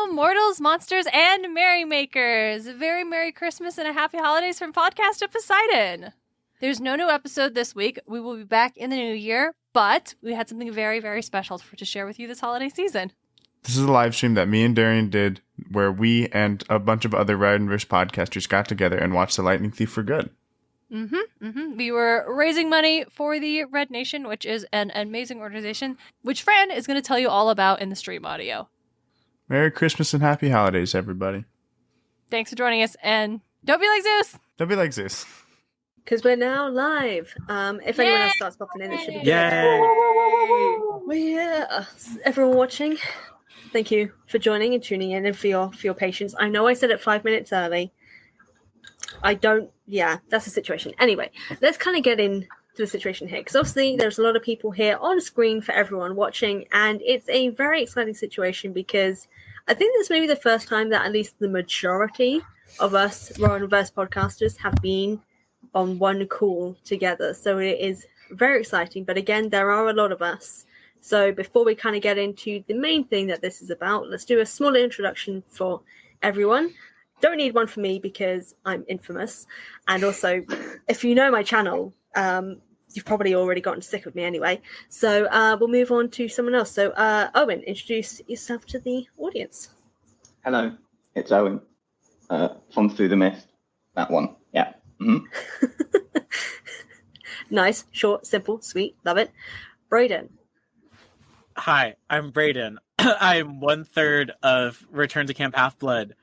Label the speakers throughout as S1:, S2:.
S1: Hello, mortals, monsters, and merrymakers. Very Merry Christmas and a Happy Holidays from Podcast Poseidon. There's no new episode this week. We will be back in the new year, but we had something very, very special to share with you this holiday season.
S2: This is a live stream that me and Darien did where we and a bunch of other Riodanverse podcasters got together and watched The Lightning Thief for good.
S1: We were raising money for the Red Nation, which is an amazing organization, which Fran is going to tell you all about in the stream audio.
S2: Merry Christmas and Happy Holidays, everybody.
S1: Thanks for joining us, and don't be like Zeus!
S2: Don't be like Zeus.
S3: Because we're now live. If anyone else starts popping in, it should be good.
S2: Yay!
S3: Yeah. Everyone watching, thank you for joining and tuning in and for your patience. I know I said it 5 minutes early. That's the situation. Anyway, let's kind of get into the situation here. Because obviously there's a lot of people here on screen for everyone watching. And it's a very exciting situation because I think this may be the first time that at least the majority of us Riodanverse podcasters have been on one call together. So it is very exciting. But again, there are a lot of us. So before we kind of get into the main thing that this is about, let's do a small introduction for everyone. Don't need one for me because I'm infamous. And also, if you know my channel, you've probably already gotten sick of me anyway. So we'll move on to someone else. So Owen, introduce yourself to the audience.
S4: Hello, it's Owen from Through the Mist. That one, yeah. Mm-hmm.
S3: Nice, short, simple, sweet, love it. Braden.
S5: Hi, I'm Braden. I'm 1/3 of Return to Camp Half-Blood.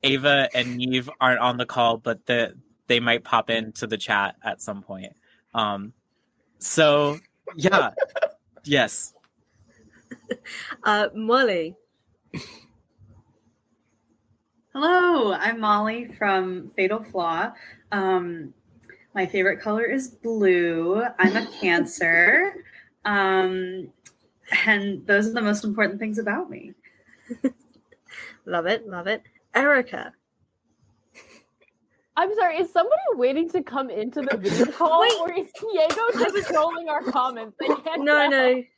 S5: Ava and Neve aren't on the call, but they might pop into the chat at some point. So, yeah. Yes.
S3: Molly.
S6: Hello, I'm Molly from Fatal Flaw. My favorite color is blue. I'm a Cancer. And those are the most important things about me.
S3: Love it, love it. Erica.
S7: I'm sorry, is somebody waiting to come into the video call? Or is Diego just trolling our comments?
S3: No.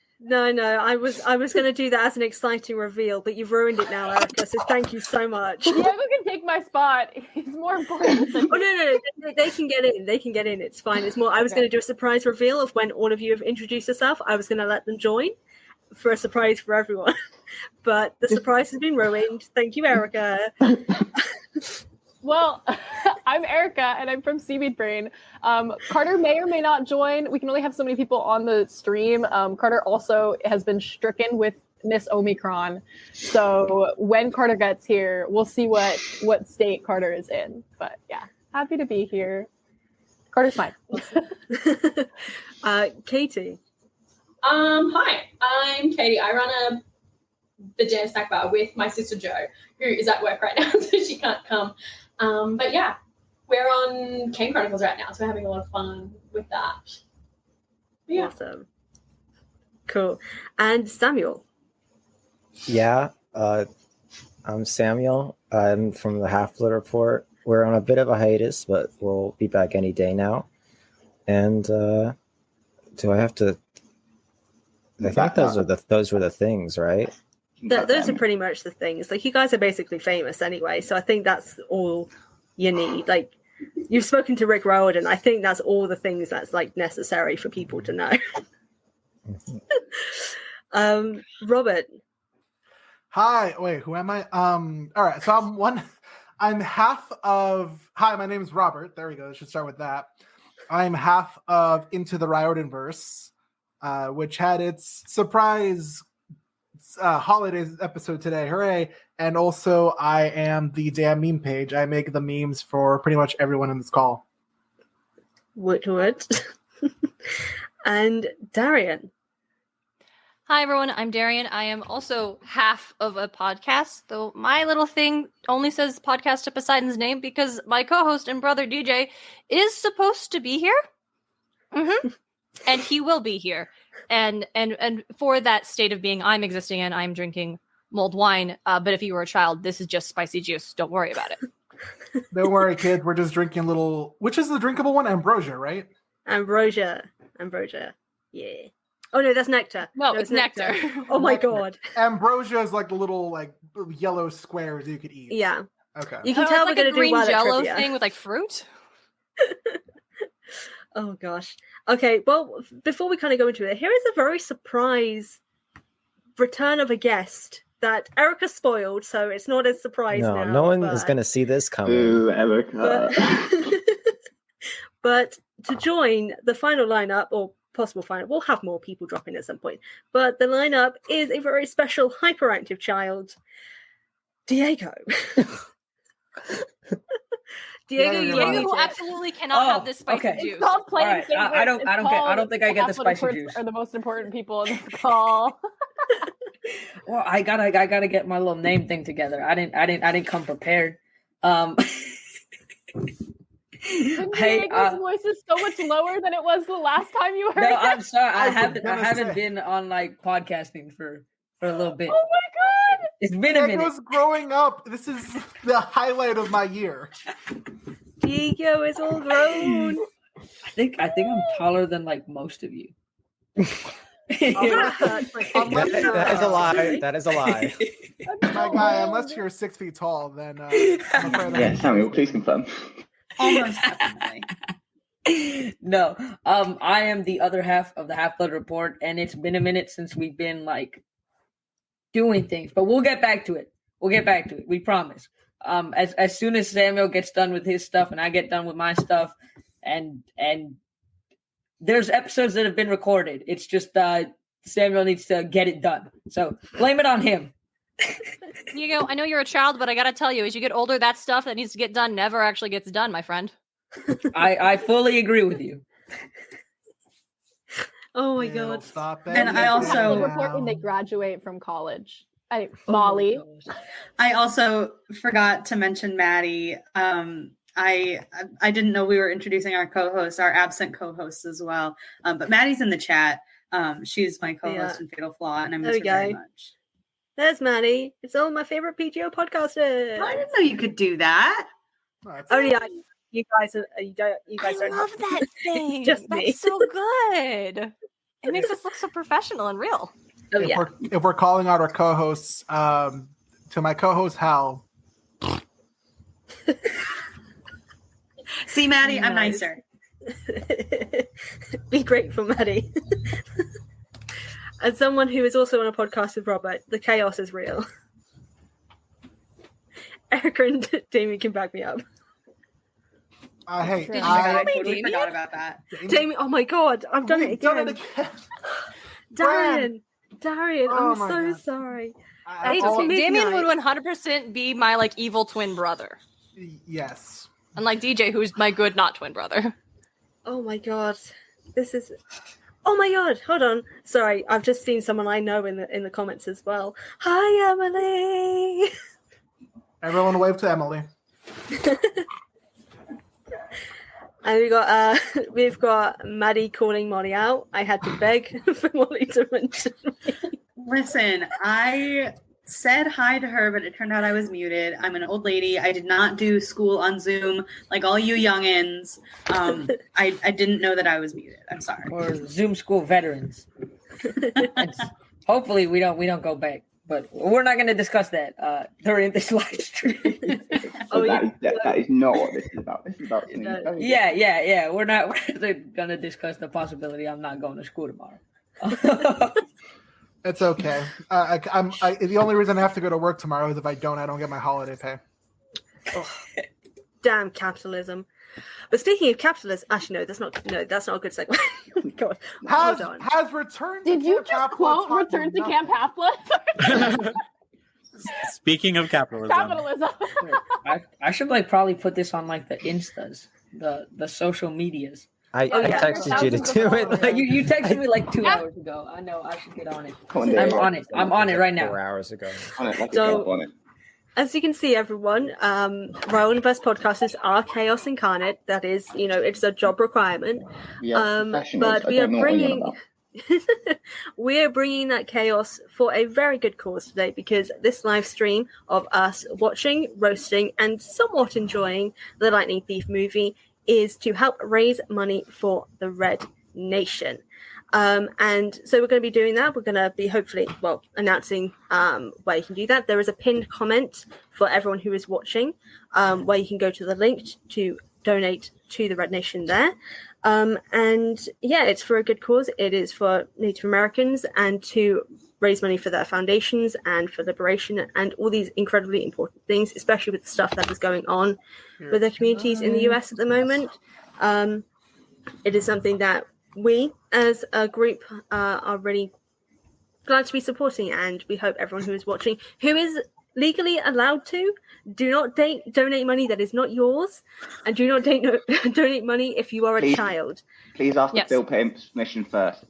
S3: I was going to do that as an exciting reveal, but you've ruined it now, Erica, so thank you so much.
S7: Diego can take my spot. He's more important than
S3: no. They can get in. They can get in. It's fine. It's more, I was going to do a surprise reveal of when all of you have introduced yourself. I was going to let them join for a surprise for everyone. But the surprise has been ruined. Thank you, Erica.
S7: Well, I'm Erica, and I'm from Seaweed Brain. Carter may or may not join. We can only have so many people on the stream. Carter also has been stricken with Miss Omicron. So when Carter gets here, we'll see what state Carter is in. But yeah, happy to be here. Carter's fine.
S3: Katie.
S8: Hi, I'm Katie. I run the Jam Snack Bar with my sister Jo, who is at work right now, so she can't come. But yeah, we're on Kane Chronicles right now, so we're having a lot of fun with that. But yeah.
S3: Awesome. Cool. And Samuel.
S9: Yeah, I'm Samuel. I'm from the Half-Blood Report. We're on a bit of a hiatus, but we'll be back any day now. And do I have to? I think those were the things, right?
S3: Those are pretty much the things. Like, you guys are basically famous anyway, so I think that's all you need. Like, you've spoken to Rick Riordan. I think that's all the things that's like necessary for people to know. Robert.
S10: Hi. Wait, who am I? All right. So I'm half of. Hi, my name is Robert. There we go. I should start with that. I'm half of Into the Riodanverse, which had its surprise holidays episode today. Hooray. And also I am the damn meme page. I make the memes for pretty much everyone in this call.
S3: What? And Darien.
S1: Hi, everyone. I'm Darien. I am also half of a podcast, though my little thing only says Podcast to Poseidon's name because my co-host and brother DJ is supposed to be here. And he will be here. And for that state of being I'm existing and I'm drinking mulled wine. But if you were a child, this is just spicy juice. Don't worry about it.
S10: Don't worry, kids. We're just drinking which is the drinkable one? Ambrosia, right?
S3: Ambrosia. Yeah. Oh no, that's nectar.
S1: No, it's nectar.
S3: Oh my god.
S10: Ambrosia is like the little yellow squares you could eat.
S3: Yeah.
S10: Okay.
S3: You can
S1: Oh,
S3: tell
S1: it's
S3: we're
S1: like a
S3: going to do
S1: green
S3: well at
S1: jello
S3: trivia.
S1: thing with like fruit.
S3: Oh gosh. Okay, well, before we kind of go into it, here is a very surprise return of a guest that Erica spoiled, so it's not as surprise
S9: No,
S3: now.
S9: no one is going to see this coming.
S4: Ooh, Erica.
S3: But to join the final lineup, or possible final, we'll have more people dropping at some point. But the lineup is a very special hyperactive child, Diego.
S1: Diego who absolutely cannot have this spicy juice.
S7: Stop playing
S11: All right,
S7: favorites.
S11: I don't think I get the spicy
S7: Half-Blood
S11: juice.
S7: Are the most important people in this call.
S11: Well, I gotta get my little name thing together. I didn't come prepared. Hey,
S7: Diego's voice is so much lower than it was the last time you heard
S11: no,
S7: it.
S11: I'm sorry. I
S10: was
S11: haven't
S10: gonna say.
S11: been on like podcasting for a little bit.
S7: Oh my god!
S11: It's been a minute.
S10: Diego's growing up. This is the highlight of my year.
S3: Diego is all grown.
S11: I think I'm taller than like most of you.
S9: That is a lie. That is a lie.
S10: My guy, unless you're 6 feet tall, then I'm afraid
S4: Yeah, Samuel, please confirm.
S6: Almost definitely.
S11: No, I am the other half of the Half-Blood Report, and it's been a minute since we've been like doing things, but we'll get back to it. We promise. As soon as Samuel gets done with his stuff and I get done with my stuff, and there's episodes that have been recorded. It's just Samuel needs to get it done. So blame it on him.
S1: Diego, I know you're a child, but I gotta tell you, as you get older, that stuff that needs to get done never actually gets done, my friend.
S11: I fully agree with you.
S3: Oh my
S10: It'll
S3: god.
S10: stop
S6: And I also-
S7: Half-Blood Report when they graduate from college. Molly.
S6: I also forgot to mention Maddie. I didn't know we were introducing our co-hosts, our absent co-hosts as well. But Maddie's in the chat. She's my co-host in Fatal Flaw, and I miss her very much.
S3: There's Maddie. It's all my favorite PGO podcasters.
S6: I didn't know you could do that.
S3: Oh yeah, you guys are. You guys
S1: I
S3: don't
S1: love
S3: have
S1: that thing.
S3: Just me.
S1: That's so good. It makes us look so professional and real.
S3: Oh yeah.
S10: If we're calling out our co-hosts, to my co-host Hal.
S6: See, Maddie, I'm
S3: Nice.
S6: nicer.
S3: Be grateful, Maddie. As someone who is also on a podcast with Robert, the chaos is real. Erica and Damien can back me up.
S10: Hey,
S6: I totally forgot about that.
S3: Damien, oh my god, I've done it again. Darien,
S10: Oh
S3: I'm
S10: my
S3: so
S10: God.
S3: sorry.
S1: It's
S3: all
S1: okay. Damien
S3: midnight.
S1: would 100% be my like evil twin brother,
S10: Yes.
S1: unlike DJ, who's my good not twin brother.
S3: Oh my god, this is. Oh my god, hold on. Sorry, I've just seen someone I know in the comments as well. Hi, Emily.
S10: Everyone wave to Emily.
S3: And we've got Maddie calling Molly out. I had to beg for Molly to mention me.
S6: Listen, I said hi to her, but it turned out I was muted. I'm an old lady. I did not do school on Zoom like all you youngins. I didn't know that I was muted. I'm sorry.
S11: Or Zoom school veterans. Hopefully we don't go back, but we're not going to discuss that during this live stream.
S4: That is not what this is about. This is about
S11: Yeah. We're not going to discuss the possibility I'm not going to school tomorrow.
S10: It's okay. The only reason I have to go to work tomorrow is if I don't get my holiday pay.
S3: Damn capitalism. But speaking of capitalism, actually that's not a good segue. Oh my god. Hold on.
S10: Has returned.
S7: Did you just quote "Return to Camp Half-Blood"?
S5: Speaking of capitalism,
S11: I should probably put this on the Instas, the social medias.
S9: I texted you to do it.
S11: You texted me 2 hours ago. I know I should get on it. I'm on it right now.
S9: 4 hours ago.
S3: As you can see, everyone, Riordanverse Podcasters are chaos incarnate. That is, it's a job requirement. But we are bringing that chaos for a very good cause today, because this live stream of us watching, roasting, and somewhat enjoying the Lightning Thief movie is to help raise money for the Red Nation. And so we're going to be doing that. We're going to be hopefully, announcing where you can do that. There is a pinned comment for everyone who is watching, where you can go to the link to donate to the Red Nation there. And yeah, it's for a good cause. It is for Native Americans and to raise money for their foundations and for liberation and all these incredibly important things, especially with the stuff that is going on with their communities in the US at the moment. It is something that we as a group are really glad to be supporting, and we hope everyone who is watching, who is legally allowed to, do not donate money that is not yours, and do not donate money if you are a child.
S4: Please ask the Bill permission first.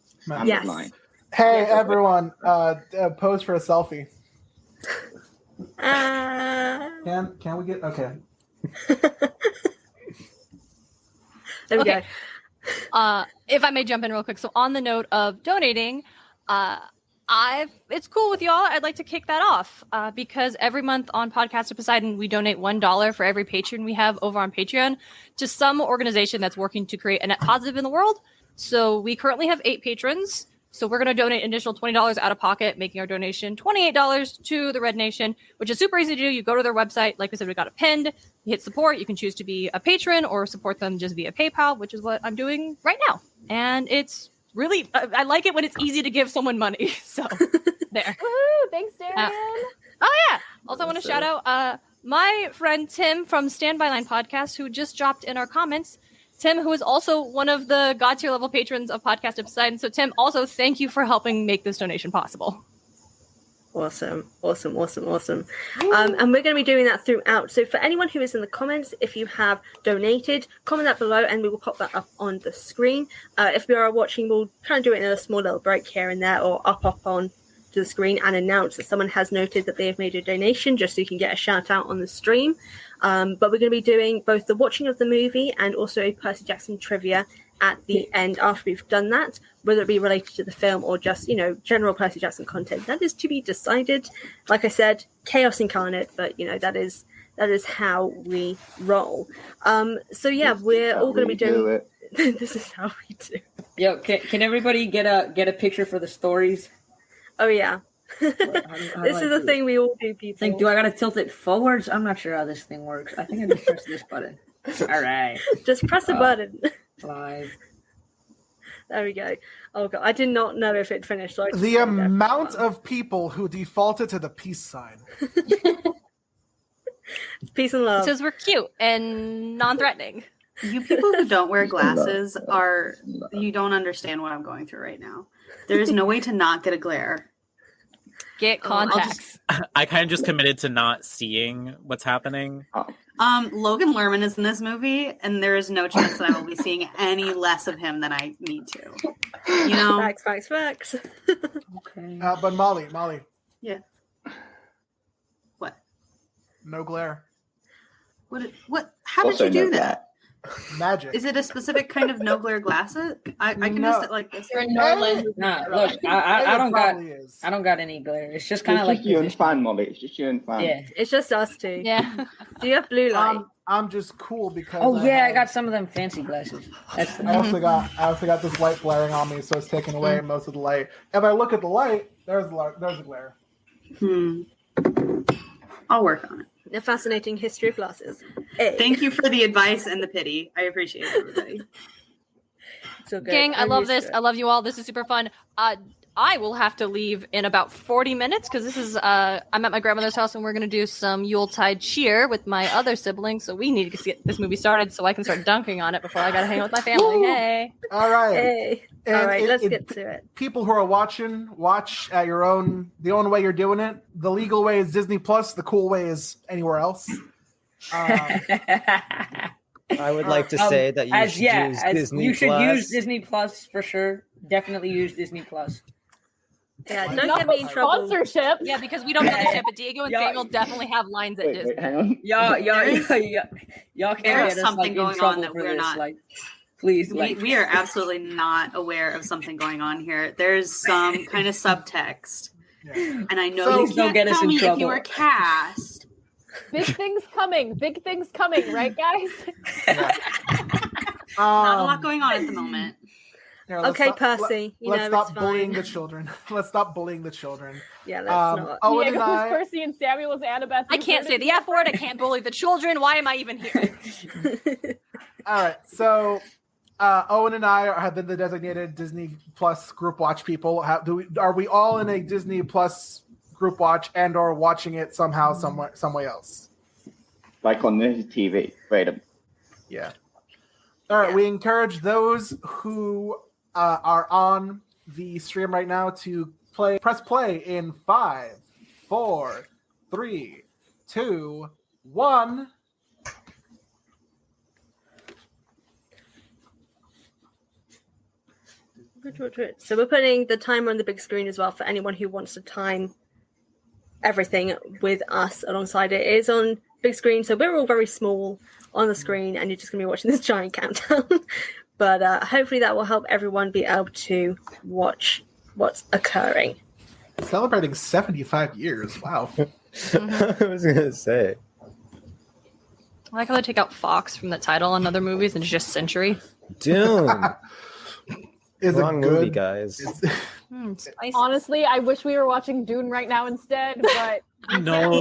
S3: Yes.
S10: Hey, everyone, pose for a selfie. Can we get... Okay.
S3: There we go.
S1: If I may jump in real quick. So on the note of donating, it's cool with y'all. I'd like to kick that off because every month on Podcast of Poseidon, we donate $1 for every patron we have over on Patreon to some organization that's working to create a net positive in the world. So we currently have 8 patrons. So we're going to donate an additional $20 out of pocket, making our donation $28 to the Red Nation, which is super easy to do. You go to their website. Like we said, we got it pinned. You hit support. You can choose to be a patron or support them just via PayPal, which is what I'm doing right now. And it's really, I like it when it's easy to give someone money. So there.
S7: Woo, thanks, Darien.
S1: Oh, yeah. Also, I want to shout out my friend Tim from Stand By Line Podcast, who just dropped in our comments. Tim, who is also one of the God tier level patrons of Podcast of Poseidon. So, Tim, also thank you for helping make this donation possible.
S3: Awesome. And we're going to be doing that throughout. So for anyone who is in the comments, if you have donated, comment that below and we will pop that up on the screen. If we are watching, we'll kind of do it in a small little break here and there, or up on to the screen and announce that someone has noted that they have made a donation, just so you can get a shout out on the stream. But we're going to be doing both the watching of the movie and also a Percy Jackson trivia at the end after we've done that, whether it be related to the film or just, general Percy Jackson content. That is to be decided. Like I said, chaos incarnate, but, that is how we roll. So, yeah, we're all going to be doing it. This is how we do.
S11: Yo, can everybody get a picture for the stories?
S3: Oh, yeah. This is the thing we all do, people.
S11: Do I gotta tilt it forwards? I'm not sure how this thing works. I think I just press this button. All right.
S3: Just press a button.
S11: Live.
S3: There we go. Oh, God. I did not know if it finished. So
S10: the amount of people who defaulted to the peace sign.
S3: Peace and love.
S1: It says we're cute and non-threatening.
S6: You people who don't wear glasses you don't understand what I'm going through right now. There is no way to not get a glare.
S1: Get contacts.
S5: I kind of just committed to not seeing what's happening.
S6: Logan Lerman is in this movie, and there is no chance that I will be seeing any less of him than I need to.
S3: Facts.
S11: Okay.
S10: But Molly.
S6: Yeah. What?
S10: No glare.
S6: What? How did you do that?
S10: Magic.
S6: Is it a specific kind of no glare glasses? I can use it like this.
S11: Nah, look, I don't got any glare. It's just kind of like
S4: you and Fan, Molly. It's just you and Fan.
S11: Yeah,
S3: it's just us two.
S1: Yeah.
S3: Do you have blue light?
S10: I'm just cool because.
S11: Oh I got some of them fancy glasses.
S10: I also got this light blaring on me, so it's taking away most of the light. If I look at the light, there's a glare.
S6: I'll work on it.
S3: A fascinating history of glasses.
S6: Thank you for the advice and the pity. I appreciate it, everybody.
S3: So good.
S1: Gang, I love this. I love you all. This is super fun. I will have to leave in about 40 minutes because this is I'm at my grandmother's house and we're gonna do some Yuletide cheer with my other siblings. So we need to get this movie started so I can start dunking on it before I gotta hang out with my family.
S3: Woo!
S1: Hey.
S10: All right.
S3: Hey. All right, let's get to it.
S10: People who are watching, watch at your own. The own way you're doing it. The legal way is Disney Plus. The cool way is anywhere else.
S9: I would like to say that you should use Disney
S11: You should
S9: Plus.
S11: use Disney Plus for sure. Definitely use Disney Plus.
S3: Yeah, don't get me in trouble.
S7: Sponsorship.
S1: Yeah, because we don't know the ship, but Diego and Samuel definitely have lines at Disney.
S4: Hang on.
S11: Y'all can't
S6: There's
S11: get us
S6: something
S11: in
S6: going
S11: trouble
S6: on that
S11: for
S6: we're
S11: this.
S6: not.
S11: Please,
S6: we are absolutely not aware of something going on here. There's some kind of subtext, and I know you can't tell me if you were cast.
S7: Big things coming, right, guys?
S6: Not a lot going on at the moment.
S10: Here, let's
S3: Okay,
S10: stop-
S3: Percy.
S10: Let's
S3: it's
S10: stop bullying
S3: fine.
S10: the children. Let's stop bullying the children.
S3: Yeah, let's not.
S10: Owen
S7: Diego
S10: and
S7: was
S10: I.
S7: Percy and Samuel was Annabeth.
S1: I can't say the F word. I can't bully the children. Why am I even here?
S10: All right, so Owen and I have been the designated Disney Plus group watch people. Are we all in a Disney Plus group watch and/or watching it somehow, some way else?
S4: Like on the TV, right?
S10: Yeah. All right. We encourage those who are on the stream right now to press play in 5, 4, 3, 2, 1.
S3: So we're putting the timer on the big screen as well for anyone who wants to time everything with us alongside it. It is on big screen, so we're all very small on the screen, and you're just going to be watching this giant countdown. But hopefully that will help everyone be able to watch what's occurring.
S10: Celebrating 75 years. Wow.
S9: I was gonna say.
S1: I like how they take out Fox from the title on other movies and it's just Century.
S9: Dune.
S10: Is
S9: Wrong
S10: it good?
S9: movie, guys.
S1: Spicy.
S7: Honestly, I wish we were watching Dune right now instead, but
S5: No,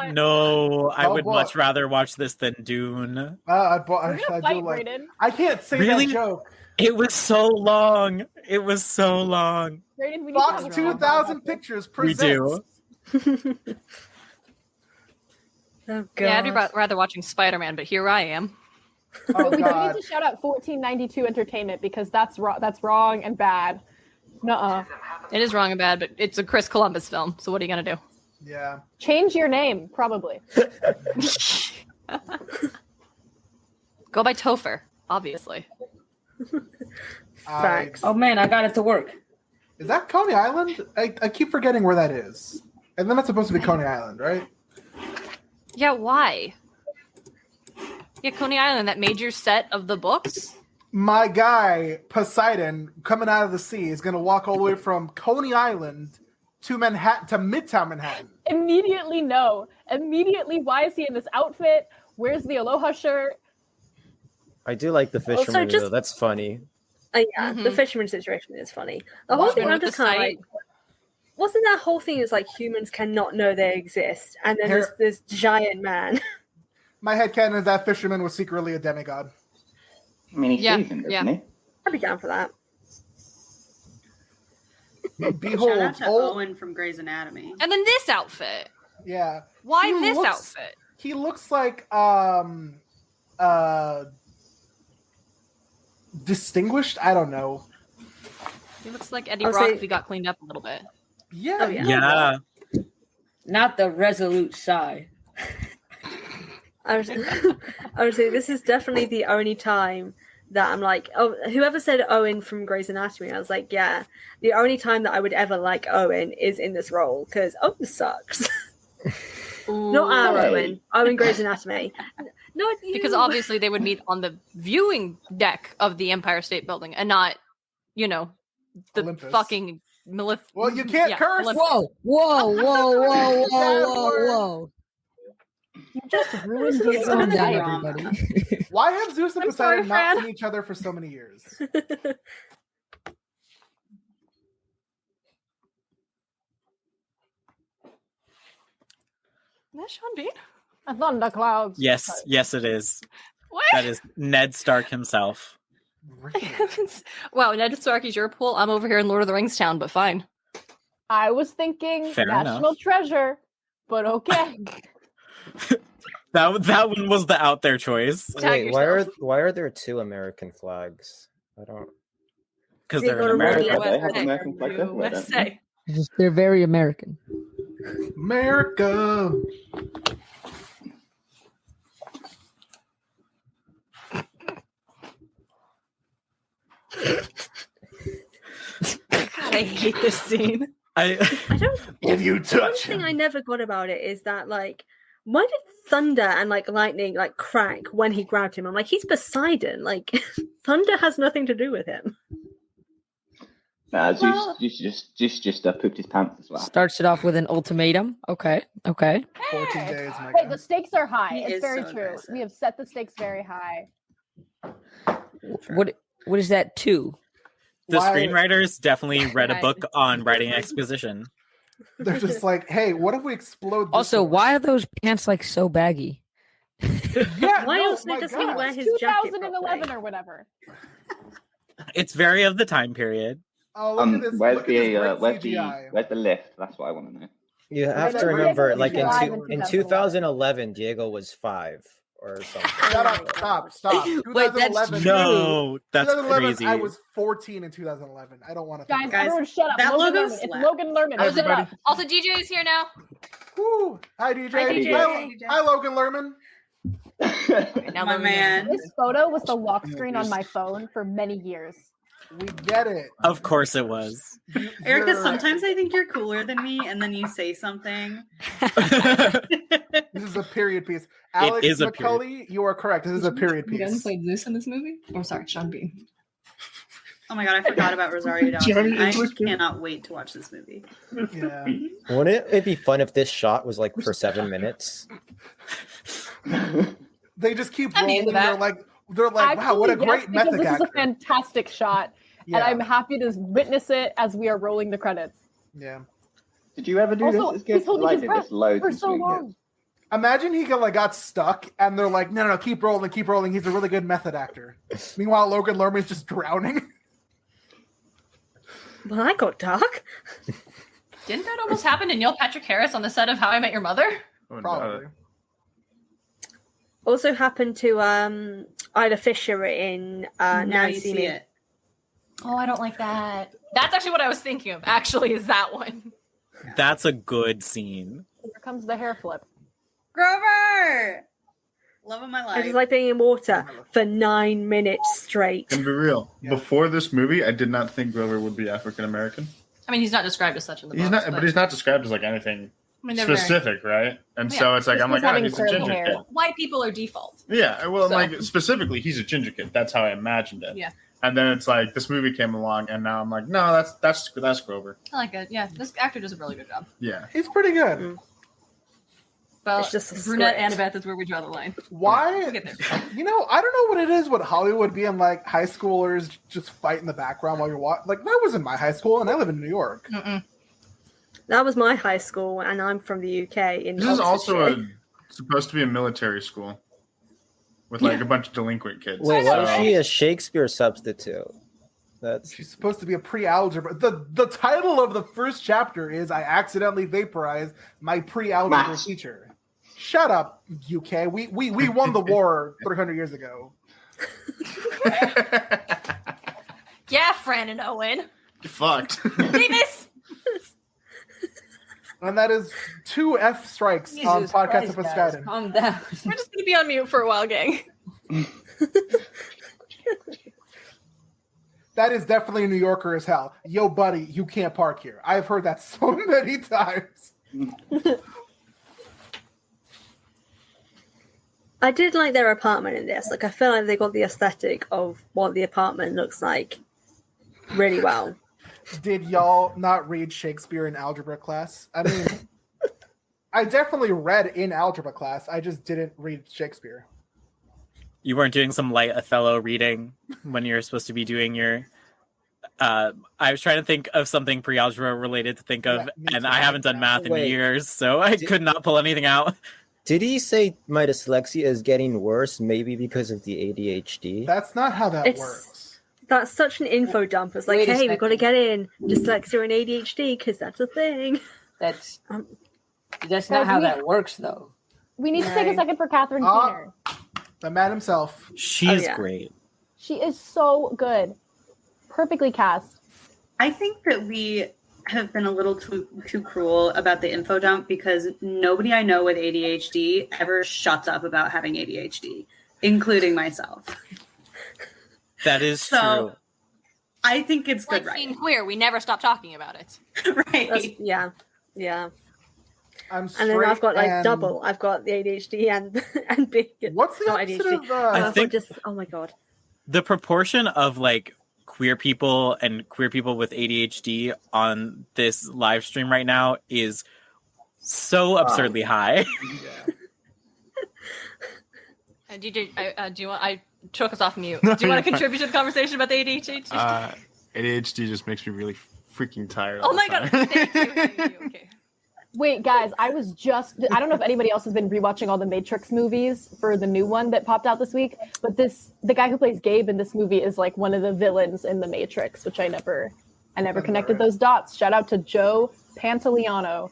S5: I
S10: Oh,
S5: would
S10: boy.
S5: much rather watch this than Dune.
S10: I
S7: we're
S10: do
S7: gonna fight,
S10: like.
S7: Brayden.
S10: I can't say
S5: Really?
S10: that joke.
S5: It was so long. It was so long.
S7: Brayden, we need to
S10: Fox
S7: have a
S10: 2000 Pictures
S5: We
S10: presents.
S5: do.
S3: Oh, God.
S1: Yeah, I'd rather watching Spider-Man, but here I am.
S10: Oh
S7: we do
S10: God.
S7: need to shout out 1492 Entertainment because that's wrong and bad. Nuh-uh.
S1: It is wrong and bad, but it's a Chris Columbus film, so what are you going to do?
S10: Yeah.
S7: Change your name, probably.
S1: Go by Topher, obviously.
S3: Facts.
S11: Oh man, I got it to work.
S10: Is that Coney Island? I keep forgetting where that is. And then that's supposed to be Coney Island, right?
S1: Yeah, why? Yeah, Coney Island, that major set of the books?
S10: My guy, Poseidon, coming out of the sea, is going to walk all the way from Coney Island to Manhattan, to Midtown Manhattan.
S7: Immediately no. Immediately, why is he in this outfit? Where's the Aloha shirt?
S9: I do like the
S3: Also,
S9: fisherman
S3: just-
S9: though. That's funny.
S3: Yeah, the
S1: Mhm.
S3: fisherman situation is funny. The whole thing,
S1: Walking
S3: I'm
S1: with
S3: just
S1: the
S3: kind of
S1: sight.
S3: like, wasn't that whole thing is like humans cannot know they exist, and then there's
S10: Here-
S3: this giant man.
S10: My headcanon is that fisherman was secretly a demigod.
S4: I mean, he's
S1: Yeah,
S4: seasoned,
S1: yeah.
S4: isn't he?
S3: I'd be down for that.
S10: Behold,
S6: Shout out to
S10: old,
S6: Owen from Grey's Anatomy.
S1: And then this outfit.
S10: yeah.
S1: Why
S10: He
S1: this
S10: looks-
S1: outfit?
S10: He looks like distinguished. I don't know.
S1: He looks like Eddie
S3: I'll
S1: Rock
S3: say-
S1: if he got cleaned up a little bit.
S10: Yeah.
S3: Oh, yeah.
S5: Yeah.
S11: Not the resolute sigh.
S3: I would say this is definitely the only time that I'm like, oh, whoever said Owen from Grey's Anatomy, I was like, yeah, the only time that I would ever like Owen is in this role because Owen sucks. Not our
S4: Hey.
S3: Owen Grey's Anatomy. Not you.
S1: Because obviously they would meet on the viewing deck of the Empire State Building and not, the
S10: Olympus.
S1: fucking Melith.
S10: Well, you can't curse.
S1: Olympus.
S11: Whoa.
S7: You just ruined
S6: It's
S7: your
S6: gonna be
S7: night.
S6: wrong.
S11: everybody.
S10: Why have Zeus and
S1: I'm sorry,
S10: Poseidon not
S1: Fran.
S10: seen each other for so many years?
S1: Is that Sean Bean?
S7: Thunderclouds.
S5: Yes, yes, it is.
S1: What?
S5: That is Ned Stark himself.
S1: Wow, Ned Stark is your pool. I'm over here in Lord of the Rings town, but fine.
S7: I was thinking
S5: Fair
S7: National
S5: enough.
S7: Treasure, but okay.
S5: That one was the out there choice
S1: Tag
S9: Wait,
S1: yourself.
S9: why are there two American flags? I don't.
S5: because
S3: They
S5: they're
S3: go
S5: in
S3: to war
S5: America.
S4: They have
S1: USA.
S4: American flag everywhere, don't they?
S1: USA.
S11: They're very American.
S10: America.
S1: God, I hate this scene.
S3: I don't.
S10: If you
S3: One
S10: touch
S3: thing
S10: him.
S3: I never got about it is that like, why did thunder and like lightning like crack when he grabbed him? I'm like, he's Poseidon. Like, thunder has nothing to do with him.
S4: Nah, Zeus
S3: Well-
S4: just pooped his pants as well.
S11: Starts it off with an ultimatum. Okay.
S10: 14 days, my
S7: Hey,
S10: guy.
S7: the stakes are high.
S6: He
S7: It's
S6: is
S7: very
S6: so
S7: true.
S6: aggressive.
S7: We have set the stakes very high.
S11: What is that? 2?
S5: The
S10: Why-
S5: screenwriters definitely read a book on writing exposition.
S10: They're just like, hey, what if we explode? This
S11: Also,
S10: one?
S11: why are those pants like so baggy?
S10: Yeah,
S3: Why
S10: no,
S3: else
S10: my
S3: doesn't he
S10: God.
S3: wear his jacket
S7: 2011
S3: properly?
S7: or whatever.
S5: It's very of the time period.
S10: Oh, look at this!
S4: Where's
S10: Look at this great
S4: where's the
S10: CGI.
S4: where's the lift? That's what I want to know.
S9: You have
S10: Right,
S9: to
S10: right,
S9: remember,
S10: right,
S9: like in,
S10: right.
S9: in 2011, Diego was 5 or something.
S10: Shut up! Stop!
S11: Wait, that's
S10: 2011.
S5: No, that's
S10: 2011,
S5: crazy.
S10: I was 14 in 2011. I don't want to.
S7: Guys,
S6: Guys,
S7: everyone shut up.
S6: that
S7: Logan
S6: logo
S7: Lerman. It's
S6: slaps.
S7: Logan Lerman. Shut
S10: Everybody.
S7: up.
S1: Also, DJ is here now.
S10: Woo. Hi, DJ.
S1: Hi, DJ.
S10: Hi, Logan Lerman.
S1: Okay, now
S6: My
S1: Logan
S6: man.
S7: This photo was the lock screen on my phone for many years.
S10: We get it.
S5: Of course it was.
S6: Erica,
S10: You're-
S6: sometimes I think you're cooler than me, and then you say something.
S10: This is a period piece. Alex
S5: is a
S10: McCulley, you are correct. This is a period
S12: You guys
S10: piece.
S12: played Zeus in this movie? Oh, sorry, Sean Bean.
S6: Oh my god, I forgot about Rosario Dawson. I cannot wait to watch this movie.
S10: Yeah.
S9: Wouldn't it be fun if this shot was like for 7 minutes?
S10: They just keep
S12: I'm
S10: rolling.
S12: into that.
S10: They're like, wow, what a
S7: Actually,
S10: great
S7: yes, because
S10: method
S7: this
S10: actor.
S7: is a fantastic shot,
S10: Yeah.
S7: and I'm happy to witness it as we are rolling the credits.
S10: Yeah.
S4: Did you ever do
S7: Also,
S4: this?
S7: he's
S4: This
S7: holding
S4: I
S7: his
S4: did
S7: breath
S4: this loads
S7: for
S4: this
S7: so
S4: week.
S7: long.
S10: Imagine he got stuck, and they're like, no, keep rolling, keep rolling. He's a really good method actor. Meanwhile, Logan Lerman's just drowning.
S3: Well, that got dark.
S1: Didn't that almost happen to Neil Patrick Harris on the set of How I Met Your Mother?
S2: Oh,
S10: Probably.
S3: Also happened to Ida Fisher in
S6: now you see it.
S1: Oh, I don't like that. That's actually what I was thinking of. Actually, is that one?
S5: That's a good scene.
S7: Here comes the hair flip.
S6: Grover! Love of my
S3: I
S6: life.
S3: just like being in water for 9 minutes straight.
S2: Can be real.
S10: Yeah.
S2: Before this movie, I did not think Grover would be African American.
S1: I mean, he's not described as such in the
S2: He's
S1: books,
S2: not, but he's not described as like anything
S1: I mean, they're very-
S2: specific, right? And so
S1: Yeah.
S2: it's like
S7: Just
S2: I'm like,
S7: was having
S2: he's a
S7: curly
S2: ginger
S7: hair.
S2: kid.
S1: White people are default.
S2: Yeah, well,
S1: So-
S2: like specifically, he's a ginger kid. That's how I imagined it.
S1: Yeah.
S2: And then it's like this movie came along, and now I'm like, no, that's Grover.
S1: I like it. Yeah, this actor does a really good job.
S2: Yeah.
S10: He's pretty good.
S1: Well,
S3: It's just a
S1: brunette
S3: script.
S1: Annabeth is where we draw the line.
S10: Why?
S1: We'll get there.
S10: I don't know what it is with Hollywood being like high schoolers just fight in the background while you're watching. Like, that wasn't my high school, and I live in New York.
S1: Mm-mm.
S3: That was my high school, and I'm from the UK. In
S2: This is also
S3: Oxfordshire.
S2: supposed to be a military school with like a bunch of delinquent kids.
S9: Wait, why is
S2: So-
S9: she a Shakespeare substitute? That's
S10: She's supposed to be a pre-algebra. The title of the first chapter is "I accidentally vaporized my pre-algebra
S4: Maths.
S10: teacher." Shut up, UK. We won the war 300 years ago.
S1: Yeah, Fran and Owen.
S2: Get fucked.
S1: Davis!
S10: And that is 2 F strikes on
S11: Jesus
S10: podcast
S11: Christ,
S10: of
S11: guys,
S10: Poseidon.
S11: calm down.
S1: We're just going to be on mute for a while, gang.
S10: That is definitely a New Yorker as hell. Yo, buddy, you can't park here. I've heard that so many times.
S3: I did like their apartment in this. Like, I feel like they got the aesthetic of what the apartment looks like really well.
S10: Did y'all not read Shakespeare in algebra class? I mean, I definitely read in algebra class. I just didn't read Shakespeare.
S5: You weren't doing some light Othello reading when you're supposed to be doing your. I was trying to think of something pre-algebra related to think of,
S10: Yeah, me
S5: and
S10: too.
S5: I haven't done math in
S9: Wait.
S5: years, so I could not pull anything out.
S9: Did he say my dyslexia is getting worse, maybe because of the ADHD?
S10: That's not how that
S3: It's-
S10: works.
S3: That's such an info dump. It's like,
S11: Wait a
S3: hey, we've got to
S11: second.
S3: get in dyslexia and ADHD because that's a thing.
S11: That's
S3: Um,
S11: that's not
S7: Guys,
S11: how
S7: we-
S11: that works, though.
S7: We need to take a
S3: Right.
S7: second for Catherine
S10: Ah.
S7: Keener.
S10: The man himself.
S5: She's
S3: yeah.
S5: great.
S7: She is so good. Perfectly cast.
S6: I think that we have been a little too cruel about the info dump because nobody I know with ADHD ever shuts up about having ADHD, including myself.
S5: That is
S6: So,
S5: true.
S6: I think it's
S1: Like
S6: good
S1: being
S6: writing.
S1: queer, we never stop talking about it.
S6: Right.
S3: Yeah.
S10: I'm
S3: And then I've
S10: straight
S3: got like
S10: and-
S3: double. I've got the ADHD and being
S10: What's the
S3: not
S10: opposite
S3: ADHD.
S10: of?
S5: I
S3: I've got
S5: think-
S3: just oh my god.
S5: The proportion of like queer people and queer people with ADHD on this live stream right now is so absurdly high.
S1: DJ, do you want? I took us off mute. Do you want to contribute to the conversation about the ADHD?
S2: ADHD just makes me really freaking tired.
S1: Oh my god! Thank you. Okay.
S7: Wait, guys, I don't know if anybody else has been rewatching all the Matrix movies for the new one that popped out this week, but the guy who plays Gabe in this movie is like one of the villains in the Matrix, which I never connected those dots. Shout out to Joe Pantoliano.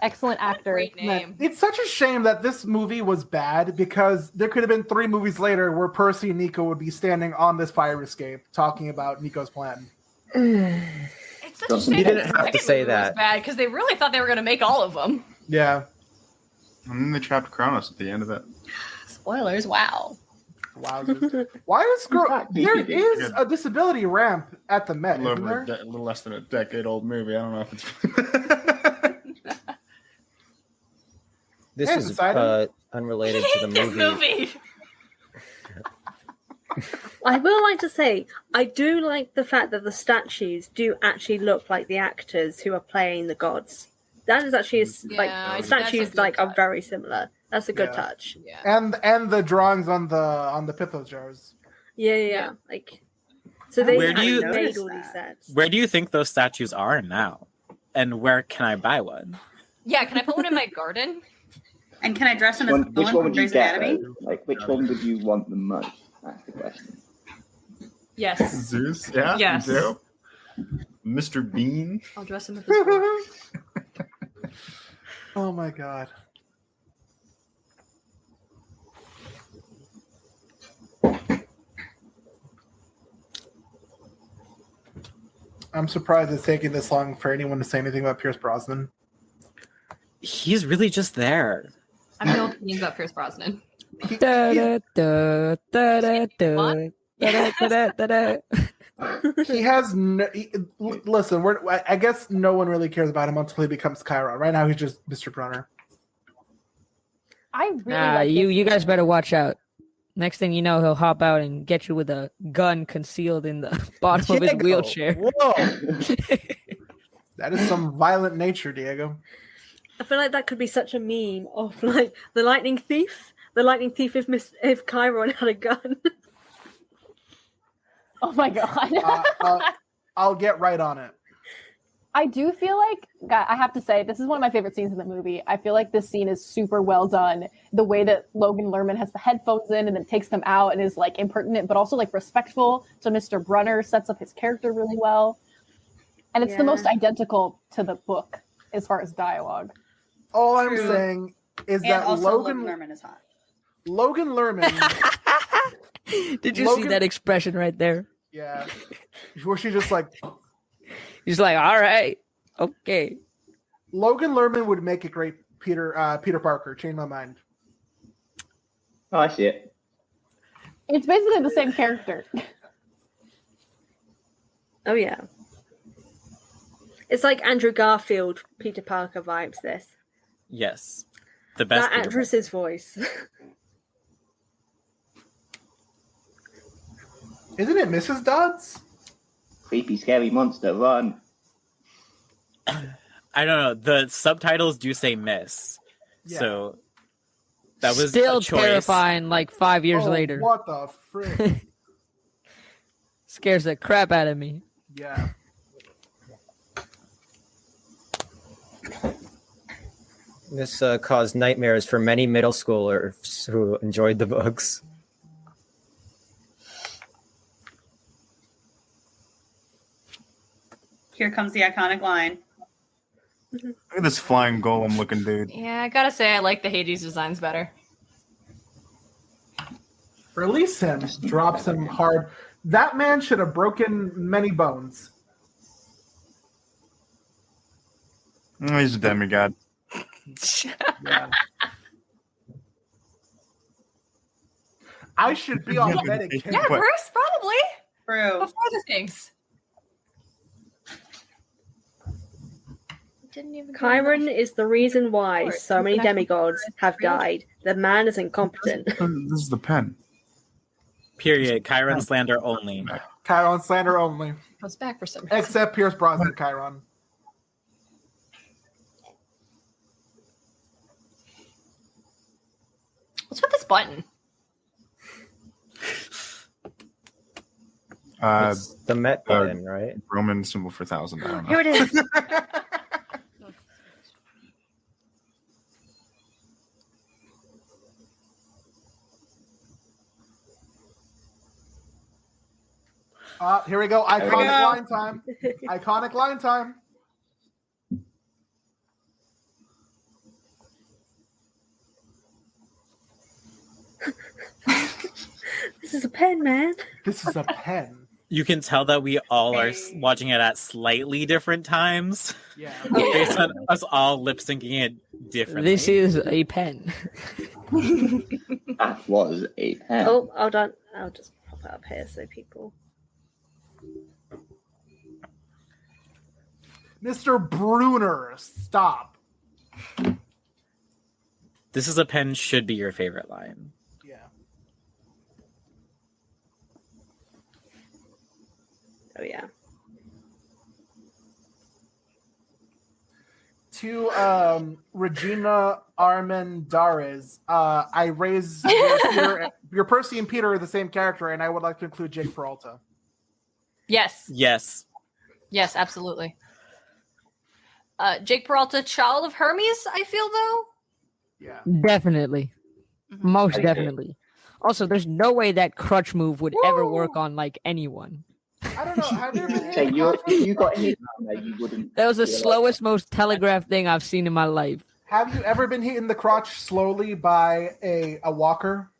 S7: Excellent actor.
S1: Great name.
S10: It's such a shame that this movie was bad because there could have been 3 movies later where Percy and Nico would be standing on this fire escape talking about Nico's plan.
S1: It's such a shame.
S9: You didn't
S1: that the
S9: have to
S1: second
S9: say
S1: movie was
S9: that.
S1: bad because they really thought they were going to make all of them.
S10: Yeah.
S2: And then they trapped Kronos at the end of it.
S1: Spoilers! Wow.
S10: Wowzers. Why is there is a disability ramp at the Met, isn't there?
S2: A little less than a decade-old movie. I don't know if it's...
S9: This
S10: Hey,
S9: is
S10: Poseidon.
S9: unrelated to the
S1: This movie.
S3: I will like to say, I do like the fact that the statues do actually look like the actors who are playing the gods. That is actually
S1: Yeah,
S3: the
S1: that's
S3: statues
S1: a good
S3: are
S1: touch.
S3: very similar. That's a good
S10: Yeah.
S3: touch.
S1: Yeah.
S10: And the drawings on the Pithos jars.
S3: Yeah. Like, so they
S5: Where do you-
S3: actually made all these sets.
S5: Where do you think those statues are now? And where can I buy one?
S1: Yeah. Can I put one in my garden?
S6: And can I dress him as
S4: Which
S6: the
S4: one
S6: villain from
S4: would you
S6: Grey's
S4: get?
S6: Anatomy?
S4: Though? Like, which one would you want the most? That's the question.
S1: Yes.
S2: Zeus? Yeah?
S1: Yes.
S2: You do? Mr. Bean?
S1: I'll dress him as this.
S10: Oh my god. I'm surprised it's taking this long for anyone to say anything about Pierce Brosnan.
S5: He's really just there.
S1: I have no opinions about Pierce Brosnan.
S10: He has listen. I guess no one really cares about him until he becomes Chiron. Right now, he's just Mr. Brunner.
S7: I really like
S11: you guys better watch out. Next thing you know, he'll hop out and get you with a gun concealed in the bottom of his
S10: Diego,
S11: wheelchair.
S10: Whoa, that is some violent nature, Diego.
S3: I feel like that could be such a meme of like the lightning thief. The lightning thief if Chiron had a gun.
S7: Oh my god.
S10: I'll get right on it.
S7: I do feel like, I have to say, this is one of my favorite scenes in the movie. I feel like this scene is super well done. The way that Logan Lerman has the headphones in and then takes them out and is like impertinent, but also like respectful to Mr. Brunner, sets up his character really well. And it's the most identical to the book as far as dialogue.
S10: All I'm
S6: True.
S10: saying is
S6: And
S10: that
S6: also
S10: Logan
S6: Lerman is hot.
S10: Logan Lerman.
S11: Did you
S10: Logan-
S11: see that expression right there?
S10: Yeah, where she just like
S11: He's like, all right, okay.
S10: Logan Lerman would make a great Peter Parker. Change my mind.
S4: Oh, I see it.
S7: It's basically the same character.
S3: Oh yeah. It's like Andrew Garfield, Peter Parker vibes. This
S5: Yes. The best.
S3: that actress's voice.
S10: Isn't it Mrs. Dodds?
S4: Creepy, scary monster, run.
S5: I don't know. The subtitles do say miss.
S10: Yeah.
S5: So that was
S11: Still
S5: a choice.
S11: terrifying like 5 years
S10: Oh,
S11: later.
S10: What the frick?
S11: Scares the crap out of me.
S10: Yeah.
S9: This caused nightmares for many middle schoolers who enjoyed the books.
S6: Here comes the iconic line.
S2: Look at this flying golem looking dude.
S1: Yeah, I gotta say I like the Hades designs better.
S10: Release him. Drops him hard. That man should have broken many bones.
S2: Oh, he's a demigod.
S10: Yeah. I should be on medication.
S1: Yeah,
S2: What?
S1: Bruce, probably.
S6: True.
S1: Before the things. Didn't even
S3: Chiron is the reason why
S1: Or-
S3: so many demigods have died. The man is incompetent.
S2: This is the pen.
S5: Period. Chiron slander only.
S10: Chiron slander only.
S1: Goes back for some reason.
S10: Except Pierce Brosnan, Chiron.
S1: What's with this button?
S9: It's the Met button, right?
S2: Roman symbol for 1,000. I don't know.
S3: Here it is.
S10: Here we go. Iconic line time. Iconic line time.
S3: This is a pen, man.
S10: This is a pen.
S5: You can tell that we all are watching it at slightly different times.
S10: Yeah.
S5: Based on us all lip syncing it differently.
S11: This is a pen.
S4: That was a pen.
S3: Oh, hold on. I'll just pop it up here so people.
S10: Mr. Bruner, stop.
S5: This is a pen should be your favorite line.
S10: Yeah.
S3: Oh, yeah.
S10: To Regina Armendariz, I raise your Percy and Peter are the same character, and I would like to include Jake Peralta.
S1: Yes.
S5: Yes.
S1: Yes, absolutely. Jake Peralta, child of Hermes, I feel, though.
S10: Yeah.
S11: Definitely. Most definitely. Also, there's no way that crutch move would ever work on like anyone.
S10: I don't know. Have you ever been
S4: So
S10: hit?
S4: you got hit, you wouldn't.
S11: That was the
S4: be allowed
S11: slowest, most telegraphed thing I've seen in my life.
S10: Have you ever been hit in the crotch slowly by a walker?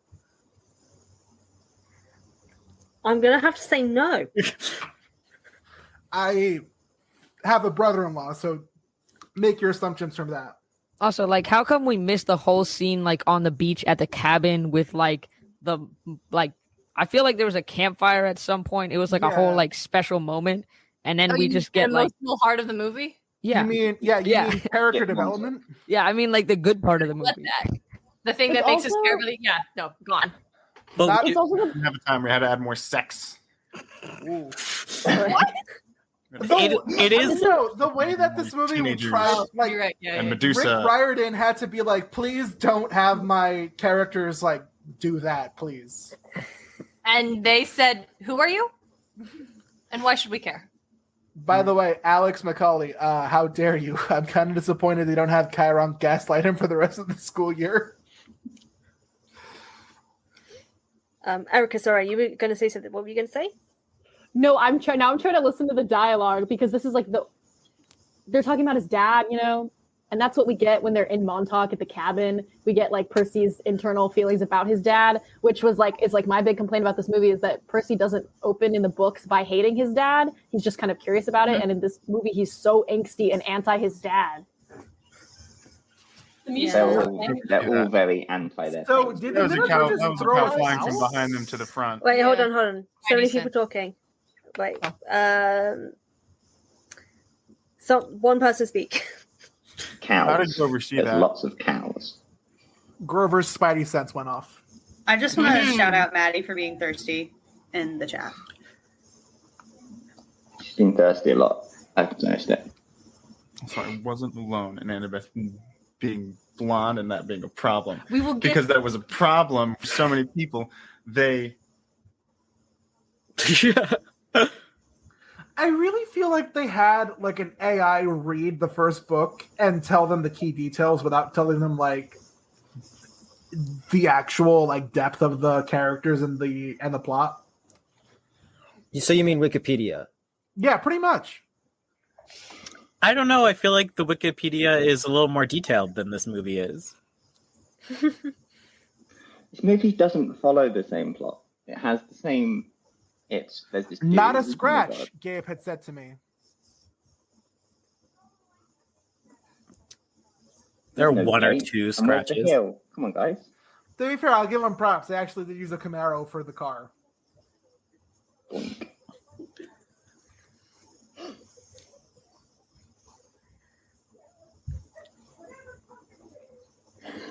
S3: I'm going to have to say no.
S10: I have a brother-in-law, so make your assumptions from that.
S11: Also, like, how come we missed the whole scene, like, on the beach at the cabin with, like, I feel like there was a campfire at some point. It was, like, a whole, like, special moment. And then we just get,
S1: the
S11: like...
S1: emotional heart of the movie?
S11: Yeah.
S10: You mean character development?
S11: Yeah, I mean, like, the good part of the
S1: Let
S11: movie.
S1: that. The thing that makes us care about it. Yeah, no, gone.
S5: But
S7: It's also
S2: We have a time we had to add more sex.
S10: Ooh.
S1: What?
S5: it is
S10: No, the way that this movie
S2: Teenagers.
S10: tried, like,
S1: You're right. Yeah,
S2: And
S1: yeah.
S2: Medusa.
S10: Rick Riordan had to be like, please don't have my characters like do that, please.
S1: And they said, "Who are you? And why should we care?"
S10: By the way, Alex Macaulay, how dare you? I'm kind of disappointed they don't have Chiron gaslight him for the rest of the school year.
S3: Erica, sorry, you were going to say something. What were you going to say?
S7: No, I'm trying to listen to the dialogue because this is like they're talking about his dad, you know, and that's what we get when they're in Montauk at the cabin. We get like Percy's internal feelings about his dad, which was like, it's like my big complaint about this movie is that Percy doesn't open in the books by hating his dad. He's just kind of curious about it. And in this movie, he's so angsty and anti his dad.
S8: The music.
S4: They're all very anti their
S10: So
S4: things.
S10: did
S2: That
S10: the
S2: was a cow,
S10: miniature
S2: that
S10: just
S2: was a
S10: throw
S2: cow
S10: us
S2: flying from
S10: out?
S2: behind them to the front.
S3: Wait,
S1: Yeah.
S3: hold on. So many
S1: Anything.
S3: people talking. Wait. So one person speak.
S4: Cows.
S2: How did Grover see
S4: There's
S2: that?
S4: lots of cows.
S10: Grover's spidey sense went off.
S6: I just want to shout out Maddie for being thirsty in the chat.
S4: She's been thirsty a lot. I've noticed it.
S2: So I wasn't alone in Annabeth being blonde and that being a problem.
S1: We will get
S2: Because that was a problem for so many people. They
S10: I really feel like they had like an AI read the first book and tell them the key details without telling them like the actual like depth of the characters and the plot.
S9: So you mean Wikipedia?
S10: Yeah, pretty much.
S5: I don't know. I feel like the Wikipedia is a little more detailed than this movie is.
S4: This movie doesn't follow the same plot. It has the same. There's this dude
S10: Not a
S4: who's in the
S10: scratch,
S4: garden.
S10: Gabe had said to me.
S5: There are
S4: No
S5: one or
S4: gate.
S5: two
S4: I'm off the
S5: scratches.
S4: hill. Come on, guys.
S10: To be fair, I'll give them props. They actually did use a Camaro for the car.
S4: Boink.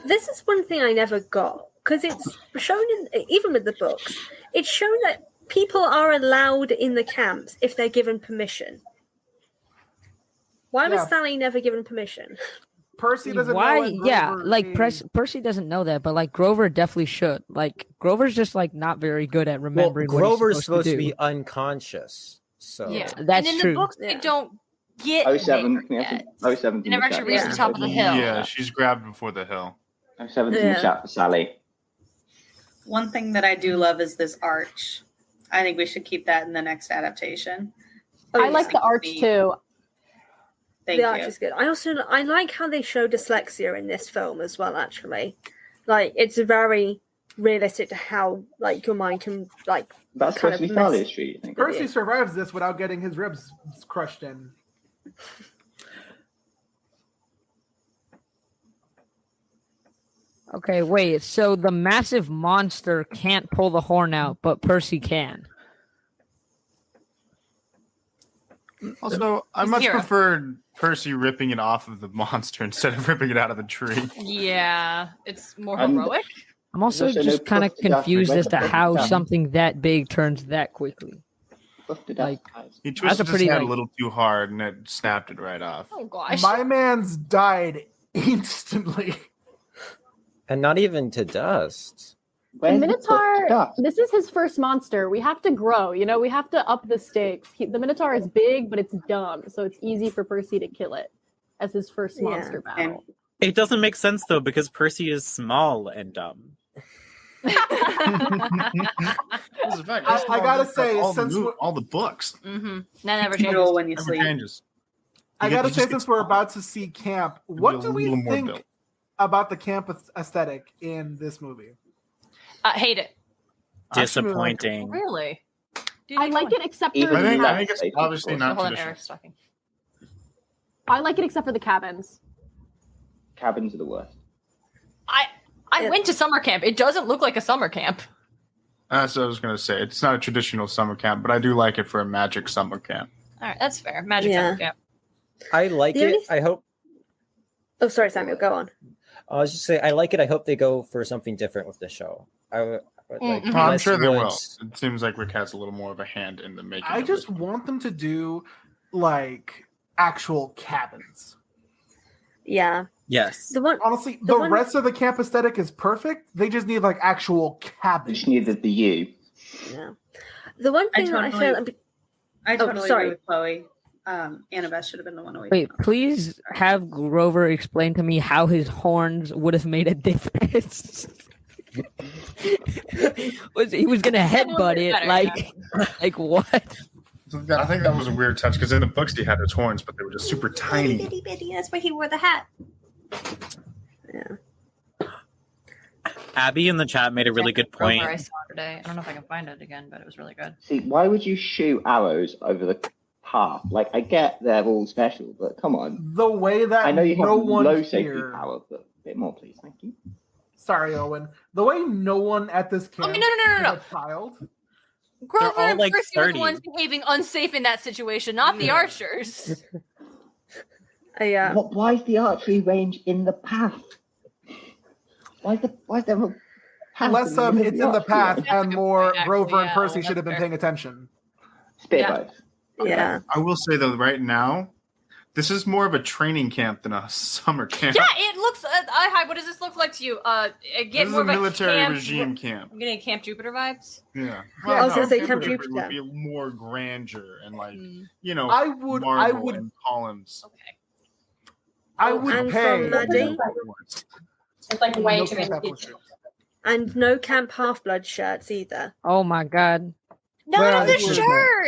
S3: This is one thing I never got because it's shown in even with the books. It's shown that people are allowed in the camps if they're given permission. Why was
S10: Yeah.
S3: Sally never given permission?
S10: Percy doesn't know.
S11: Why?
S10: and
S11: Yeah,
S10: Grover
S11: like
S10: is-
S11: Percy doesn't know that, but like Grover definitely should. Like Grover's just like not very good at
S9: Well,
S11: remembering.
S9: Grover's
S11: what
S9: supposed
S11: he's
S9: to
S11: do.
S9: be unconscious. So
S1: Yeah,
S11: That's
S1: and in
S11: true.
S1: the books, they don't get
S4: 07,
S1: there
S4: I think.
S1: yet.
S4: 07
S1: They never actually reach the top of the hill.
S2: Yeah, she's grabbed before the hill.
S4: 07 in the
S3: Yeah.
S4: chat for Sally.
S6: One thing that I do love is this arch. I think we should keep that in the next adaptation.
S7: I like the arch too.
S6: Thank
S3: the arch
S6: you.
S3: is good. I like how they show dyslexia in this film as well. Actually, like it's very realistic to how like your mind can like
S4: That's
S3: kind
S4: supposed to
S3: of
S4: be
S3: mess-
S4: Thalia Street, I think.
S10: Percy survives this without getting his ribs crushed in.
S11: Okay, wait. So the massive monster can't pull the horn out, but Percy can.
S2: Also, I
S1: He's
S2: much
S1: hero.
S2: preferred Percy ripping it off of the monster instead of ripping it out of the tree.
S1: Yeah, it's more
S4: And-
S1: heroic.
S11: I'm also
S4: Also,
S11: just
S4: no
S11: kind of
S4: Percy got
S11: confused
S4: rid
S11: as
S4: of
S11: to
S4: the
S11: how
S4: gun.
S11: something that big turns that quickly.
S4: Busted
S11: Like,
S4: eyes.
S2: He
S11: That's a
S2: twisted his
S11: pretty,
S2: head
S11: like-
S2: a little too hard and it snapped it right off.
S1: Oh gosh.
S10: My man's died instantly.
S9: and not even to dust.
S7: The
S4: Where's
S7: Minotaur,
S4: stuff?
S7: this is his first monster. We have to grow, we have to up the stakes. The Minotaur is big, but it's dumb, so it's easy for Percy to kill it as his first
S3: Yeah.
S7: monster battle.
S5: It doesn't make sense though because Percy is small and dumb.
S2: This is a fact. This is
S10: I
S2: all
S10: gotta
S2: this-
S10: say,
S2: all the,
S10: since
S2: mo-
S10: we're-
S2: all the books.
S1: Mm-hmm. That never
S6: You
S1: changes.
S6: roll when you
S2: Never
S6: sleep.
S2: changes.
S10: I
S2: You
S10: gotta
S2: just
S10: say,
S2: get
S10: since we're
S2: smaller.
S10: about to see camp,
S2: You'll
S10: what
S2: be
S10: do
S2: a
S10: we
S2: little more
S10: think
S2: built.
S10: about the camp aesthetic in this movie?
S1: Hate it.
S5: Disappointing.
S1: Really?
S7: I like it except for
S4: Even
S2: I think,
S7: the,
S2: I think it's obviously
S1: Hold
S2: not
S1: on,
S2: traditional.
S1: Eric's talking.
S7: I like it except for the cabins.
S4: Cabins are the worst.
S1: I went to summer camp. It doesn't look like a summer camp.
S2: That's what I was going to say. It's not a traditional summer camp, but I do like it for a magic summer camp.
S1: All right, that's fair. Magic
S3: Yeah.
S1: summer camp.
S9: I like
S3: The
S9: it.
S3: only-
S9: I hope.
S3: Oh, sorry, Samuel. Go on.
S9: I was just saying, I like it. I hope they go for something different with the show. I would like.
S1: Mhm.
S2: I'm
S9: less
S2: sure they will.
S9: woods.
S2: It seems like Rick has a little more of a hand in the making.
S10: I
S2: of
S10: just
S2: it.
S10: want them to do like actual cabins.
S3: Yeah,
S5: Yes.
S3: the one.
S10: Honestly,
S3: The
S10: the
S3: one-
S10: rest of the camp aesthetic is perfect. They just need like actual
S4: You
S10: cabins.
S4: just needed the U.
S3: Yeah, the one
S6: I
S3: thing that I
S6: totally-
S3: feel.
S6: I totally
S3: sorry.
S6: agree with Chloe. Annabeth should have been the one to
S11: Wait, please have Grover explain to me how his horns would have made a difference. He was gonna headbutt it,
S1: better,
S11: like what?
S2: I think that was a weird touch because in the books he had his horns, but they were just super tiny.
S1: Bitty, bitty. That's why he wore the hat.
S5: Abby in the chat made a really good point.
S1: I saw today. I don't know if I can find it again, but it was really good.
S4: See, why would you shoot arrows over the path? Like, I get they're all special, but come on.
S10: The way that
S4: I know you have
S10: no one
S4: low safety
S10: here.
S4: power, but a bit more, please. Thank you.
S10: Sorry, Owen. The way no one at this camp
S1: mean, no.
S10: is a child.
S1: Grover
S5: all,
S1: and
S5: like,
S1: Percy were
S5: 30.
S1: the ones behaving unsafe in that situation, not the archers.
S3: Yeah.
S4: Why is the archery range in the path? Why is there a path?
S10: Less
S4: in the
S10: of
S4: middle
S10: it's
S4: the
S10: in the
S4: archery
S10: path
S4: range?
S1: That's a
S10: and
S1: good
S10: more
S1: point,
S10: Grover
S1: actually,
S10: and
S1: yeah,
S10: Percy
S1: well,
S10: should have been
S1: that's
S10: paying attention.
S4: Spit
S1: Yeah.
S4: both.
S3: Yeah.
S2: I will say though, right now, this is more of a training camp than a summer camp.
S1: Yeah, it looks. Hi, what does this look like to you? I
S2: This
S1: get
S2: is
S1: more
S2: a
S1: of a
S2: military
S1: camp,
S2: regime camp.
S1: I'm getting Camp Jupiter vibes.
S2: Yeah.
S3: I was gonna say Camp
S2: Jupiter
S3: Jupiter.
S2: would be more grandeur and like
S1: Mm.
S10: I would
S2: marble and columns.
S1: Okay.
S10: I would
S3: And
S10: pay.
S3: from Maddie?
S8: It's like way
S10: No
S8: too
S10: camp
S8: many
S10: apples.
S8: people.
S3: And no Camp Half-Blood shirts either.
S11: Oh my god.
S1: None
S10: Well,
S1: of the
S10: I would-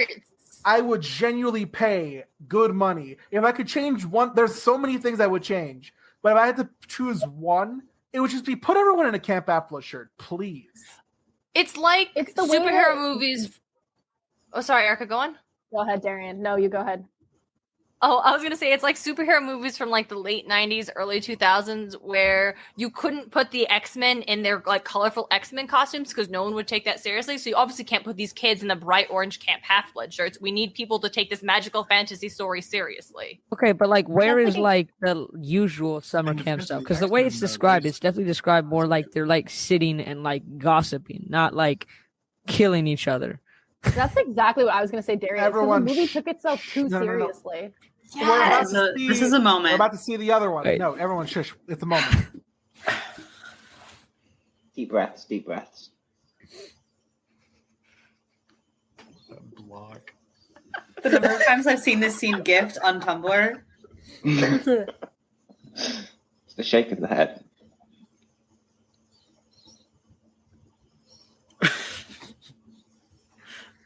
S1: shirts.
S10: I would genuinely pay good money if I could change one. There's so many things I would change, but if I had to choose one, it would just be put everyone in a Camp Apple shirt, please.
S1: It's like
S7: It's the way
S1: superhero
S7: that-
S1: movies. Oh, sorry, Erica, go on.
S7: Go ahead, Darian. No, you go ahead.
S1: Oh, I was gonna say it's like superhero movies from like the late '90s, early 2000s, where you couldn't put the X-Men in their like colorful X-Men costumes because no one would take that seriously. So you obviously can't put these kids in the bright orange Camp Half-Blood shirts. We need people to take this magical fantasy story seriously.
S11: Okay, but like, where
S7: That's
S11: is like the usual summer
S2: And
S11: camp
S2: especially
S11: stuff? Because the way it's
S2: X-Men
S11: described,
S2: nowadays.
S11: it's definitely described more like they're like sitting and like gossiping, not like killing each other.
S7: That's exactly what I was going to say, Darian. Because
S10: Everyone
S7: the movie
S10: sh-
S7: took itself too
S10: No.
S7: seriously.
S10: We're about
S6: This
S10: to see,
S6: is a
S10: we're
S6: moment.
S10: about to see the other one.
S9: Wait.
S10: No, everyone shush. It's a moment.
S4: Deep breaths, deep breaths.
S2: Block.
S6: The number of times I've seen this scene gift on Tumblr.
S4: It's the shake of the head.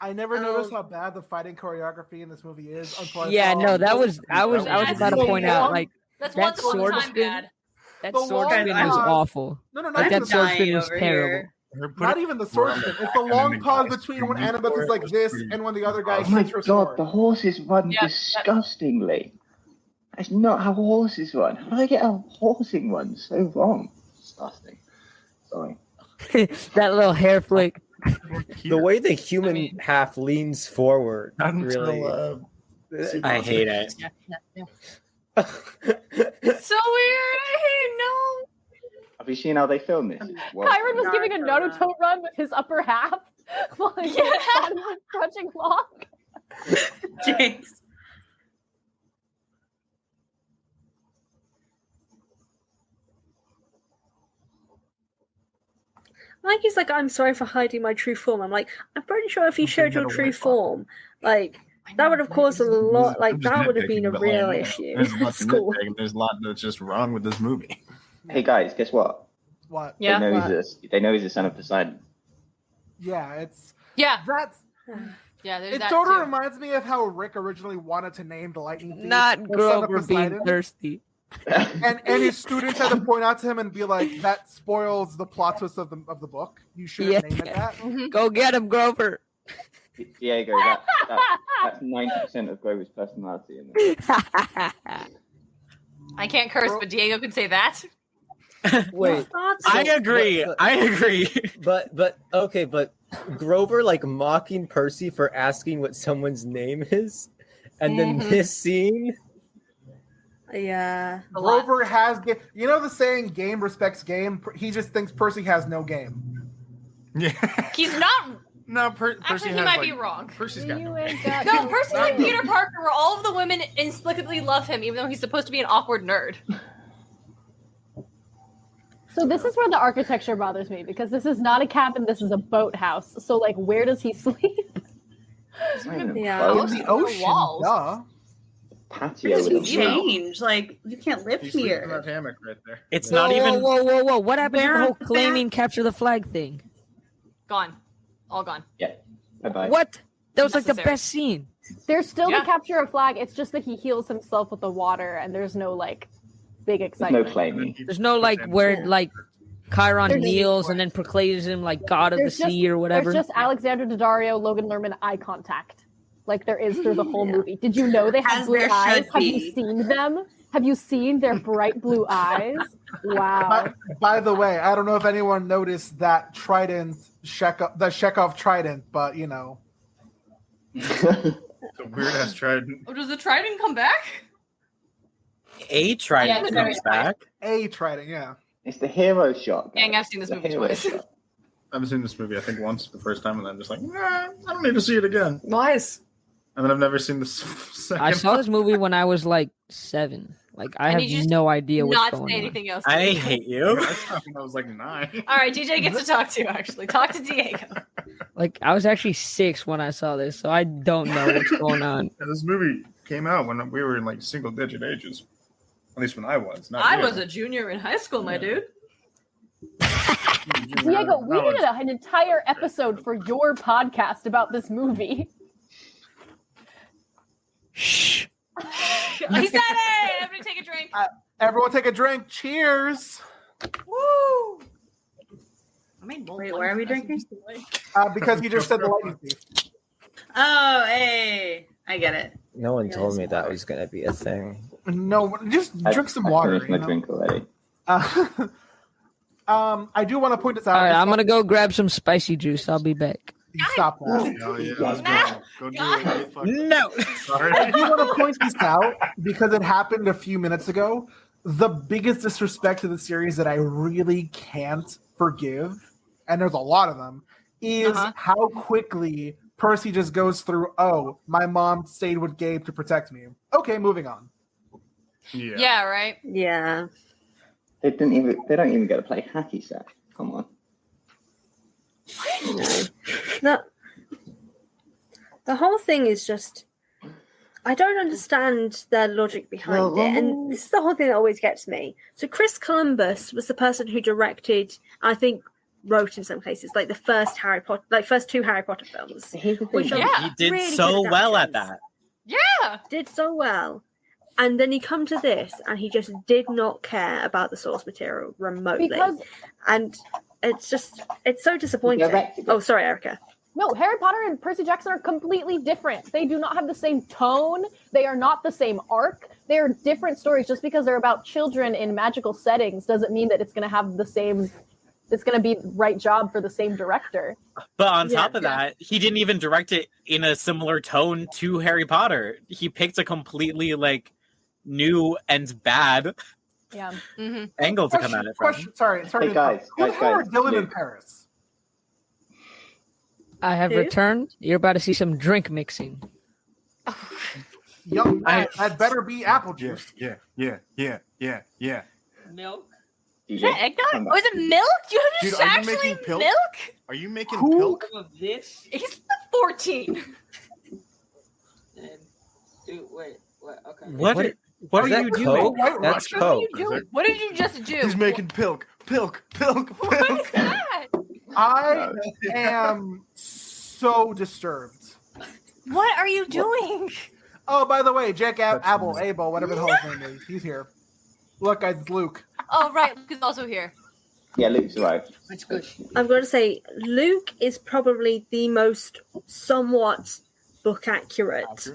S10: I never noticed how bad the fighting choreography in this movie is until I
S11: Yeah,
S10: saw
S11: no, that was I was
S1: That's
S11: about to
S10: the
S11: point out
S10: long-
S11: like
S1: That's
S11: that
S1: once upon a
S11: sword
S1: time
S11: spin.
S1: bad.
S11: That
S10: The
S11: sword
S10: long
S11: spin was
S10: pause.
S11: awful.
S10: No, not
S11: Like
S10: even
S11: that
S10: the
S11: sword
S6: dying
S11: spin was
S6: over
S11: terrible.
S6: here.
S10: not even the sword spin. It's the long pause between when Annabeth is like this and when the other guy
S4: Oh my
S10: shoots her
S4: god,
S10: sword.
S4: the horses run
S1: Yeah,
S4: disgustingly. That's not how horses run. How did I get a horsing run so wrong? Disgusting. Sorry.
S11: That little hair flick.
S9: The way the human half leans forward,
S2: Not until,
S9: really.
S5: I hate it.
S1: It's so weird. I hate no.
S4: Have you seen how they film this? Well,
S7: Kyron was giving a
S6: Naruto
S7: Naruto run with his upper half while his body was crunching lock.
S6: Jinx.
S3: Like he's like, I'm sorry for hiding my true form. I'm like, I'm pretty sure if you showed your true form, like that would have caused a lot. Like that would have been a real issue at school.
S2: There's a lot that's just wrong with this movie.
S4: Hey guys, guess what?
S10: What?
S1: Yeah.
S4: They know he's the son of Poseidon.
S10: Yeah, it's
S1: Yeah.
S10: that's.
S1: Yeah. There's
S10: It
S1: that
S10: sort of
S1: too.
S10: reminds me of how Rick originally wanted to name the lightning thief
S11: Not
S10: the son of
S11: Grover being
S10: Poseidon.
S11: thirsty.
S10: and his students had to point out to him and be like, "That spoils the plot twist of the book. You should have named it that."
S1: Mhm.
S11: Go get him, Grover.
S4: Diego, that's 90% of Grover's personality in this.
S1: I can't curse, but Diego can say that.
S9: Wait,
S5: I agree.
S9: but-
S5: I agree.
S9: but okay, but Grover like mocking Percy for asking what someone's name is, and then
S1: Mhm.
S9: this scene.
S3: Yeah.
S1: A lot.
S10: Grover has you know the saying "game respects game." He just thinks Percy has no game.
S2: Yeah.
S1: He's not.
S2: No, Percy
S1: Actually, he
S2: has,
S1: might
S2: like,
S1: be wrong.
S2: Percy's got
S7: You
S2: no
S7: ain't got
S1: No,
S7: no
S1: Percy's
S7: game.
S1: like Peter Parker, where all of the women inexplicably love him, even though he's supposed to be an awkward nerd.
S7: So this is where the architecture bothers me because this is not a cabin. This is a boathouse. So like, where does he sleep?
S4: It's not even
S3: Yeah.
S4: close.
S10: In the
S1: the
S10: ocean,
S1: walls.
S10: duh.
S4: Patio
S6: Because
S4: with
S6: you
S4: a view.
S6: change. Like, you can't live
S2: He's sleeping in that
S6: here.
S2: hammock right there.
S5: It's
S11: Whoa,
S5: not even.
S11: Whoa! What happened to
S6: Where
S11: the whole
S6: are the
S11: claiming capture the flag thing?
S1: Gone. All gone.
S4: Bye-bye.
S11: What? That was like the
S1: Necessary.
S11: best scene.
S7: There's still
S1: Yeah.
S7: the capture of flag. It's just that he heals himself with the water, and there's no like big
S4: There's
S7: excitement.
S4: no claiming.
S11: There's no like where like Chiron
S7: There's-
S11: kneels and then proclaims him like god of the
S7: There's just-
S11: sea or whatever.
S7: There's just Alexander Daddario, Logan Lerman eye contact, like there is through the whole
S3: Yeah.
S7: movie. Did you know they have
S6: As
S7: blue
S6: there
S7: eyes?
S6: should
S7: Have you
S6: be.
S7: seen them? Have you seen their bright blue eyes? Wow.
S10: By the way, I don't know if anyone noticed that trident, the Chekhov trident, but you know,
S2: It's a weird ass trident.
S1: Oh, does the trident come back?
S5: A trident
S1: Yeah,
S5: comes back.
S10: a trident, yeah.
S4: It's the hero shot.
S1: Dang,
S4: guys.
S1: I've seen this
S4: The
S1: movie
S4: hero
S1: twice.
S4: shot.
S2: I've seen this movie, I think, once the first time, and then I'm just like, nah, I don't need to see it again.
S12: Lies.
S2: And then I've never seen this second.
S11: I saw this movie when I was like 7. Like I
S1: And
S11: have
S1: you just
S11: no idea what's
S1: Not
S11: going
S1: say
S11: on.
S1: anything else.
S5: I hate you.
S2: I saw it when I was like 9.
S1: All right, DJ gets to talk to you. Actually, talk to Diego.
S11: Like I was actually 6 when I saw this, so I don't know what's going on.
S2: Yeah, this movie came out when we were in like single-digit ages. At least when I was. Not
S1: I
S2: you.
S1: was a junior in high school, my dude.
S7: Diego, we
S2: No,
S7: needed an entire episode for your podcast about this movie.
S11: Shh.
S1: He said it. Everybody take a drink.
S10: Everyone take a drink. Cheers.
S1: Woo! I made bold
S6: Wait,
S1: puns
S6: where are we
S1: for us.
S6: drinking?
S10: Because you just said the lightning thief.
S6: Oh, hey. I get it.
S9: No one
S6: Yeah,
S9: told
S6: it's
S9: me that
S6: water.
S9: was gonna be a thing.
S10: No, just drink some
S4: I
S10: water.
S4: finished my drink already.
S10: I do want to point this out.
S11: All right, I'm gonna go grab some spicy juice. I'll be back.
S10: Stop that.
S2: Oh, yeah, let's go. Go do it. Get fucked.
S5: No.
S2: Sorry.
S10: I do want to point this out because it happened a few minutes ago. The biggest disrespect to the series that I really can't forgive, and there's a lot of them, is how quickly Percy just goes through, oh, my mom stayed with Gabe to protect me. Okay, moving on.
S1: Yeah, right?
S3: Yeah.
S4: They don't even get to play hacky sack. Come on.
S3: No. The whole thing is just, I don't understand their logic behind it, and this is the whole thing that always gets me. So Chris Columbus was the person who directed, I think, wrote in some cases, like the first first two Harry Potter films. Which
S5: he did
S3: really
S5: so
S3: good
S5: well at
S3: adaptations.
S5: that.
S1: Yeah,
S3: did so well. And then you come to this, and he just did not care about the source material remotely. And it's so disappointing. Oh, sorry, Erica.
S7: No, Harry Potter and Percy Jackson are completely different. They do not have the same tone. They are not the same arc. They are different stories. Just because they're about children in magical settings doesn't mean that it's going to have the same. It's going to be the right job for the same director.
S5: But on top of that, he didn't even direct it in a similar tone to Harry Potter. He picked a completely new and bad angle to come at it from.
S10: Sorry.
S4: Hey, guys,
S10: Dylan in Paris.
S13: I have returned. You're about to see some drink mixing.
S10: Young man, that better be apple juice.
S2: Yeah.
S11: Milk.
S1: Is that eggnog? Oh, is it milk?
S2: Dude,
S1: Just
S2: are you
S1: actually
S2: making pilk?
S1: milk?
S2: Are you making pilk?
S11: Of this.
S1: He's 14.
S11: And wait. Okay.
S5: What are you doing?
S9: That's Coke.
S1: What did you just do?
S2: He's making pilk.
S1: What is that?
S10: I am so disturbed.
S1: What are you doing?
S10: Oh, by the way, Jack Abel, whatever the hell his name is, he's here. Look, guys, it's Luke.
S1: Oh, right. Luke is also here.
S4: Yeah, Luke's right.
S11: That's good.
S3: I'm going to say Luke is probably the most somewhat book accurate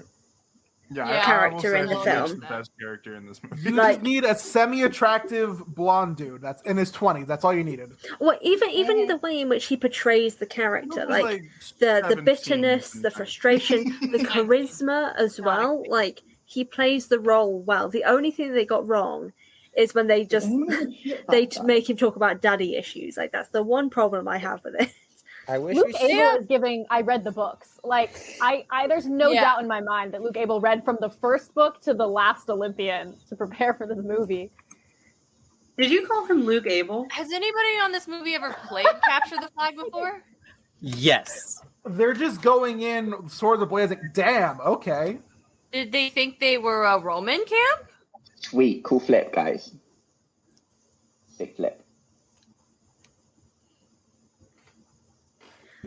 S3: character in the film.
S2: The best character in this movie.
S10: You just need a semi-attractive blonde dude that's in his 20s. That's all you needed.
S3: Well, even the way in which he portrays the character, like the bitterness, the frustration, the charisma as well. Like, he plays the role well. The only thing they got wrong is when they make him talk about daddy issues. Like, that's the one problem I have with it.
S9: I wish
S7: Luke Abel is giving. I read the books. Like, I there's no doubt in my mind that Luke Abel read from the first book to the last Olympian to prepare for this movie.
S6: Did you call him Luke Abel?
S1: Has anybody on this movie ever played Capture the Flag before?
S5: Yes.
S10: They're just going in swords blazing. Damn. Okay.
S1: Did they think they were a Roman camp?
S4: Sweet, cool flip, guys. Sick flip.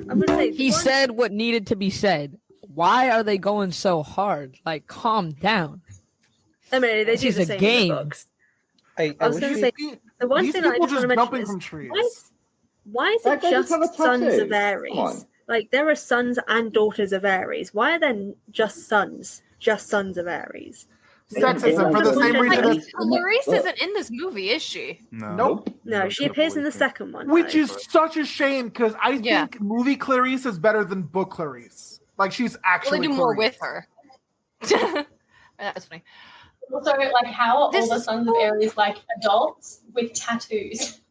S3: I'm gonna say
S13: He said what needed to be said. Why are they going so hard? Like, calm down.
S3: I mean, they
S13: This
S3: do
S13: is
S3: the
S13: a
S3: same
S13: game.
S3: in the books.
S9: I
S3: I was going to say, the one
S10: These
S3: thing I
S10: people
S3: just want to
S10: just
S3: mention
S10: jumping
S3: is,
S10: from trees.
S3: why is
S4: That
S3: it
S4: guy
S3: just
S4: just have a
S3: sons
S4: tattoo.
S3: of
S4: Come
S3: Aries?
S4: on.
S3: Like, there are sons and daughters of Aries. Why are there just sons of Aries?
S10: Sexism for the same reason.
S1: Like, Clarice isn't in this movie, is she?
S10: Nope.
S3: No, she appears in the second one.
S10: Which
S3: though.
S10: is such a shame because I think movie Clarice is better than book Clarice. Like, she's actually
S1: Well, they do more
S10: Clarice.
S1: with her. That's funny.
S8: Also, like, how are
S1: This
S8: all the
S1: is
S8: sons of Aries like adults with tattoos?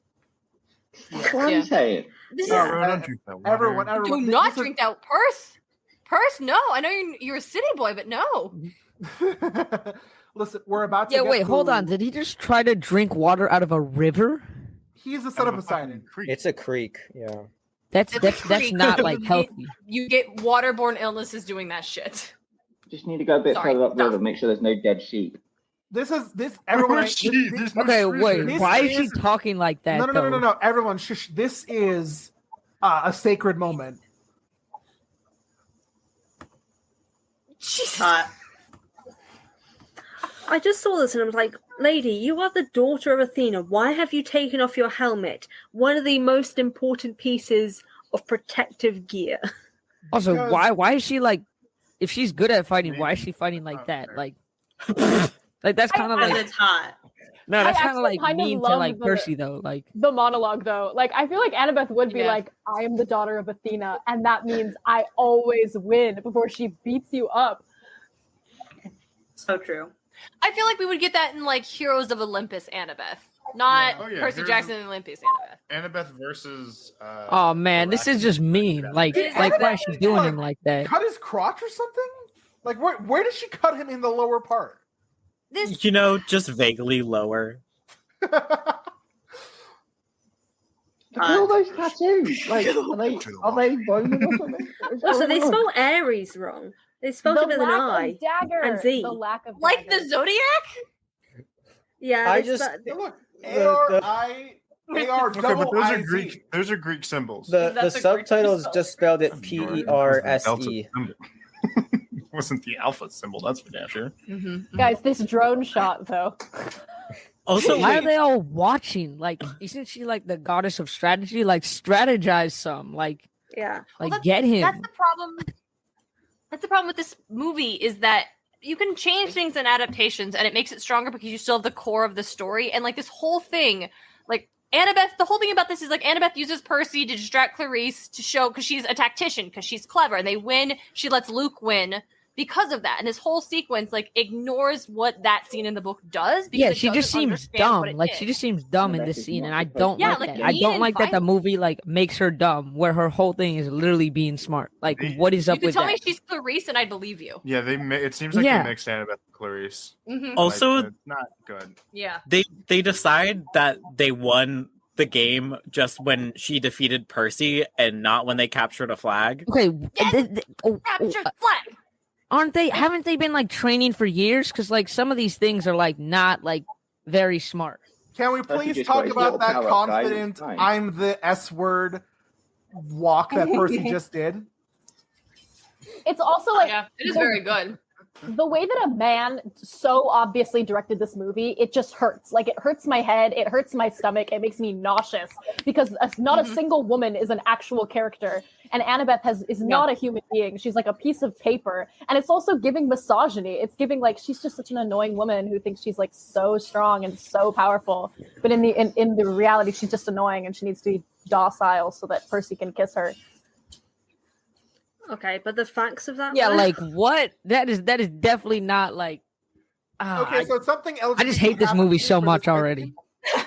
S4: What are you saying?
S1: This is
S10: Everyone.
S1: do not drink that. Perth, no. I know you're a city boy, but no.
S10: Listen, we're about to.
S13: Yeah,
S10: get
S13: wait, hold
S10: to-
S13: on. Did he just try to drink water out of a river?
S10: He's the son of Poseidon.
S9: It's a creek. Yeah.
S13: That's not like healthy.
S1: You get waterborne illnesses doing that shit.
S4: Just need to go a bit
S1: Sorry,
S4: further upriver, make sure there's no dead sheep.
S10: This. Everyone.
S13: Okay, wait.
S10: This
S13: Why is
S10: is-
S13: he talking like that?
S10: No. Everyone, shush. This is a sacred moment.
S1: Jesus.
S3: I just saw this and I was like, lady, you are the daughter of Athena. Why have you taken off your helmet? One of the most important pieces of protective gear.
S13: Also, why is she like? If she's good at fighting, why is she fighting like that? Like that's kind of
S6: Because
S13: like
S6: it's hot.
S13: no, that's
S7: I
S13: kind of
S7: actually
S13: like
S7: kind of
S13: mean to
S7: love
S13: like
S7: the-
S13: Percy though. Like
S7: The monologue, though, like, I feel like Annabeth would be
S1: Yeah.
S7: like, I am the daughter of Athena, and that means I always win before she beats you up.
S6: So true.
S1: I feel like we would get that in like Heroes of Olympus, Annabeth. not
S2: Oh, yeah,
S1: Percy
S2: here's
S1: Jackson and Olympus.
S2: Annabeth versus.
S13: Oh man, this is just mean. Like why is she doing him like that?
S10: Cut his crotch or something? Like where did she cut him in the lower part?
S1: This
S5: You know, just vaguely lower.
S4: Look at all those tattoos. Like, are they Roman or something?
S3: Also, they spell Aries wrong. They spelled it with an I
S7: dagger
S3: and Z.
S7: The lack of
S1: like
S7: dagger.
S1: the Zodiac.
S3: Yeah,
S9: I
S3: they
S9: just-
S3: spell-
S10: Look,
S9: The-
S10: A-R-I... A-R
S2: Okay, but
S10: double
S2: those are
S10: I-Z.
S2: Greek. Those are Greek symbols.
S9: The
S1: That's a Greek
S9: subtitles
S1: spell.
S9: just spelled it
S2: Delta
S9: P-E-R-S-E.
S2: symbol. It wasn't the alpha symbol. That's for damn sure.
S7: Guys, this drone shot though.
S5: Also,
S13: Why are
S5: wait,
S13: they all watching? Like, isn't she like the goddess of strategy? Like, strategize some. Like,
S3: yeah.
S13: get him.
S1: That's the problem. That's the problem with this movie is that you can change things in adaptations and it makes it stronger because you still have the core of the story. And like this whole thing, like Annabeth, the whole thing about this is like Annabeth uses Percy to distract Clarice to show because she's a tactician, because she's clever, and they win. She lets Luke win because of that. And this whole sequence like ignores what that scene in the book does. Because
S13: Yeah,
S1: it
S13: she just
S1: doesn't
S13: seems
S1: understand
S13: dumb.
S1: what it
S13: Like
S1: is.
S13: she just seems dumb in
S4: Annabeth
S13: this
S4: is
S13: scene,
S4: not
S13: and I
S4: supposed
S13: don't
S4: to
S1: Yeah,
S13: like
S1: like
S13: that. I
S1: mean
S13: don't
S1: and
S13: like that the
S1: violent.
S13: movie like makes her dumb, where her whole thing is literally being smart. Like, what is
S1: You
S13: up
S1: can
S13: with
S1: tell
S13: that?
S1: me she's Clarice and I'd believe you.
S2: Yeah, it seems like
S13: Yeah.
S2: they mixed Annabeth and Clarice.
S5: also
S2: Like, it's not good.
S1: Yeah.
S5: they decide that they won the game just when she defeated Percy and not when they captured a flag.
S13: Okay,
S1: Captured flag.
S13: aren't they? Haven't they been like training for years? Because like some of these things are like not like very smart.
S10: Can we
S4: Percy
S10: please
S4: just
S10: talk
S4: got his
S10: about
S4: little
S10: that
S4: power up, guys.
S10: confident
S4: It's fine.
S10: I'm the S word walk that Percy just did?
S7: It's also like
S1: Yeah, it is very good.
S7: the way that a man so obviously directed this movie, it just hurts. Like it hurts my head, it hurts my stomach, it makes me nauseous because not a single woman is an actual character, and Annabeth is not a human being. She's like a piece of paper, and it's also giving misogyny. It's giving like she's just such an annoying woman who thinks she's like so strong and so powerful, but in the reality, she's just annoying and she needs to be docile so that Percy can kiss her.
S3: Okay, but the facts of that.
S13: Yeah,
S3: though?
S13: like what? That is definitely not like.
S10: Okay, so it's something else.
S13: I just hate this movie so much already.
S2: No,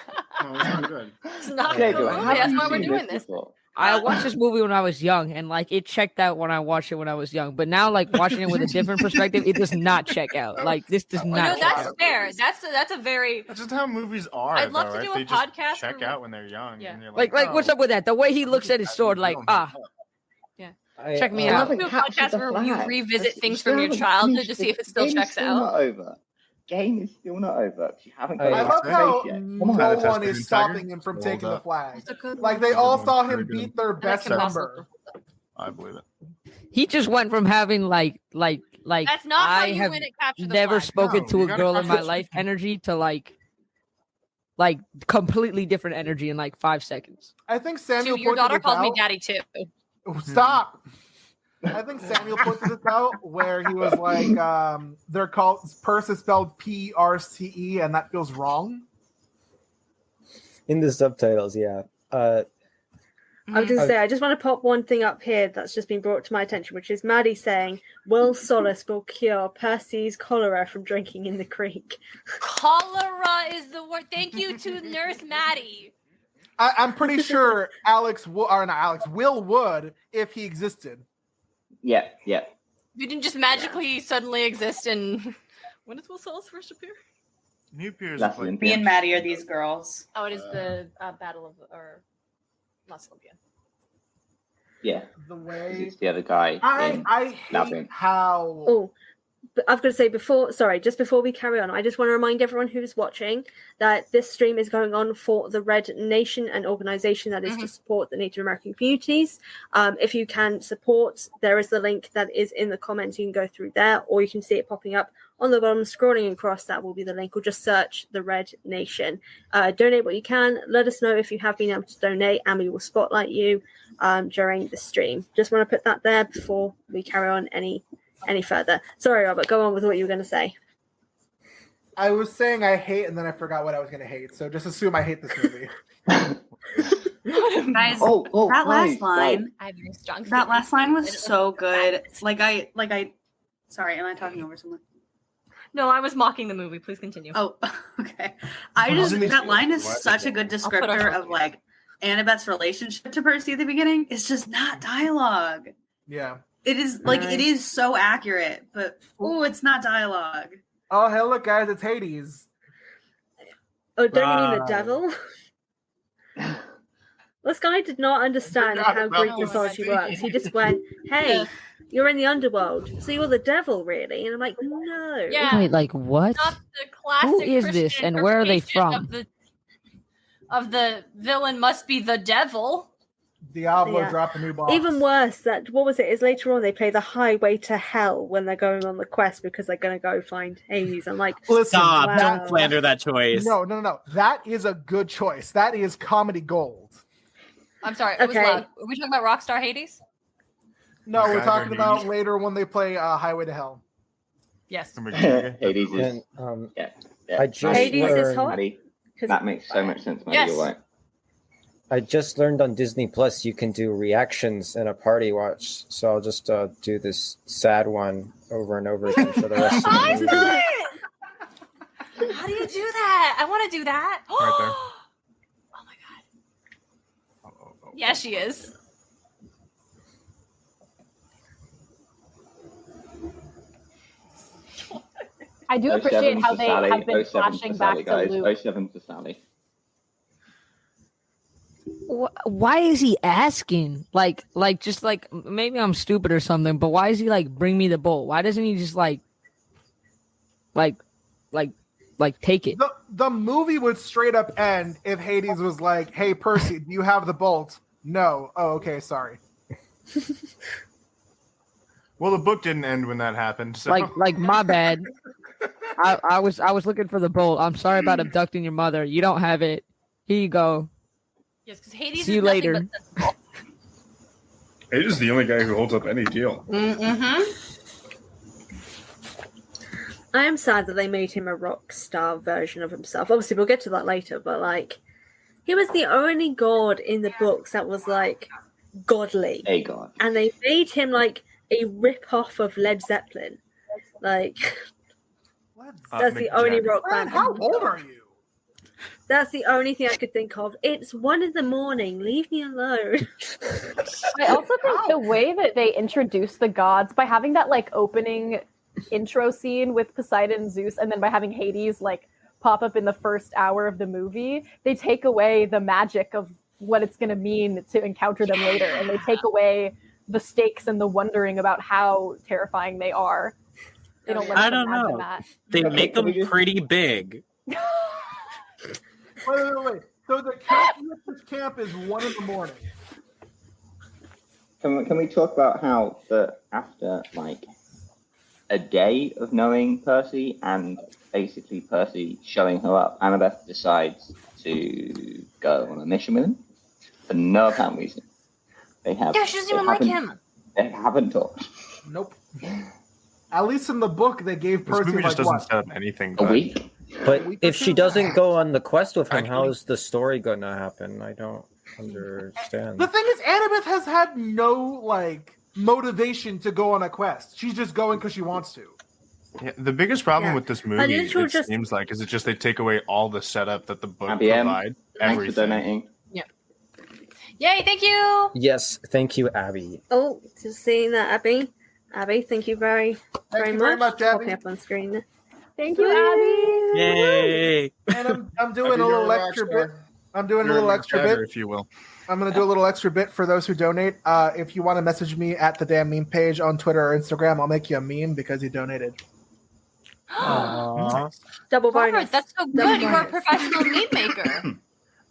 S2: it's not good.
S1: It's not
S4: Okay,
S1: a good
S4: Joanne,
S1: movie.
S4: have
S1: That's
S4: you
S1: why we're
S4: seen
S1: doing
S4: this
S1: this.
S4: before?
S13: I watched this movie when I was young, and like it checked out when I watched it when I was young. But now, like watching it with a different perspective, it does not check out. Like this does
S1: No,
S13: not. check
S1: that's
S13: out.
S1: fair. That's a very.
S2: That's just how movies are.
S1: I'd love
S2: though,
S1: to
S2: right?
S1: do a
S2: They just
S1: podcast
S2: check
S1: where-
S2: out when they're young.
S1: Yeah.
S2: And you're
S13: Like what's up with that? The way he looks at his sword, like check me
S9: I
S13: out.
S1: Do a
S4: Captured
S1: podcast
S4: the
S1: where you
S4: flag.
S1: revisit
S4: You
S1: things
S4: still
S1: from your
S4: haven't
S1: childhood
S4: finished
S1: to
S4: the
S1: see if it still
S4: game's
S1: checks
S4: still
S1: out.
S4: Not over. Game is still not over. You haven't got
S9: I
S10: I
S4: it
S10: love how
S4: yet.
S10: no
S4: Come on.
S2: Manifest
S10: one
S2: the
S10: is
S2: entire
S10: stopping him from
S2: world
S10: taking the
S2: up.
S10: flag.
S1: It's a good
S10: Like
S1: one.
S10: they all
S2: Good
S10: saw
S2: one.
S10: him
S2: Very good.
S10: beat their best
S1: can also-
S10: number.
S2: I believe it.
S13: He just went from having like
S1: That's not how
S13: I
S1: you
S13: have
S1: win at Capture the
S13: never
S1: Flag.
S13: spoken
S2: No,
S13: to
S2: you
S13: a
S2: gotta
S13: girl in
S2: capture
S13: my
S2: the
S13: life
S2: flag.
S13: energy to like completely different energy in like 5 seconds.
S10: I think Samuel.
S1: Your
S10: pointed
S1: daughter
S10: this
S1: calls me
S10: out-
S1: daddy too.
S10: Oh, stop. I think Samuel pointed this out where he was like, they're called Perce is spelled P-R-C-E, and that feels wrong.
S9: In the subtitles, yeah.
S3: I was going to say, I just want to pop one thing up here that's just been brought to my attention, which is Maddie saying, "Will solace will cure Percy's cholera from drinking in the creek."
S1: Cholera is the word. Thank you to Nurse Maddie.
S10: I'm pretty sure Will would if he existed.
S4: Yeah.
S1: You didn't just magically suddenly exist in. When does Will Solis first appear?
S2: He appears
S4: That's
S2: like
S6: Me and Maddie are these girls.
S1: Oh, it is the Battle of not Sylvia.
S4: Yeah.
S10: The way
S4: It's the other guy.
S10: I hate
S4: Nothing.
S10: how.
S3: Oh, but I've got to say just before we carry on, I just want to remind everyone who's watching that this stream is going on for the Red Nation, an organization that is to support the Native American communities. If you can support, there is the link that is in the comments. You can go through there, or you can see it popping up on the bottom, scrolling across. That will be the link, or just search the Red Nation. Donate what you can. Let us know if you have been able to donate, and we will spotlight you during the stream. Just want to put that there before we carry on any further. Sorry, Robert, go on with what you were going to say.
S10: I was saying I hate, and then I forgot what I was going to hate. So just assume I hate this movie.
S6: Guys,
S4: Oh,
S6: that last
S4: right,
S6: line.
S1: I have very strong.
S6: That last line
S1: feelings.
S6: was so good. Like I. Sorry, am I talking over someone?
S1: No, I was mocking the movie. Please continue.
S6: Oh, okay. That line is such a good descriptor of like Annabeth's relationship to Percy at the beginning. It's just not dialogue.
S10: Yeah.
S6: It is like it is so accurate, but it's not dialogue.
S10: Oh, hey, look, guys, it's Hades.
S3: Oh, don't you mean the devil? This guy did not understand how Greek mythology works. He just went, "Hey, you're in the underworld, so you're the devil, really?" And I'm like, "No."
S1: Yeah.
S13: Wait, like what?
S1: Not the classic
S13: Who is
S1: Christian
S13: this, and where are they from?
S1: Of the villain must be the devil.
S10: Diablo dropped a new boss.
S3: Even worse, what was it? Is later on they play the highway to hell when they're going on the quest because they're going to go find Hades. I'm like,
S10: listen,
S5: Stop!
S3: wow.
S5: Don't slander that choice.
S10: No. That is a good choice. That is comedy gold.
S1: I'm sorry, it was loud. Are we talking about Rockstar Hades?
S10: No, we're talking about later when they play Highway to Hell.
S1: Yes.
S4: Hades is.
S9: I just
S3: Hades is
S9: learned,
S3: hot.
S4: That makes so much sense, Maddie.
S1: Yes.
S4: You're right.
S9: I just learned on Disney Plus you can do reactions in a party watch, so I'll just do this sad one over and over again for the rest of the
S1: I
S9: movie.
S1: do it! How do you do that? I want to do that.
S2: Right there.
S1: Oh my god. Yeah, she is.
S7: I do
S4: 07
S7: appreciate how
S4: for
S7: they
S4: Sally,
S7: have been
S4: 07
S7: flashing
S4: for
S7: back
S4: Sally,
S7: to
S4: guys.
S7: Luke.
S4: 07 for Sally.
S13: Why is he asking? Like, just like maybe I'm stupid or something, but why is he like bring me the bowl? Why doesn't he just like take it?
S10: The movie would straight up end if Hades was like, "Hey, Percy, do you have the bolt?" No. Oh, okay, sorry.
S2: Well, the book didn't end when that happened. So.
S13: Like my bad. I was looking for the bolt. I'm sorry about abducting your mother. You don't have it. Here you go.
S1: Yes, because Hades
S13: See you
S1: is nothing
S13: later.
S1: but sensible.
S2: Hades is the only guy who holds up any deal.
S3: I am sad that they made him a rock star version of himself. Obviously, we'll get to that later, but like, he was the only god in the books that was like godly.
S4: A god.
S3: And they made him like a rip-off of Led Zeppelin. Like, that's the only rock band.
S10: How old are you?
S3: That's the only thing I could think of. It's 1 a.m. Leave me alone.
S7: I also think the way that they introduce the gods by having that like opening intro scene with Poseidon and Zeus, and then by having Hades like pop up in the first hour of the movie, they take away the magic of what it's going to mean to encounter them later, and they take away the stakes and the wondering about how terrifying they are. They don't let us
S5: I don't
S7: imagine
S5: know.
S7: that.
S5: They make them pretty big.
S10: Wait. So the camp is 1 a.m.
S4: Can we talk about how after like a day of knowing Percy and basically Percy showing her up, Annabeth decides to go on a mission with him for no apparent reason. She doesn't even like him. They haven't talked.
S10: Nope. At least in the book, they gave
S2: This
S10: Percy
S2: movie just
S10: like
S2: doesn't
S10: what?
S2: set up anything.
S4: A week?
S9: But if she doesn't go on the quest with him, how is the story going to happen? I don't understand.
S10: The thing is, Annabeth has had no like motivation to go on a quest. She's just going because she wants to.
S2: Yeah, the biggest problem with this movie,
S3: literal
S2: it
S3: just-
S2: seems like, is it just they take away all the setup that the book
S4: IBM,
S2: provide.
S4: thanks for
S2: Everything.
S4: donating.
S1: Yay, thank you.
S9: Yes, thank you, Abby.
S3: Oh, just seeing that, Abby. Abby, thank you very much. Popping up on screen.
S7: Thank you, Abby.
S5: Yay!
S10: And I'm doing a little extra bit. I'm doing a
S2: You're
S10: little
S2: a
S10: extra
S2: better,
S10: bit.
S2: if you will.
S10: I'm going to do a little extra bit for those who donate. If you want to message me at the damn meme page on Twitter or Instagram, I'll make you a meme because you donated.
S2: Aww.
S3: Double
S1: Robert,
S3: bonus.
S1: that's so good. You are a professional meme maker.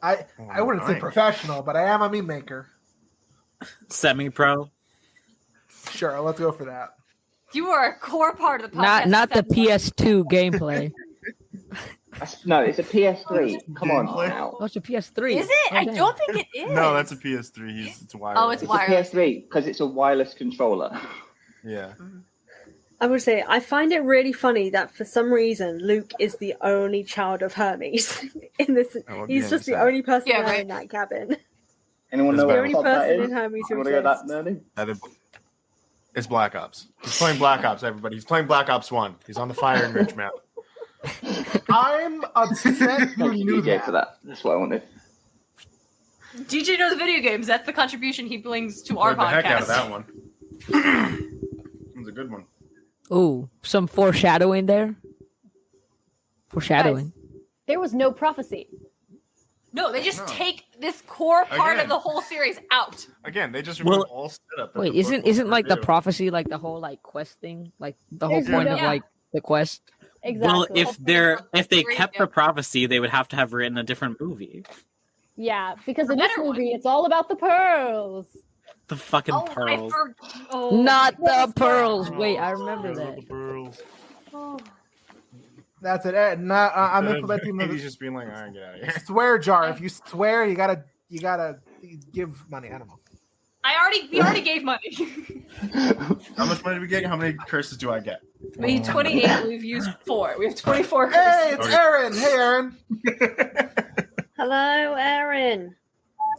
S10: I wouldn't say professional, but I am a meme maker.
S5: Semi-pro.
S10: Sure, let's go for that.
S1: You are a core part of the podcast.
S13: Not the PS2 gameplay.
S4: No, it's a PS3. Come on now.
S13: Oh, it's a PS3.
S1: Is it? I
S13: dang.
S1: don't think it is.
S2: No, that's a PS3. It's wireless.
S1: Oh, it's
S4: It's
S1: wireless.
S4: a PS3 because it's a wireless controller.
S2: Yeah.
S3: I would say I find it really funny that for some reason Luke is the only child of Hermes in this.
S2: Oh,
S3: He's
S2: yeah,
S3: just the
S2: sad.
S3: only person
S1: Yeah,
S3: there
S1: right.
S3: in that cabin.
S4: Anyone
S2: It's
S4: know
S2: the
S4: what
S3: only
S4: plot that
S3: person
S4: is?
S3: in Hermes who
S4: Want to go that
S3: exists.
S4: nerdy?
S2: It's Black Ops. He's playing Black Ops, everybody. He's playing Black Ops 1. He's on the Fire and Ridge map.
S10: I'm upset you
S4: Thank you,
S10: knew
S4: DJ,
S10: that.
S4: for that. That's what I wanted.
S1: DJ knows video games. That's the contribution he brings to our
S2: Played the
S1: podcast.
S2: heck out of that one. That was a good one.
S13: Ooh, some foreshadowing there. Foreshadowing.
S7: There was no prophecy.
S1: No, they just take this core part
S2: Again.
S1: of the whole series out.
S2: Again, they just remove all setup. that
S13: Wait,
S2: the
S13: isn't
S2: book was
S13: isn't like the
S2: gonna do.
S13: prophecy like the whole like quest thing? Like the whole
S7: There's
S13: point
S7: no-
S13: of like the quest?
S5: Well,
S7: Exactly.
S5: if they kept the prophecy, they would have to have written a different movie.
S7: Yeah, because in this movie, it's all about the pearls.
S5: The fucking
S1: Oh,
S5: pearls.
S13: Not the pearls. Wait, I remember that.
S10: That's it. I'm implementing
S2: He's
S10: the
S2: just being like, all right, get out of here.
S10: swear jar. If you swear, you gotta give money. I don't know.
S1: We already gave money.
S2: How much money do we get? How many curses do I get?
S1: We need 28. We've used 4. We have 24 curses.
S10: Hey, it's Aaron. Hey, Aaron.
S3: Hello, Aaron.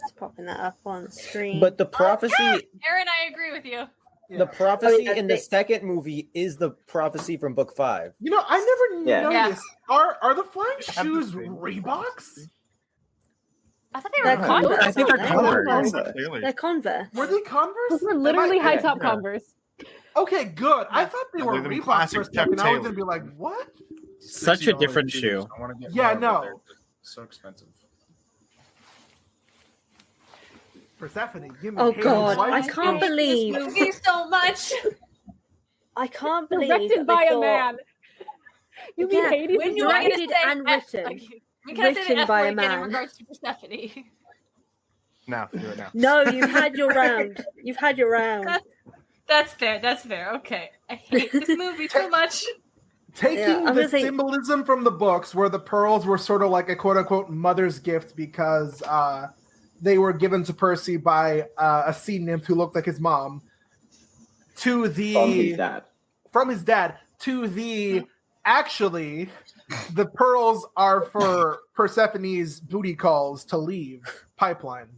S3: Just popping that up on screen.
S9: But the prophecy,
S1: Aaron, I agree with you.
S9: the prophecy in the second movie is the prophecy from book 5.
S10: You know, I never
S9: Yeah.
S10: noticed. Are the flying shoes Reeboks?
S1: I thought they
S3: They're
S1: were
S3: Converse.
S5: I think they're
S3: aren't they?
S5: Converse.
S3: They're Converse.
S10: Were they Converse?
S7: Those were
S10: They
S7: literally
S10: might-
S7: high top Converse.
S10: Okay, good. I thought they
S2: Yeah,
S10: were
S2: they're them
S10: Reeboks
S2: classic
S10: for a second. I was
S2: Chuck
S10: gonna be like, what?
S5: Such a
S2: $60
S5: different
S2: shoes.
S5: shoe.
S2: I want to get
S10: Yeah,
S2: more, but
S10: no.
S2: they're just so expensive.
S10: Persephone, give me
S3: Oh
S10: Hades'
S3: God,
S10: wife
S3: I
S10: skills.
S3: can't believe.
S1: This movie so much.
S3: I can't believe
S7: Directed
S3: that
S7: by
S3: they
S7: a
S3: thought-
S7: man. You mean
S3: Yeah,
S7: Hades
S3: when
S7: is
S3: you
S7: right?
S3: directed and written.
S1: We can say
S3: Written
S1: the F
S3: by a
S1: word again in
S3: man.
S1: regards to Persephone.
S2: Now, do it now.
S3: No, you've had your round. You've had your round.
S1: That's fair. That's fair. Okay. I hate this movie too much.
S10: Taking
S3: Yeah, I'm
S10: the
S3: gonna say-
S10: symbolism from the books where the pearls were sort of like a quote-unquote mother's gift because they were given to Percy by a sea nymph who looked like his mom to the
S4: From his dad.
S10: from his dad to the actually the pearls are for Persephone's booty calls to leave pipeline.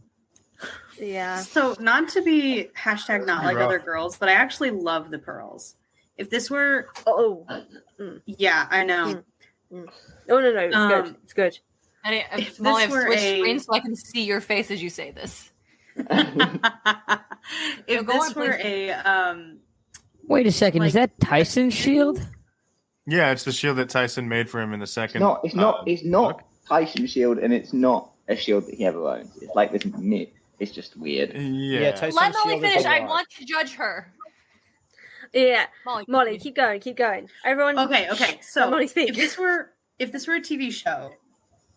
S3: Yeah.
S6: So not to be hashtag not
S10: You're
S6: like
S10: rough.
S6: other girls, but I actually love the pearls. If this were, yeah, I know.
S3: Oh no, it's good. It's good.
S6: If
S1: Molly,
S6: this
S1: I've
S6: were
S1: switched
S6: a-
S1: screens so I can see your face as you say this.
S6: If
S1: go
S6: this
S1: on,
S6: were
S1: please.
S6: a
S13: Wait a second, is that Tyson's shield?
S2: Yeah, it's the shield that Tyson made for him in the second.
S4: No, it's not. It's not Tyson's shield, and it's not a shield that he ever owns. It's like this myth. It's just weird.
S2: Yeah.
S1: Let Molly finish. I want to judge her.
S3: Yeah,
S1: Molly,
S3: Molly, keep going, keep going. Everyone,
S6: Okay. So
S3: Molly, speak.
S6: if this were a TV show,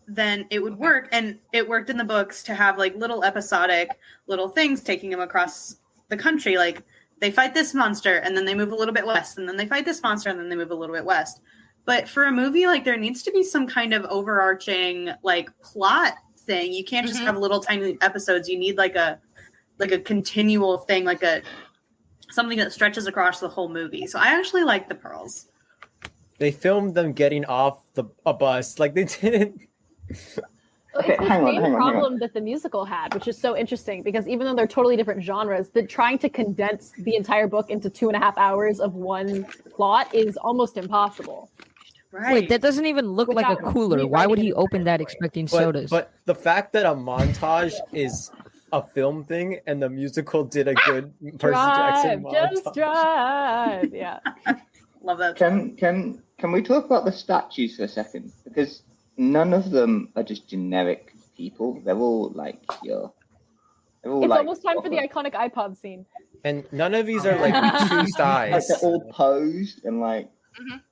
S6: then it would work, and it worked in the books to have like little episodic little things taking them across the country. Like they fight this monster, and then they move a little bit west, and then they fight this monster, and then they move a little bit west. But for a movie, like there needs to be some kind of overarching like plot thing. You can't just have little tiny episodes. You need like a continual thing, like something that stretches across the whole movie. So I actually like the pearls.
S9: They filmed them getting off a bus. Like they didn't.
S4: Okay,
S7: It's the
S4: hang on,
S7: same
S4: hang on, hang on.
S7: problem that the musical had, which is so interesting because even though they're totally different genres, trying to condense the entire book into 2.5 hours of one plot is almost impossible.
S6: Right.
S13: Wait, that doesn't even look like a
S7: Without
S13: cooler. Why would he
S7: rewriting
S13: open that expecting sodas?
S9: But the fact that a montage is a film thing and the musical did a good Percy Jackson
S7: Drive, just
S9: montage.
S7: drive. Yeah.
S6: Love that.
S4: Can we talk about the statues for a second? Because none of them are just generic people. They're all like your. They're all
S7: It's
S4: like
S7: almost time for the iconic iPod scene.
S9: And none of these are like true
S4: like
S9: size.
S4: they're all posed and like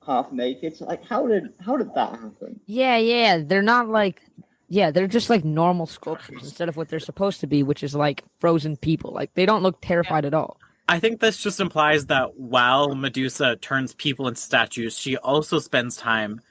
S4: half naked. So like, how did that happen?
S13: Yeah, they're not like, they're just like normal sculptures instead of what they're supposed to be, which is like frozen people. Like they don't look terrified at all.
S5: I think this just implies that while Medusa turns people into statues, she also spends time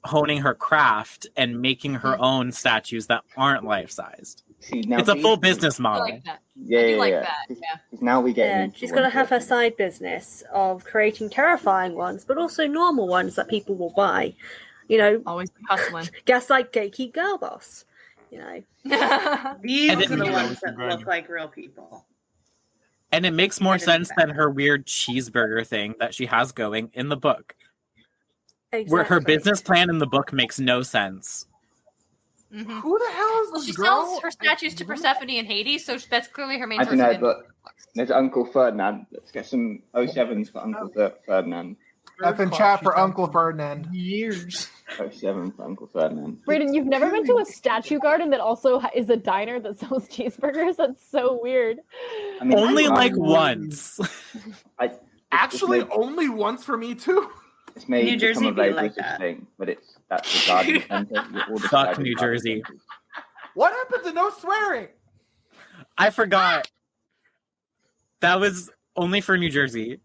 S5: honing her craft and making her own statues that aren't life-sized.
S4: See, now
S5: It's a
S4: these-
S5: full business
S1: I
S5: model.
S1: like that.
S4: Yeah,
S1: I do
S4: yeah,
S1: like
S4: yeah.
S1: that. Yeah.
S4: Because now we get.
S3: Yeah,
S4: into
S3: she's
S4: one
S3: got to have her
S4: person.
S3: side business of creating terrifying ones, but also normal ones that people will buy. You know,
S1: Always hustling.
S3: Gaslight Gatekeep Girl Boss. You know,
S6: These
S5: And
S6: are
S5: then-
S6: the
S5: Yeah,
S6: ones
S2: we
S6: that
S2: can
S6: look like real people.
S5: And it makes more
S6: Better
S5: sense
S6: than
S5: than her weird cheeseburger thing that she has going in the book.
S3: Exactly.
S5: Where her business plan in the book makes no sense.
S1: Mhm.
S10: Who the hell is
S1: Well,
S10: this
S1: she
S10: girl?
S1: sells her statues to Persephone and Hades, so that's clearly her main
S4: I
S1: source
S4: don't know,
S1: of income.
S4: but there's Uncle Ferdinand. Let's get some 07s for Uncle Ferdinand.
S10: F in chat for Uncle Ferdinand.
S2: Years.
S4: 07 for Uncle Ferdinand.
S7: Brayden, you've never been to a statue garden that also is a diner that sells cheeseburgers? That's so weird.
S4: I mean,
S5: Only
S4: I-
S5: like once.
S10: Actually, only once for me too.
S4: It's made
S6: New
S4: to
S6: Jersey
S4: become a
S6: be
S4: very
S6: like
S4: British
S6: that.
S4: thing, but that's the garden centre. You're all
S5: Fuck
S4: describing
S5: New
S4: garden
S5: Jersey.
S4: centres.
S10: What happened to no swearing?
S5: I forgot. That was only for New Jersey.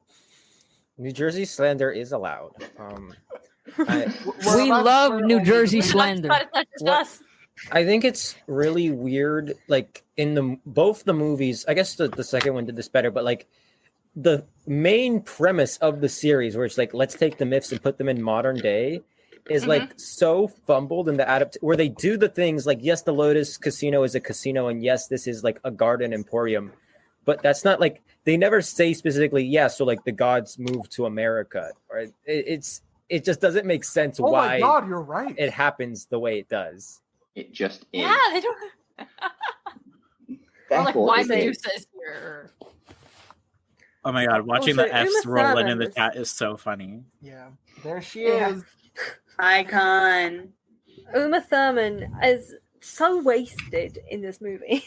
S9: New Jersey slander is allowed.
S13: We love New Jersey slander.
S1: But it's not just
S9: What-
S1: us.
S9: I think it's really weird, like in both the movies. I guess the second one did this better, but like the main premise of the series, where it's like let's take the myths and put them in modern day, is like so fumbled in the where they do the things like yes, the Lotus Casino is a casino, and yes, this is like a garden emporium, but that's not like they never say specifically yes. So like the gods moved to America, or it just doesn't make sense
S10: Oh
S9: why
S10: my god, you're right.
S9: it happens the way it does.
S4: It just is.
S1: Yeah, they don't. Or like
S4: Therefore,
S1: why
S4: it is.
S1: Medusa is here.
S5: Oh my god, watching
S3: Also,
S5: the F's
S3: Uma
S5: roll in the
S3: Thurman
S5: chat is so funny.
S10: Yeah, there she
S3: Yeah.
S10: is.
S6: Icon.
S3: Uma Thurman is so wasted in this movie.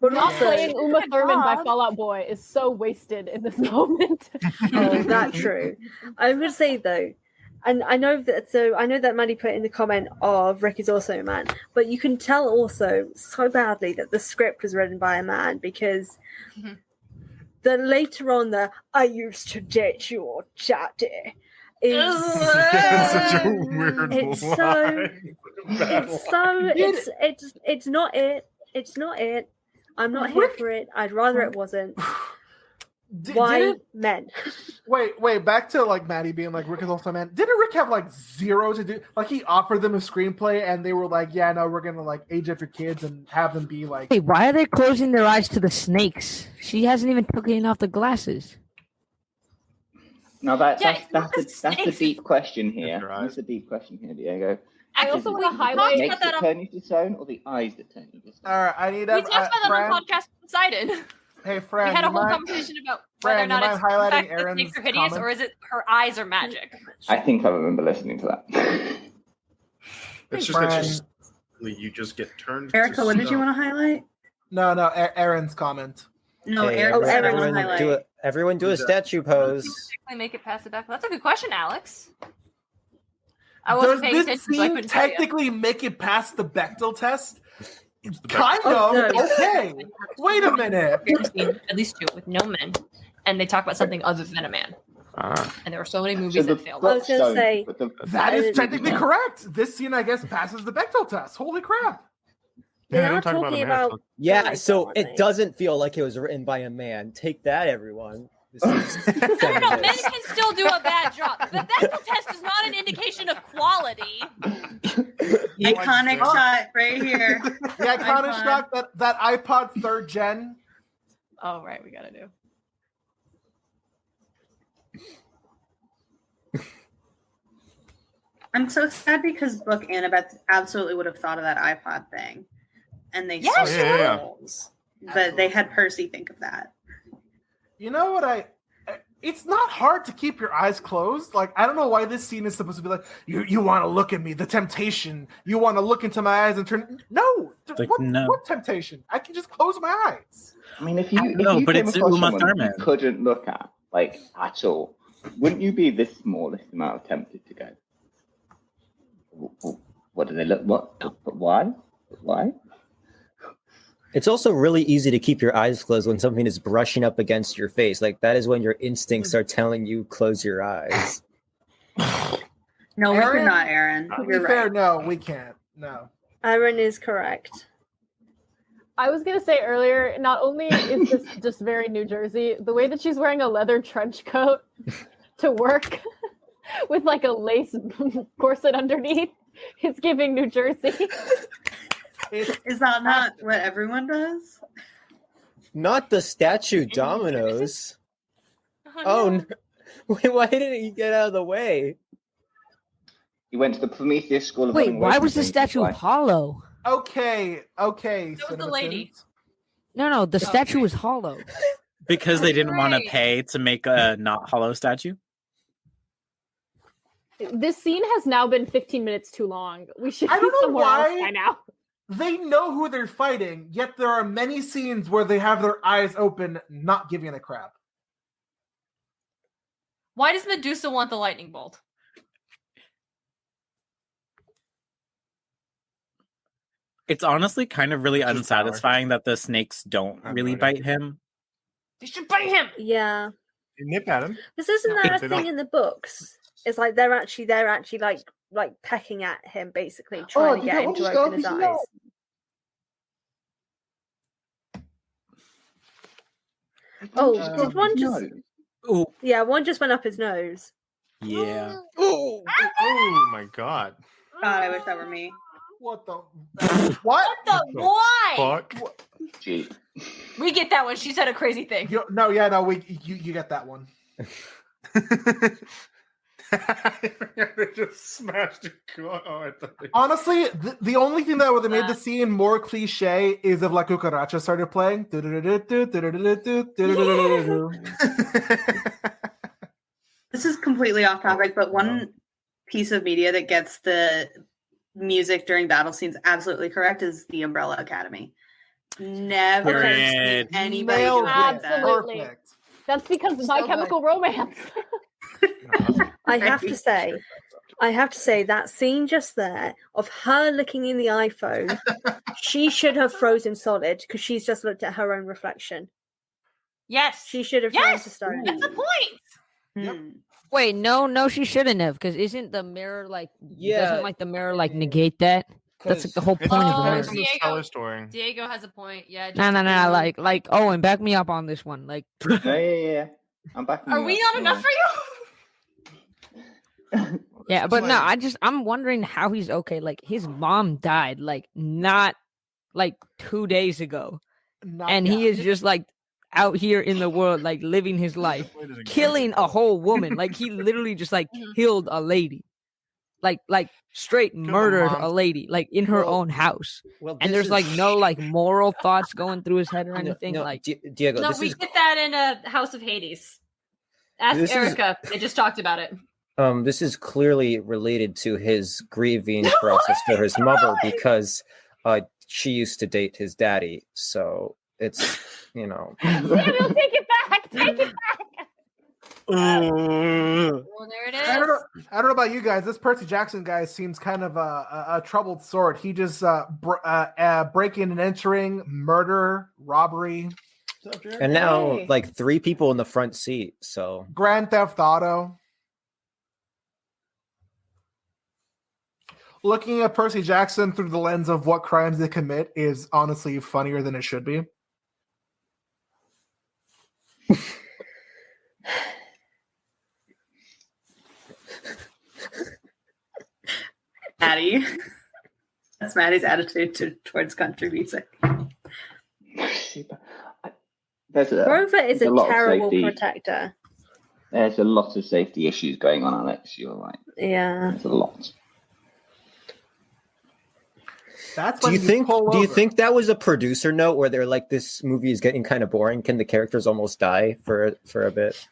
S3: But
S7: Not
S3: also,
S7: playing Uma Thurman by
S3: God.
S7: Fall Out Boy is so wasted in this moment.
S3: Oh, that's true. I would say though, and I know that Maddie put in the comment of Rick is also a man, but you can tell also so badly that the script was written by a man because the later on the I used to date your daddy is
S2: Such a weird
S3: it's
S2: line.
S3: it's not it. It's not it. I'm not here for it. I'd rather it wasn't. Why
S10: Didn't-
S3: men?
S10: Wait, back to like Maddie being like Rick is also a man. Didn't Rick have like zero to do? Like he offered them a screenplay and they were like, yeah, no, we're gonna like age up your kids and have them be like.
S13: Hey, why are they closing their eyes to the snakes? She hasn't even taken off the glasses.
S4: Now that's
S1: Yeah,
S4: the deep question here.
S2: Your eyes.
S4: That's the deep question here, Diego.
S7: I
S1: Actually,
S7: also
S1: we
S7: want to
S1: talked
S7: highlight.
S4: Makes
S1: about that
S4: it
S1: on,
S4: turn you to stone, or the eyes that turn you to stone?
S10: All right, I need
S1: we talked about that
S10: Fran,
S1: on podcast Poseidon.
S10: Hey, Fran,
S1: We had a
S10: you
S1: whole
S10: mind-
S1: conversation about whether or
S10: Fran,
S1: not
S10: you
S1: it's
S10: mind
S1: the
S10: highlighting
S1: fact that
S10: Aaron's
S1: snakes are hideous
S10: comment?
S1: or is it her eyes are magic.
S4: I think I remember listening to that.
S2: It's just
S10: Fran.
S2: that you just get turned.
S6: Erica, what did you want to highlight?
S10: No, Aaron's comment.
S6: No,
S9: Hey,
S6: Erica said I want to
S9: everyone,
S6: highlight.
S9: everyone do a statue pose.
S1: Make it past the back. That's a good question, Alex. I wasn't
S10: Does
S1: paying
S10: this
S1: attention, so I
S10: scene
S1: couldn't tell you.
S10: technically make it past the Bechdel test?
S2: the
S10: Kind
S3: Oh,
S10: of.
S3: no.
S10: Okay. Wait a minute.
S1: At least two with no men, and they talk about something other than a man. And there are so many movies
S4: So
S1: that fail.
S3: I was gonna say-
S10: That is technically correct. This scene, I guess, passes the Bechdel test. Holy crap.
S3: They
S2: Yeah,
S3: are
S2: don't talk about
S3: talking
S2: a man.
S3: about
S9: Yeah,
S3: guys,
S9: so
S3: aren't
S9: it
S3: they?
S9: doesn't feel like it was written by a man. Take that, everyone. This is
S1: No, men
S9: feminist.
S1: can still do a bad job. The Bechdel test is not an indication of quality.
S6: Iconic shot right here.
S10: The iconic
S6: iPod.
S10: shot that iPod 3rd gen.
S1: Oh, right, we gotta do.
S6: I'm so sad because Book Annabeth absolutely would have thought of that iPod thing, and they
S1: Yeah,
S6: switched
S2: she would've.
S6: roles. But they had Percy think of that.
S10: You know what it's not hard to keep your eyes closed. Like, I don't know why this scene is supposed to be like, you want to look at me, the temptation. You want to look into my eyes and turn. No.
S5: Like,
S10: what,
S5: no.
S10: what temptation? I can just close my eyes.
S4: I mean, if you
S5: but
S4: came
S5: it's
S4: across
S5: Uma
S4: someone
S5: Thurman.
S4: you couldn't look at, like, at all, wouldn't you be this smallest amount of tempted to go? What do they look? What? But why? Why?
S9: It's also really easy to keep your eyes closed when something is brushing up against your face. Like that is when your instincts are telling you close your eyes.
S6: No, we
S10: Aaron?
S6: could not, Aaron.
S10: To be
S6: You're
S10: fair,
S6: right.
S10: no, we can't. No.
S3: Aaron is correct.
S7: I was gonna say earlier, not only is this just very New Jersey, the way that she's wearing a leather trench coat to work with like a lace corset underneath is giving New Jersey.
S6: Is that not what everyone does?
S9: Not the statue dominoes. Oh, no. Wait, why didn't he get out of the way?
S4: He went to the Prometheus School of
S13: Wait,
S4: Running
S13: why
S4: Away
S13: was
S4: from
S13: the
S4: Things
S13: statue
S4: twice.
S13: hollow?
S10: Okay.
S1: That was the lady.
S13: No, the statue was hollow.
S5: Because they didn't want to
S1: Right.
S5: pay to make a not hollow statue.
S7: This scene has now been 15 minutes too long. We should
S10: I
S7: be
S10: don't know
S7: somewhere else
S10: why.
S7: by now.
S10: They know who they're fighting, yet there are many scenes where they have their eyes open, not giving a crap.
S1: Why does Medusa want the lightning bolt?
S5: It's honestly kind of really
S2: Just
S5: unsatisfying that the snakes don't
S2: I
S5: really
S2: know.
S5: bite him.
S1: They should bite him.
S3: Yeah.
S2: You nip at him.
S3: This isn't
S1: No,
S3: that a
S2: they
S3: thing
S2: don't.
S3: in the books. It's like they're actually like pecking at him, basically trying to get him to open his eyes. Oh, did one just?
S5: Ooh,
S3: Yeah, one just went up his nose.
S5: yeah.
S2: Oh my god.
S6: God, I wish that were me.
S10: What the? What?
S1: What the? Why?
S2: Fuck.
S4: Gee.
S1: We get that one. She said a crazy thing.
S10: No. You get that one.
S2: They just smashed a car. Oh, I thought they...
S10: Honestly, the only thing that would have made the scene more cliche is if La Cucaracha started playing.
S6: This is completely off topic, but one piece of media that gets the music during battle scenes absolutely correct is the Umbrella Academy. Never
S5: Period.
S6: seen anybody
S10: Nailed
S6: do
S10: it.
S7: Absolutely.
S10: Perfect.
S7: That's because of My
S1: So
S7: Chemical Romance.
S3: I have to say that scene just there of her looking in the iPhone, she should have frozen solid because she's just looked at her own reflection.
S1: Yes.
S3: She should have turned
S1: Yes.
S3: to stone.
S1: That's the point.
S6: Hmm.
S13: Wait, no, she shouldn't have, because isn't the mirror like doesn't like the mirror like negate that? That's like the whole
S2: It's
S13: point of
S1: Oh,
S13: the
S2: depends
S13: mirror.
S2: on the
S1: Diego.
S2: Stellar story.
S1: Diego has a point. Yeah.
S13: No, like Owen, back me up on this one. Like,
S4: Yeah. I'm back.
S1: Are we not enough for you?
S13: yeah,
S2: It's
S13: but no,
S2: like-
S13: I'm wondering how he's okay. Like, his mom died like not like 2 days ago, and he is just like out here in the world, like living his life, killing a whole woman. Like, he literally just like killed a lady, like straight murdered
S2: mom.
S13: a lady, like in her
S9: Well,
S13: own house.
S9: Well,
S13: And
S9: this
S13: there's
S9: is-
S13: like no like moral thoughts going through his head or anything.
S9: No,
S13: like,
S9: Diego,
S1: No,
S9: this
S1: we
S9: is
S1: get that in House of Hades. Ask
S9: This is-
S1: Erica. They just talked about it.
S9: this is clearly related to his grieving process for his mother because she used to date his daddy. So it's
S7: Samuel, take it back. Take it back.
S1: Well, there it is.
S10: I don't know about you guys. This Percy Jackson guy seems kind of a troubled sort. He just breaking and entering, murder, robbery,
S9: and now
S6: Hey.
S9: like 3 people in the front seat. So
S10: Grand Theft Auto. Looking at Percy Jackson through the lens of what crimes they commit is honestly funnier than it should be.
S6: Maddie. That's Maddie's attitude towards country music.
S3: Grover is a
S4: lot of
S3: terrible
S4: safety.
S3: protector.
S4: There's a lot of safety issues going on, Alex. You're right.
S3: Yeah.
S4: There's a lot.
S10: That's
S9: do
S10: when
S9: you think
S10: pull
S9: do you
S10: over.
S9: think that was a producer note where they're like, this movie is getting kind of boring? Can the characters almost die for a bit?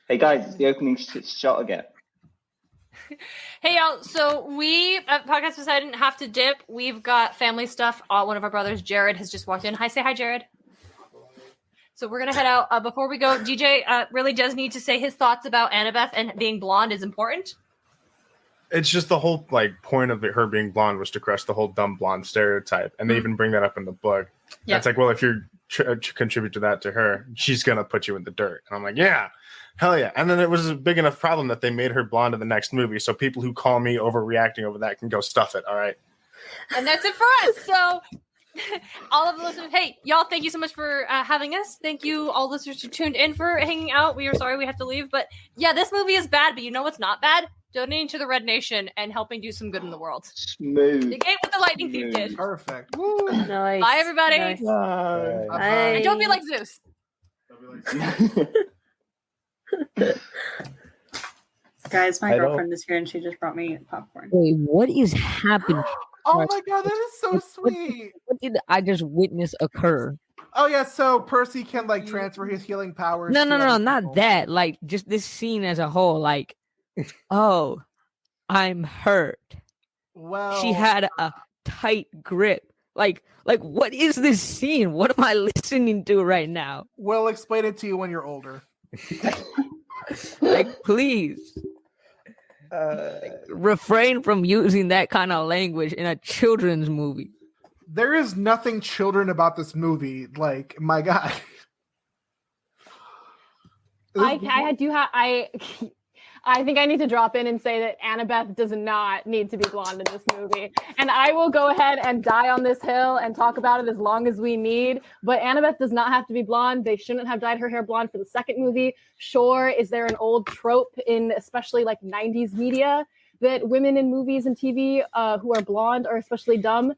S4: Hey guys, it's the opening shot again.
S1: Hey y'all, so we at Podcast Poseidon have to dip. We've got family stuff. One of our brothers, Jared, has just walked in. Hi, say hi, Jared. So we're gonna head out. Before we go, DJ really does need to say his thoughts about Annabeth and being blonde is important.
S2: It's just the whole like point of her being blonde was to crush the whole dumb blonde stereotype, and they even bring that up in the book.
S1: Yeah.
S2: It's like, well, if you contribute to that to her, she's gonna put you in the dirt. And I'm like, yeah, hell yeah. And then it was a big enough problem that they made her blonde in the next movie, so people who call me overreacting over that can go stuff it. All right.
S1: And that's it for us. So all of the listeners, hey, y'all, thank you so much for having us. Thank you, all listeners who tuned in for hanging out. We are sorry we have to leave, but yeah, this movie is bad, but you know what's not bad? donating to the Red Nation, and helping do some good in the world.
S4: Smooth.
S1: The game with the lightning thief did.
S10: Perfect.
S3: Nice.
S1: Bye, everybody.
S3: Nice.
S9: Bye.
S1: And don't be like Zeus.
S6: Guys, my
S9: I don't-
S6: girlfriend is here and she just brought me popcorn.
S13: Wait, what is happening?
S10: Oh my god, that is so sweet.
S13: What did I just witness occur?
S10: Oh yeah, so Percy can like transfer his healing powers.
S13: No,
S10: to
S13: no, no,
S10: other
S13: not
S10: people.
S13: that. Like, just this scene as a whole. Like, oh, I'm hurt.
S10: Well,
S13: She had a tight grip. Like, what is this scene? What am I listening to right now?
S10: we'll explain it to you when you're older.
S13: Like, please refrain from using that kind of language in a children's movie.
S10: There is nothing children about this movie. Like, my God.
S7: I think I need to drop in and say that Annabeth does not need to be blonde in this movie. And I will go ahead and die on this hill and talk about it as long as we need. But Annabeth does not have to be blonde. They shouldn't have dyed her hair blonde for the second movie. Sure, is there an old trope in especially like 90s media that women in movies and TV who are blonde are especially dumb?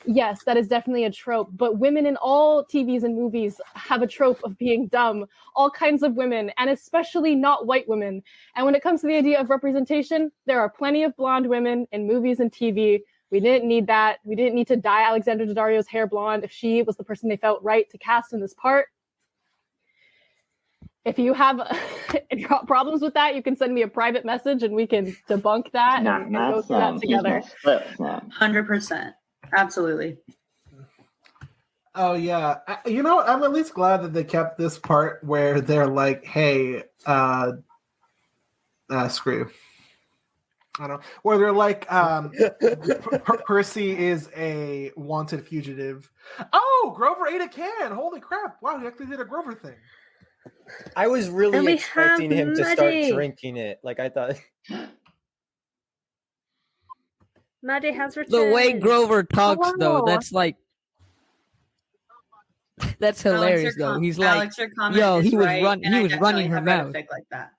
S7: Yes, that is definitely a trope. But women in all TVs and movies have a trope of being dumb. All kinds of women, and especially not white women. And when it comes to the idea of representation, there are plenty of blonde women in movies and TV. We didn't need that. We didn't need to dye Alexandra Daddario's hair blonde if she was the person they felt right to cast in this part. If you have problems with that, you can send me a private message and we can debunk that and we can go through that together.
S6: 100%. Absolutely.
S10: Oh yeah, you know what? I'm at least glad that they kept this part where they're like, "Hey, screw." I don't know. Where they're like, Percy is a wanted fugitive. Oh, Grover ate a can. Holy crap! Wow, he actually did a Grover thing.
S9: I was
S3: And
S9: really
S3: we
S9: expecting
S3: have
S9: him to start
S3: Maddie.
S9: drinking it. Like I thought.
S3: Maddie has returned.
S13: The way Grover talks, though,
S3: Hello.
S13: that's like, that's hilarious. Though he's like,
S6: Alex, your comment
S13: yo,
S6: is
S13: he was
S6: right,
S13: running,
S6: and
S13: he
S6: I
S13: was running
S6: definitely
S13: her
S6: have read a
S13: mouth.
S6: fic like that.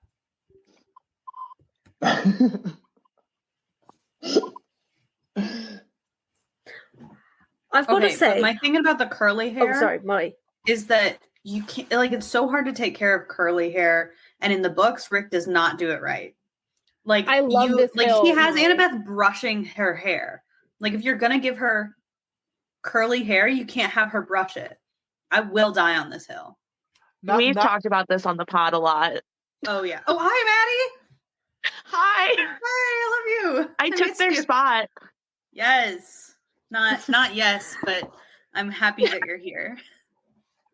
S3: I've got to
S6: Okay,
S3: say,
S6: but my thing about the curly hair
S3: sorry, Molly.
S6: is that you can't, like, it's so hard to take care of curly hair, and in the books, Rick does not do it right. Like,
S7: I love this
S6: like
S7: hill,
S6: he has
S7: Molly.
S6: Annabeth brushing her hair. Like, if you're gonna give her curly hair, you can't have her brush it. I will die on this hill.
S14: We've talked about this on the pod a lot.
S6: Oh yeah. Oh, hi, Maddie.
S14: Hi.
S6: Hi, I love you.
S14: I took
S6: missed
S14: their
S6: you.
S14: spot.
S6: Yes. Not yes, but I'm happy that you're here.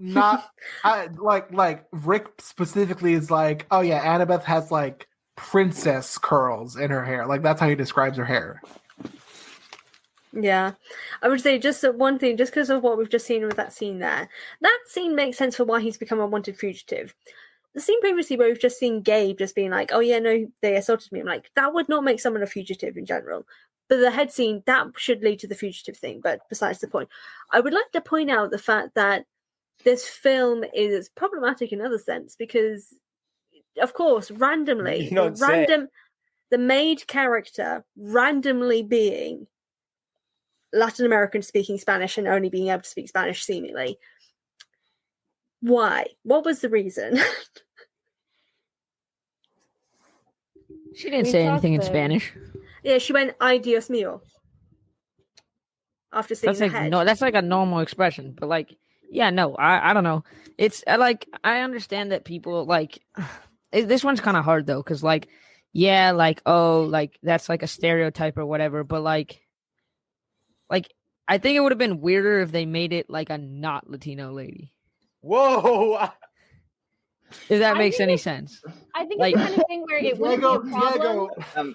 S10: Not, I like Rick specifically is like, oh yeah, Annabeth has like princess curls in her hair. Like that's how he describes her hair.
S3: Yeah, I would say just one thing, just because of what we've just seen with that scene there. That scene makes sense for why he's become a wanted fugitive. The scene previously where we've just seen Gabe just being like, oh yeah, no, they assaulted me. I'm like, that would not make someone a fugitive in general. But the head scene, that should lead to the fugitive thing. But besides the point, I would like to point out the fact that this film is problematic in another sense because, of course, randomly,
S9: You don't say.
S3: the maid character randomly being Latin American speaking Spanish and only being able to speak Spanish seemingly. Why? What was the reason?
S13: She didn't say anything in Spanish.
S3: Yeah, she went, "Ay, Dios mío." After seeing
S13: That's
S3: the
S13: like
S3: head.
S13: no, that's like a normal expression. But like, yeah, no, I don't know. It's I understand that people like this one's kind of hard though, because like, yeah, like oh, like that's like a stereotype or whatever. But like I think it would have been weirder if they made it like a not Latino lady.
S9: Whoa!
S13: If that makes any sense.
S7: I think
S13: Like-
S7: it's the kind of thing where it wouldn't be a problem.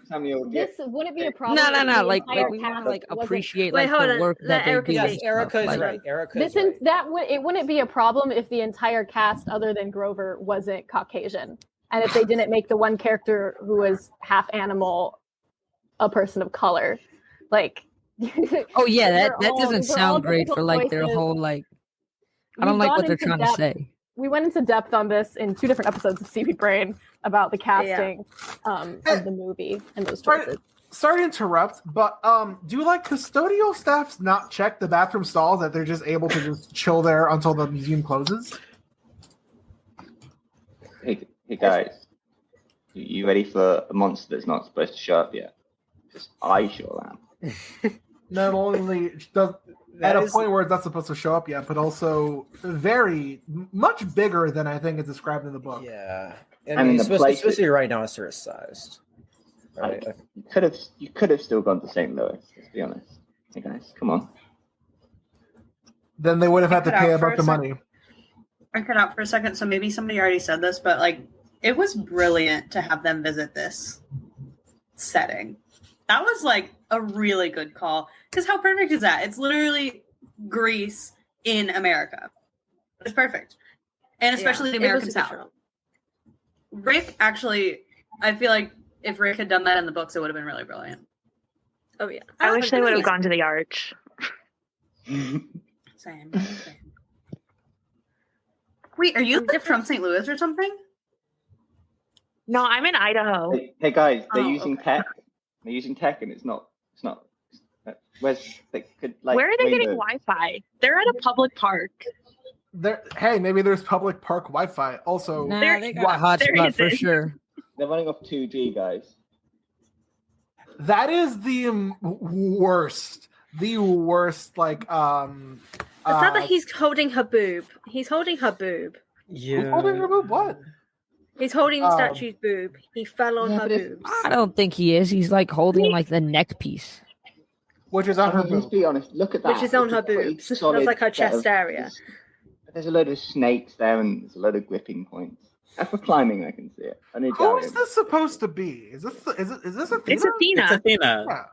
S4: Samuel,
S7: This wouldn't be a problem.
S13: No,
S7: if
S13: no.
S7: the
S13: Like
S7: entire
S13: we want
S7: cast
S13: to like
S7: wasn't-
S13: appreciate
S3: Wait,
S13: like
S3: hold
S13: the
S3: on.
S13: work
S3: Let
S13: that they
S3: Erica
S13: do.
S3: speak.
S13: and
S9: Yes,
S13: stuff,
S9: Erica is
S13: like-
S9: right. Erica
S7: This
S9: is right.
S7: it wouldn't be a problem if the entire cast other than Grover wasn't Caucasian, and if they didn't make the one character who was half animal a person of color. Like,
S13: Oh yeah,
S7: they're
S13: that
S7: all-
S13: doesn't
S7: they're all
S13: sound great for
S7: difficult
S13: like their
S7: choices.
S13: whole like. I don't
S7: We've
S13: like
S7: gone
S13: what they're
S7: into
S13: trying
S7: depth-
S13: to say.
S7: we went into depth on this in 2 different episodes of Seaweed Brain about the casting of the movie and those choices.
S10: Sorry to interrupt, but do custodial staffs not check the bathroom stalls that they're just able to just chill there until the museum closes?
S4: Hey guys, you ready for a monster that's not supposed to show up yet? Because I sure am.
S10: Not only does at a point where it's not supposed to show up yet, but also much bigger than I think is described in the book.
S9: Yeah, I mean, it's supposed to be rhinoceros sized. Right?
S4: You could have still gone to St. Louis. Let's be honest. Hey guys, come on.
S10: Then they would have had to pay about the money.
S6: I cut out for a second, so maybe somebody already said this, but like, it was brilliant to have them visit this setting. That was like a really good call. Because how perfect is that? It's literally Greece in America. It's perfect. And especially the American South. Rick, actually, I feel like if Rick had done that in the books, it would have been really brilliant.
S3: Oh, yeah.
S14: I wish they would have gone to the arch.
S6: Same. Wait, are you from St. Louis or something?
S14: No, I'm in Idaho.
S4: Hey guys, they're using tech. They're using tech, and it's not. Where are they getting
S14: Wi-Fi? They're at a public park.
S10: Hey, maybe there's public park Wi-Fi. Also,
S13: they got a hotspot for sure.
S4: They're running off 2G, guys.
S10: That is the worst. The worst, like
S3: the fact that he's holding her boob. He's holding her boob.
S10: Yeah. He's holding her boob? What?
S3: He's holding the statue's boob. He fell on her boobs.
S13: I don't think he is. He's like holding like the neck piece.
S10: Which is on her boobs.
S4: Let's be honest, look at that.
S3: Which is on her boobs. That's like her chest area.
S4: There's a load of snakes there and there's a load of gripping points. As for climbing, I can see it.
S10: Who is this supposed to be? Is this Athena?
S14: It's Athena.
S5: It's Athena.
S10: Yeah.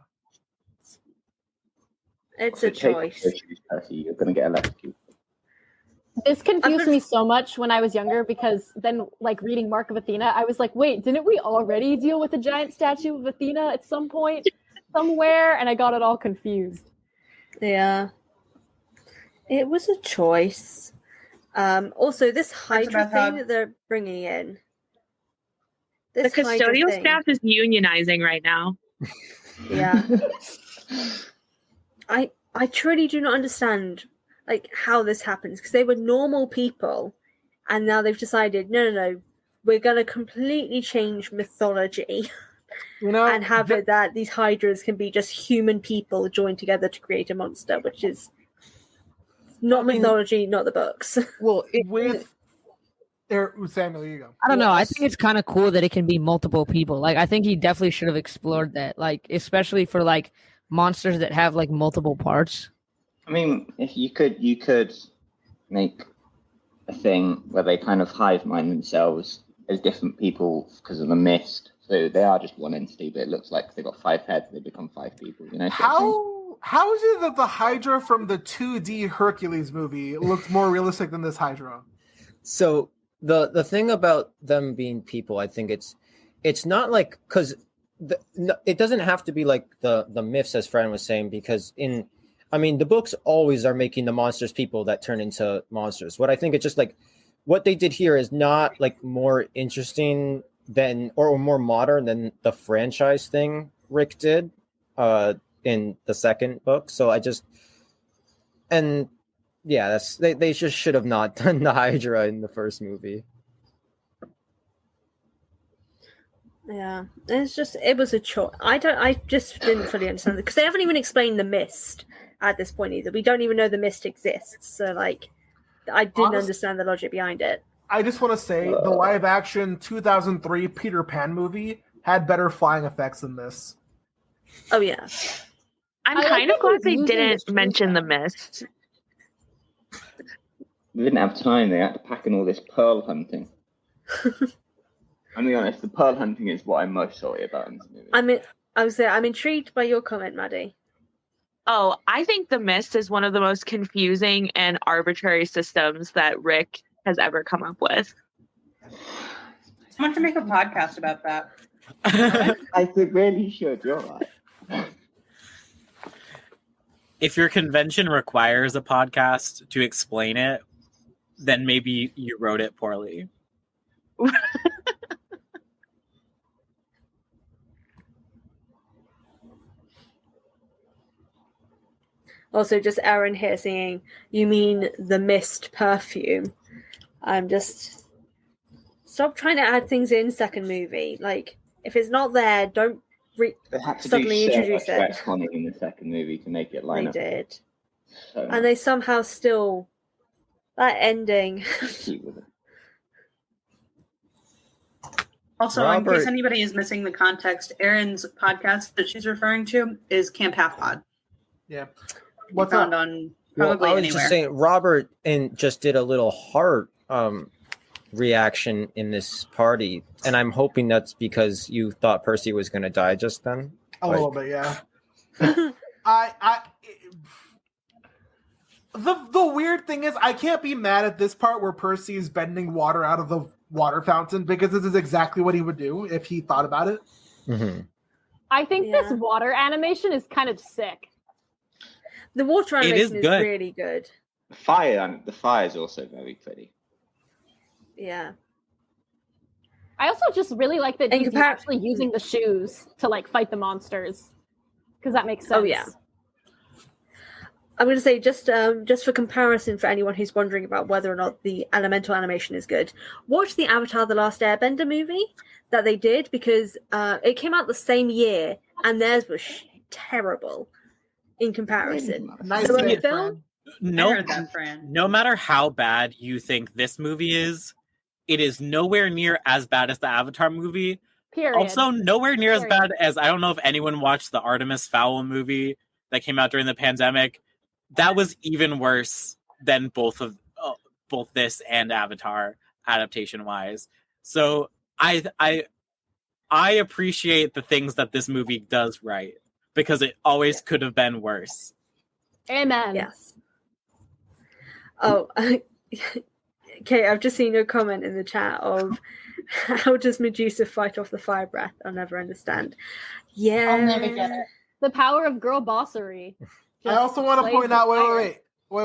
S3: It's a choice.
S4: You're going to get electrocuted.
S7: This confused me so much when I was younger because then, like, reading Mark of Athena, I was like, wait, didn't we already deal with a giant statue of Athena at some point somewhere? And I got it all confused.
S3: Yeah. It was a choice. Also, this Hydra thing that they're bringing in.
S14: The custodial staff is unionizing right now.
S3: Yeah. I truly do not understand like how this happens because they were normal people and now they've decided no, we're going to completely change mythology and have it that these hydras can be just human people joined together to create a monster, which is not mythology, not the books.
S10: Well, Samuel, you go.
S13: I don't know. I think it's kind of cool that it can be multiple people. Like, I think he definitely should have explored that. Like, especially for like monsters that have like multiple parts.
S4: I mean, if you could make a thing where they kind of hive mind themselves as different people because of the mist. So they are just one entity, but it looks like they've got 5 heads. They become 5 people. You know.
S10: How is it that the Hydra from the 2D Hercules movie looks more realistic than this Hydra?
S9: So the thing about them being people, I think it's not like because it doesn't have to be like the myths, as Fran was saying, because the books always are making the monsters people that turn into monsters. What I think it's just like what they did here is not like more interesting than or more modern than the franchise thing Rick did in the second book. So they just should have not done the Hydra in the first movie.
S3: Yeah, it was a choice. I just didn't fully understand it because they haven't even explained the mist at this point either. We don't even know the mist exists. So like, I didn't understand the logic behind it.
S10: I just want to say the live action 2003 Peter Pan movie had better flying effects than this.
S3: Oh yeah.
S14: I'm kind of glad they didn't mention the mist.
S4: They didn't have time. They had to pack in all this pearl hunting. I'll be honest, the pearl hunting is what I'm most sorry about in this movie.
S3: I'm intrigued by your comment, Maddie.
S14: Oh, I think the mist is one of the most confusing and arbitrary systems that Rick has ever come up with.
S6: Someone should make a podcast about that.
S4: I really should. You're right.
S5: If your convention requires a podcast to explain it, then maybe you wrote it poorly.
S3: Also, just Aaron here saying, "You mean the mist perfume?" I'm just stop trying to add things in second movie. Like, if it's not there, don't
S4: They had to
S3: suddenly
S4: do
S3: introduce it.
S4: retconning in the second movie to make it line
S3: They
S4: up.
S3: did,
S4: So
S3: and they somehow still that ending.
S4: cute with it.
S6: Also, in
S9: Robert-
S6: case anybody is missing the context, Erin's podcast that she's referring to is Camp Half Pod.
S10: Yeah.
S6: What's found on probably
S9: Well, I was
S6: anywhere.
S9: just saying, Robert just did a little heart reaction in this party, and I'm hoping that's because you thought Percy was going to die just then.
S10: A little bit, yeah. The weird thing is, I can't be mad at this part where Percy is bending water out of the water fountain, because this is exactly what he would do if he thought about it.
S9: Mm-hmm.
S7: I think this water animation is kind of sick.
S3: The water
S5: It is
S3: animation is
S5: good.
S3: really good.
S4: The fire is also very pretty.
S3: Yeah.
S7: I also just really like that
S3: And
S7: he's actually using the shoes to like fight the monsters, because that makes sense.
S3: Oh yeah. I'm going to say just for comparison, for anyone who's wondering about whether or not the elemental animation is good, watch the Avatar: The Last Airbender movie that they did, because it came out the same year and theirs was terrible in comparison.
S10: Nice
S3: So in the
S10: save,
S3: film,
S5: No matter how bad you think this movie is, it is nowhere near as bad as the Avatar movie.
S7: Period.
S5: Also, nowhere near as
S7: Period.
S5: bad as, I don't know if anyone watched the Artemis Fowl movie that came out during the pandemic. That was even worse than both this and Avatar adaptation wise. So I appreciate the things that this movie does right, because it always could have been worse.
S7: Amen.
S3: Yes. Oh, okay. I've just seen a comment in the chat of how does Medusa fight off the fire breath? I'll never understand. Yeah,
S7: I'll never get it. The power of girl bossery.
S10: I also want to point out. Wait.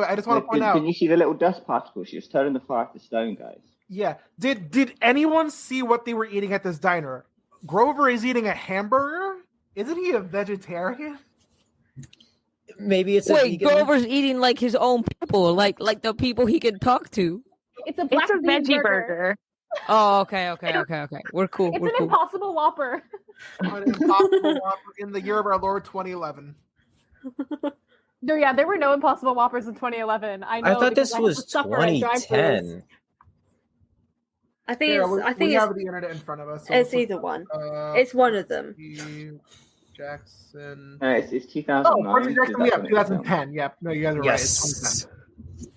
S10: I just want to point out.
S4: Can you see the little dust particles? She was turning the fire to stone, guys.
S10: Yeah. Did anyone see what they were eating at this diner? Grover is eating a hamburger. Isn't he a vegetarian?
S9: Maybe it's
S13: Wait, Grover's eating like his own people, like the people he can talk to.
S7: It's a black bean
S14: veggie burger.
S13: Oh, okay. We're cool.
S7: It's
S13: We're
S7: an
S13: cool.
S7: Impossible Whopper.
S10: An Impossible Whopper in the year of our Lord 2011.
S7: No, yeah, there were no Impossible Whoppers in 2011. I know.
S9: I thought
S7: because
S9: this
S7: I
S9: was
S7: had to suffer at drive-thrus.
S9: 2010.
S3: I think
S10: Yeah,
S3: it's. I think
S10: we
S3: it's.
S10: have the internet in front of us. So
S3: It's
S10: we'll
S3: either
S10: put,
S3: one. It's one of them.
S10: Jackson.
S4: No, it's
S10: Oh,
S4: 2009.
S10: Percy Jackson.
S4: because
S10: Yeah,
S4: that's when it was filmed.
S10: 2010. Yep. No, you guys are right. It's
S9: Yes.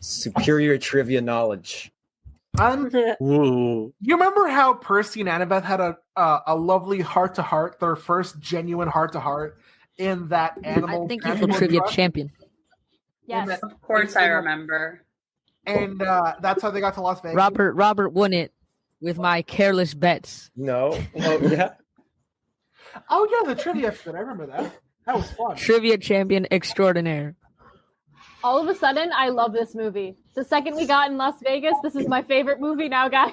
S9: Superior trivia knowledge.
S10: 2010.
S5: Ooh.
S10: You remember how Percy and Annabeth had a lovely heart to heart, their first genuine heart to heart in that animal.
S13: Thank you for
S10: animal
S13: trivia
S10: trust?
S13: champion.
S7: Yes.
S6: Of course, I remember.
S10: And that's how they got to Las Vegas.
S13: Robert won it with my careless bets.
S9: No. Oh, yeah.
S10: Oh yeah, the trivia episode. I remember that. That was fun.
S13: Trivia champion extraordinaire.
S7: All of a sudden, I love this movie. The second we got in Las Vegas, this is my favorite movie now, guys.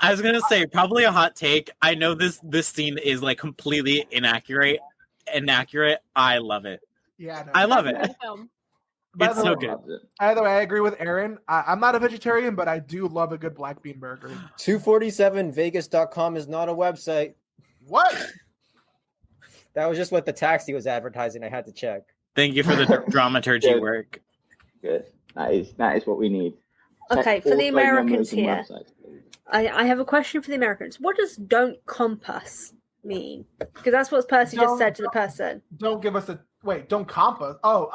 S5: I was gonna say, probably a hot take. I know this scene is like completely inaccurate. I love it.
S10: Yeah, no.
S5: I love it.
S10: By
S5: It's
S10: the
S5: so
S10: way-
S5: good.
S10: Either way, I agree with Aaron. I'm not a vegetarian, but I do love a good black bean burger.
S9: 247vegas.com is not a website.
S10: What?
S9: That was just what the taxi was advertising. I had to check.
S5: Thank you for the dramaturgy
S4: Good.
S5: work.
S4: Good. That is what we need.
S3: Okay,
S4: Check
S3: for
S4: all
S3: the
S4: phone numbers
S3: Americans
S4: and
S3: here,
S4: websites, please.
S3: I have a question for the Americans. What does "don't compass" mean? Because that's what Percy just
S10: Don't-
S3: said to the person.
S10: Don't give us a wait. Don't compass. Oh,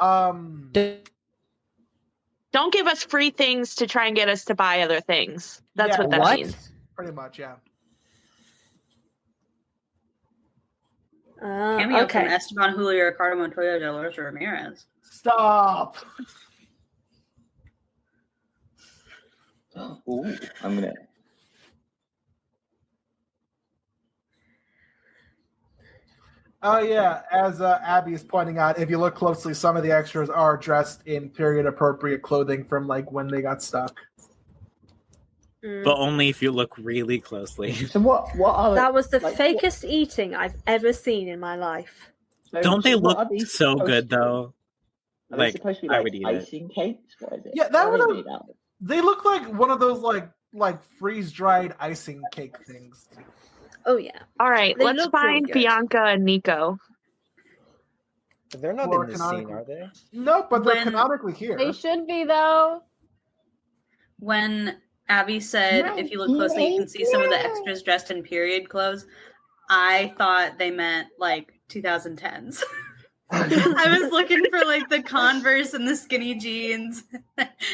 S14: Don't give us free things to try and get us to buy other things. That's
S10: Yeah.
S14: what that
S13: What?
S14: means.
S10: pretty much, yeah.
S6: Cameo
S3: Okay.
S6: from Esteban Julio Ricardo Montoya de Lourdes Ramirez.
S10: Stop.
S4: Ooh, I'm gonna.
S10: Oh yeah, as Abby is pointing out, if you look closely, some of the extras are dressed in period-appropriate clothing from like when they got stuck.
S5: but only if you look really closely.
S4: So what are
S3: That was the
S4: like,
S3: fakest eating I've ever seen in my life.
S5: Don't they
S4: what
S5: look
S4: are these
S5: so
S4: supposed
S5: good
S4: to be?
S5: though?
S4: Are they
S5: Like,
S4: supposed to be
S5: I
S4: like
S5: would eat it.
S4: icing cakes? What is it?
S10: Yeah, that
S4: What are
S10: would
S4: they made out of?
S10: They look like one of those like freeze dried icing cake things.
S3: Oh yeah.
S14: All right,
S3: They
S14: let's
S3: look really
S14: find
S3: good.
S14: Bianca and Nico.
S9: They're not
S10: Or
S9: in this
S10: canonically-
S9: scene, are they?
S10: No, but they're
S6: When-
S10: canonically here.
S7: They should be though.
S6: When Abby said, if you look closely, you can see some of the extras dressed in period clothes, I thought they meant like 2010s. I was looking for like the Converse and the skinny jeans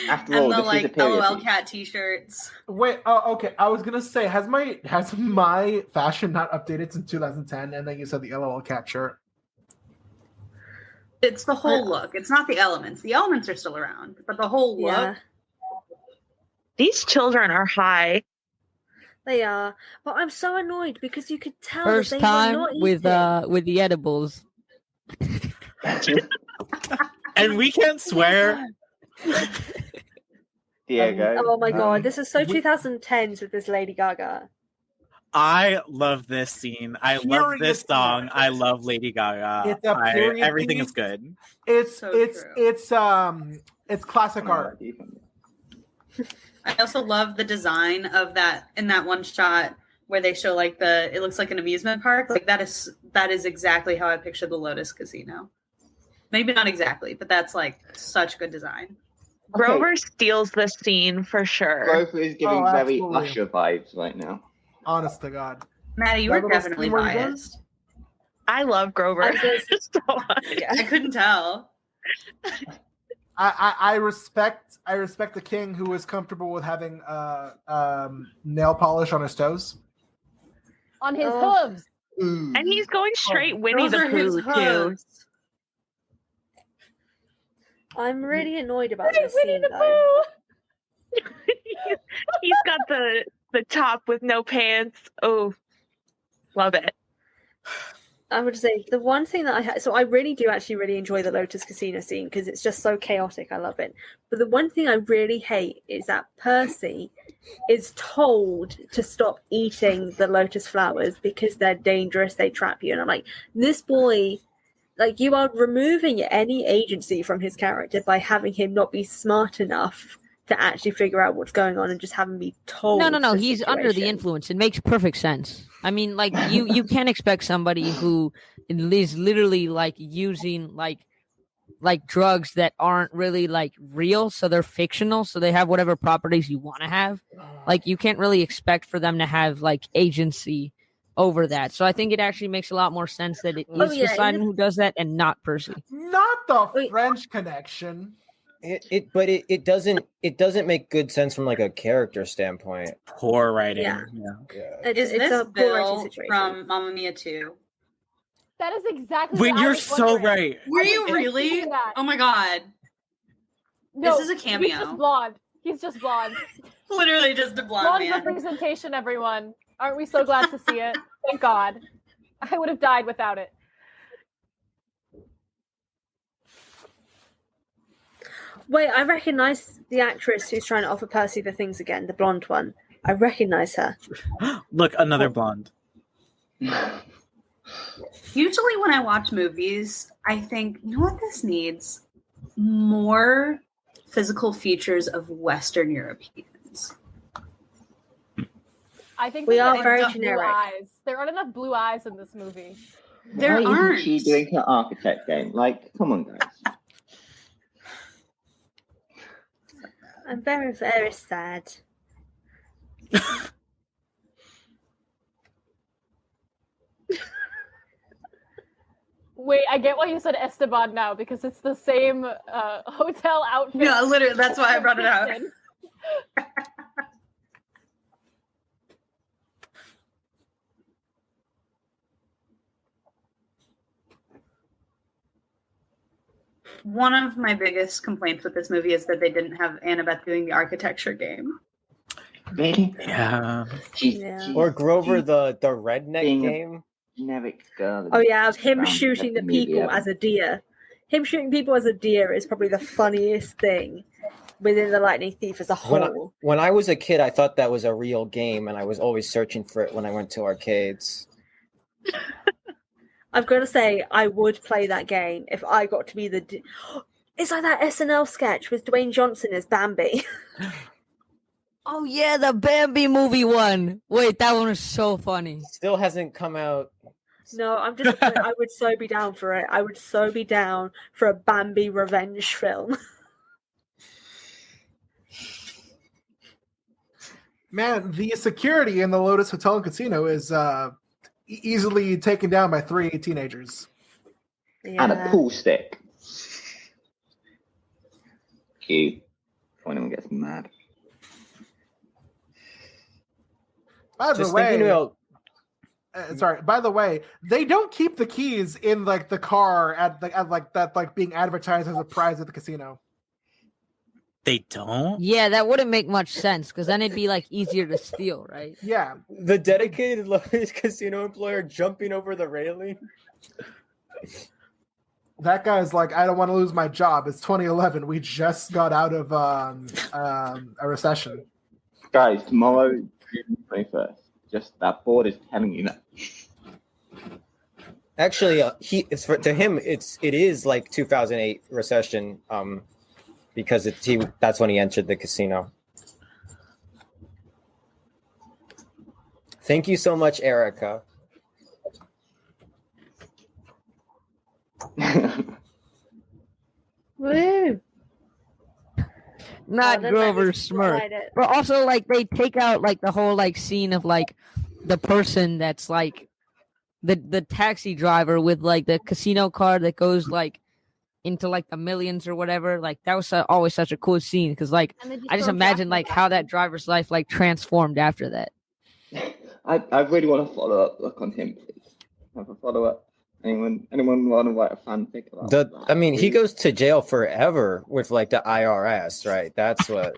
S4: After
S6: and
S4: all,
S6: the
S4: this is a
S6: like
S4: period
S6: LOL
S4: piece.
S6: cat t-shirts.
S10: Wait, oh, okay. I was gonna say, has my fashion not updated since 2010? And then you said the LOL cat shirt.
S6: It's the whole look. It's not the elements. The elements are still around, but the whole look.
S3: Yeah,
S14: These children are high.
S3: they are. But I'm so annoyed because you could tell
S13: First
S3: that they
S13: time
S3: were not
S13: with
S3: eating.
S13: the edibles.
S5: And we can't swear.
S4: Diego.
S3: Oh my god, this is so 2010s with this Lady Gaga.
S5: I love this scene. I love
S10: Period
S5: this
S10: piece.
S5: song. I love Lady Gaga.
S10: It's a period
S5: everything
S10: piece.
S5: is good.
S10: It's
S6: So
S10: it's
S6: true.
S10: it's classic art.
S6: I also love the design of that in that one shot where they show like it looks like an amusement park. Like that is exactly how I picture the Lotus Casino. Maybe not exactly, but that's like such good design.
S14: Grover steals this scene for sure.
S4: Grover is giving
S10: Oh,
S4: very
S10: absolutely.
S4: Usher vibes right now.
S10: Honest to God.
S6: Maddie, you
S10: That
S6: were
S10: little
S6: definitely
S10: scene where he
S6: biased.
S14: I love Grover
S3: I just-
S14: so much.
S6: I couldn't tell.
S10: I respect the king who is comfortable with having nail polish on his toes.
S7: On his
S3: Oh.
S7: hooves.
S14: And he's going straight Winnie
S6: Those
S14: the
S6: are his
S14: Pooh too.
S6: hooves.
S3: I'm really annoyed about this
S7: Winnie
S3: scene
S7: the
S3: though.
S7: Pooh.
S14: He's got the top with no pants. Oh, love it.
S3: I would say the one thing that I really do actually really enjoy the Lotus Casino scene because it's just so chaotic. I love it. But the one thing I really hate is that Percy is told to stop eating the lotus flowers because they're dangerous. They trap you. And I'm like, this boy, like you are removing any agency from his character by having him not be smart enough to actually figure out what's going on and just have him be told.
S13: No.
S3: the
S13: He's under the
S3: situation.
S13: influence. It makes perfect sense. I mean, like you can't expect somebody who is literally like using like drugs that aren't really like real, so they're fictional, so they have whatever properties you want to have. Like you can't really expect for them to have like agency over that. So I think it actually makes a lot more sense that it is Poseidon who does that and not Percy.
S10: Not the French connection.
S9: It doesn't make good sense from like a character standpoint.
S5: Poor writing.
S3: Yeah.
S9: Yeah.
S6: Is
S3: It's
S6: this
S3: a poor writing
S6: Bill
S3: situation.
S6: from Mamma Mia 2?
S7: That is exactly.
S5: Wait,
S7: what I
S5: you're
S7: was
S5: so
S7: wondering.
S5: right.
S6: Were
S7: I
S6: you
S7: was just
S6: really?
S7: thinking that.
S6: Oh my god.
S7: No,
S6: This is a cameo.
S7: He's just blonde. He's just blonde.
S6: Literally just a blonde
S7: Blonde
S6: man.
S7: representation, everyone. Aren't we so glad to see it? Thank God. I would have died without it.
S3: Wait, I recognize the actress who's trying to offer Percy the things again, the blonde one. I recognize her.
S5: Look, another blonde.
S6: Usually when I watch movies, I think, you know what this needs? More physical features of Western Europeans.
S7: I think
S3: We
S7: they
S3: are
S7: get
S3: very
S7: enough blue
S3: generic.
S7: eyes. There aren't enough blue eyes in this movie.
S6: There
S4: Why
S6: aren't.
S4: isn't she doing her architect game? Like, come on, guys.
S3: I'm very, very sad.
S7: Wait, I get why you said Esteban now because it's the same hotel outfit.
S6: Yeah, literally, that's why I brought it out. One of my biggest complaints with this movie is that they didn't have Annabeth doing the architecture game.
S4: Really?
S5: Yeah.
S9: Or Grover the redneck
S4: being a
S9: game.
S4: Generic girl.
S3: Oh yeah, of him
S4: Around
S3: shooting the
S4: every movie
S3: people
S4: ever.
S3: as a deer. Him shooting people as a deer is probably the funniest thing within the Lightning Thief as a whole.
S9: When I was a kid, I thought that was a real game, and I was always searching for it when I went to arcades.
S3: I've got to say, I would play that game if I got to be the... It's like that SNL sketch with Dwayne Johnson as Bambi.
S13: Oh yeah, the Bambi movie one. Wait, that one was so funny.
S9: Still hasn't come out.
S3: No, I'm just saying, I would so be down for it. I would so be down for a Bambi revenge film.
S10: Man, the security in the Lotus Hotel and Casino is easily taken down by 3 teenagers.
S4: And a pool stick. Cute. When anyone gets mad.
S10: By the way, sorry. By the way, they don't keep the keys in like the car at like that like being advertised as a prize at the casino.
S5: They don't?
S13: Yeah, that wouldn't make much sense because then it'd be like easier to steal, right?
S10: Yeah.
S9: The dedicated Lotus Casino employer jumping over the railing.
S10: That guy's like, I don't want to lose my job. It's 2011. We just got out of a recession.
S4: Guys, tomorrow, June 21st. Just that board is telling you that.
S9: Actually, to him, it is like 2008 recession. Because that's when he entered the casino. Thank you so much, Erica.
S3: Woo!
S13: Not
S3: then
S13: Grover
S3: let me
S13: Smirk.
S3: slide it.
S13: But also, like, they take out like the whole like scene of like the person that's like the taxi driver with like the casino card that goes like into like the millions or whatever. Like that was always such a cool scene because like I just imagine like how that driver's life like transformed after that.
S4: I really want to follow up look on him, please. Have a follow up. Anyone want to write a fanfic about that?
S9: I mean, he goes to jail forever with like the IRS, right? That's what.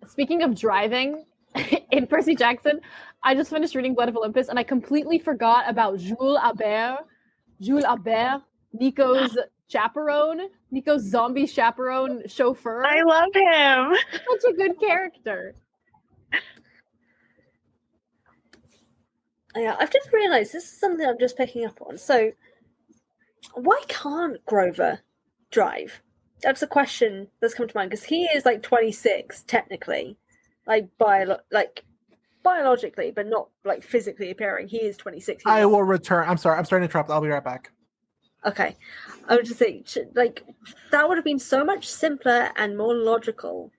S7: Speaking of driving, in Percy Jackson, I just finished reading Blood of Olympus and I completely forgot about Jules Albert, Nico's chaperone, Nico's zombie chaperone chauffeur.
S14: I love him.
S7: Such a good character.
S3: Yeah, I've just realised this is something I'm just picking up on. So, why can't Grover drive? That's a question that's come to mind because he is like 26 technically, like biologically, but not like physically appearing. He is 26.
S10: I will return. I'm sorry. I'm starting to interrupt. I'll be right back.
S3: Okay, I would just say like that would have been so much simpler and more logical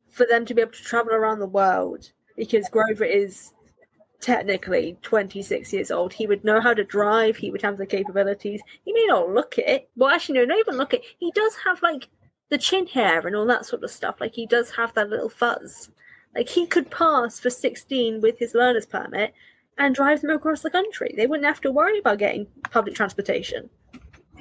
S3: for them to be able to travel around the world because Grover is technically 26 years old. He would know how to drive. He would have the capabilities. He may not look it. Well, actually, no, not even look it. He does have like the chin hair and all that sort of stuff. Like he does have that little fuzz. Like he could pass for 16 with his learner's permit and drive them across the country. They wouldn't have to worry about getting public transportation.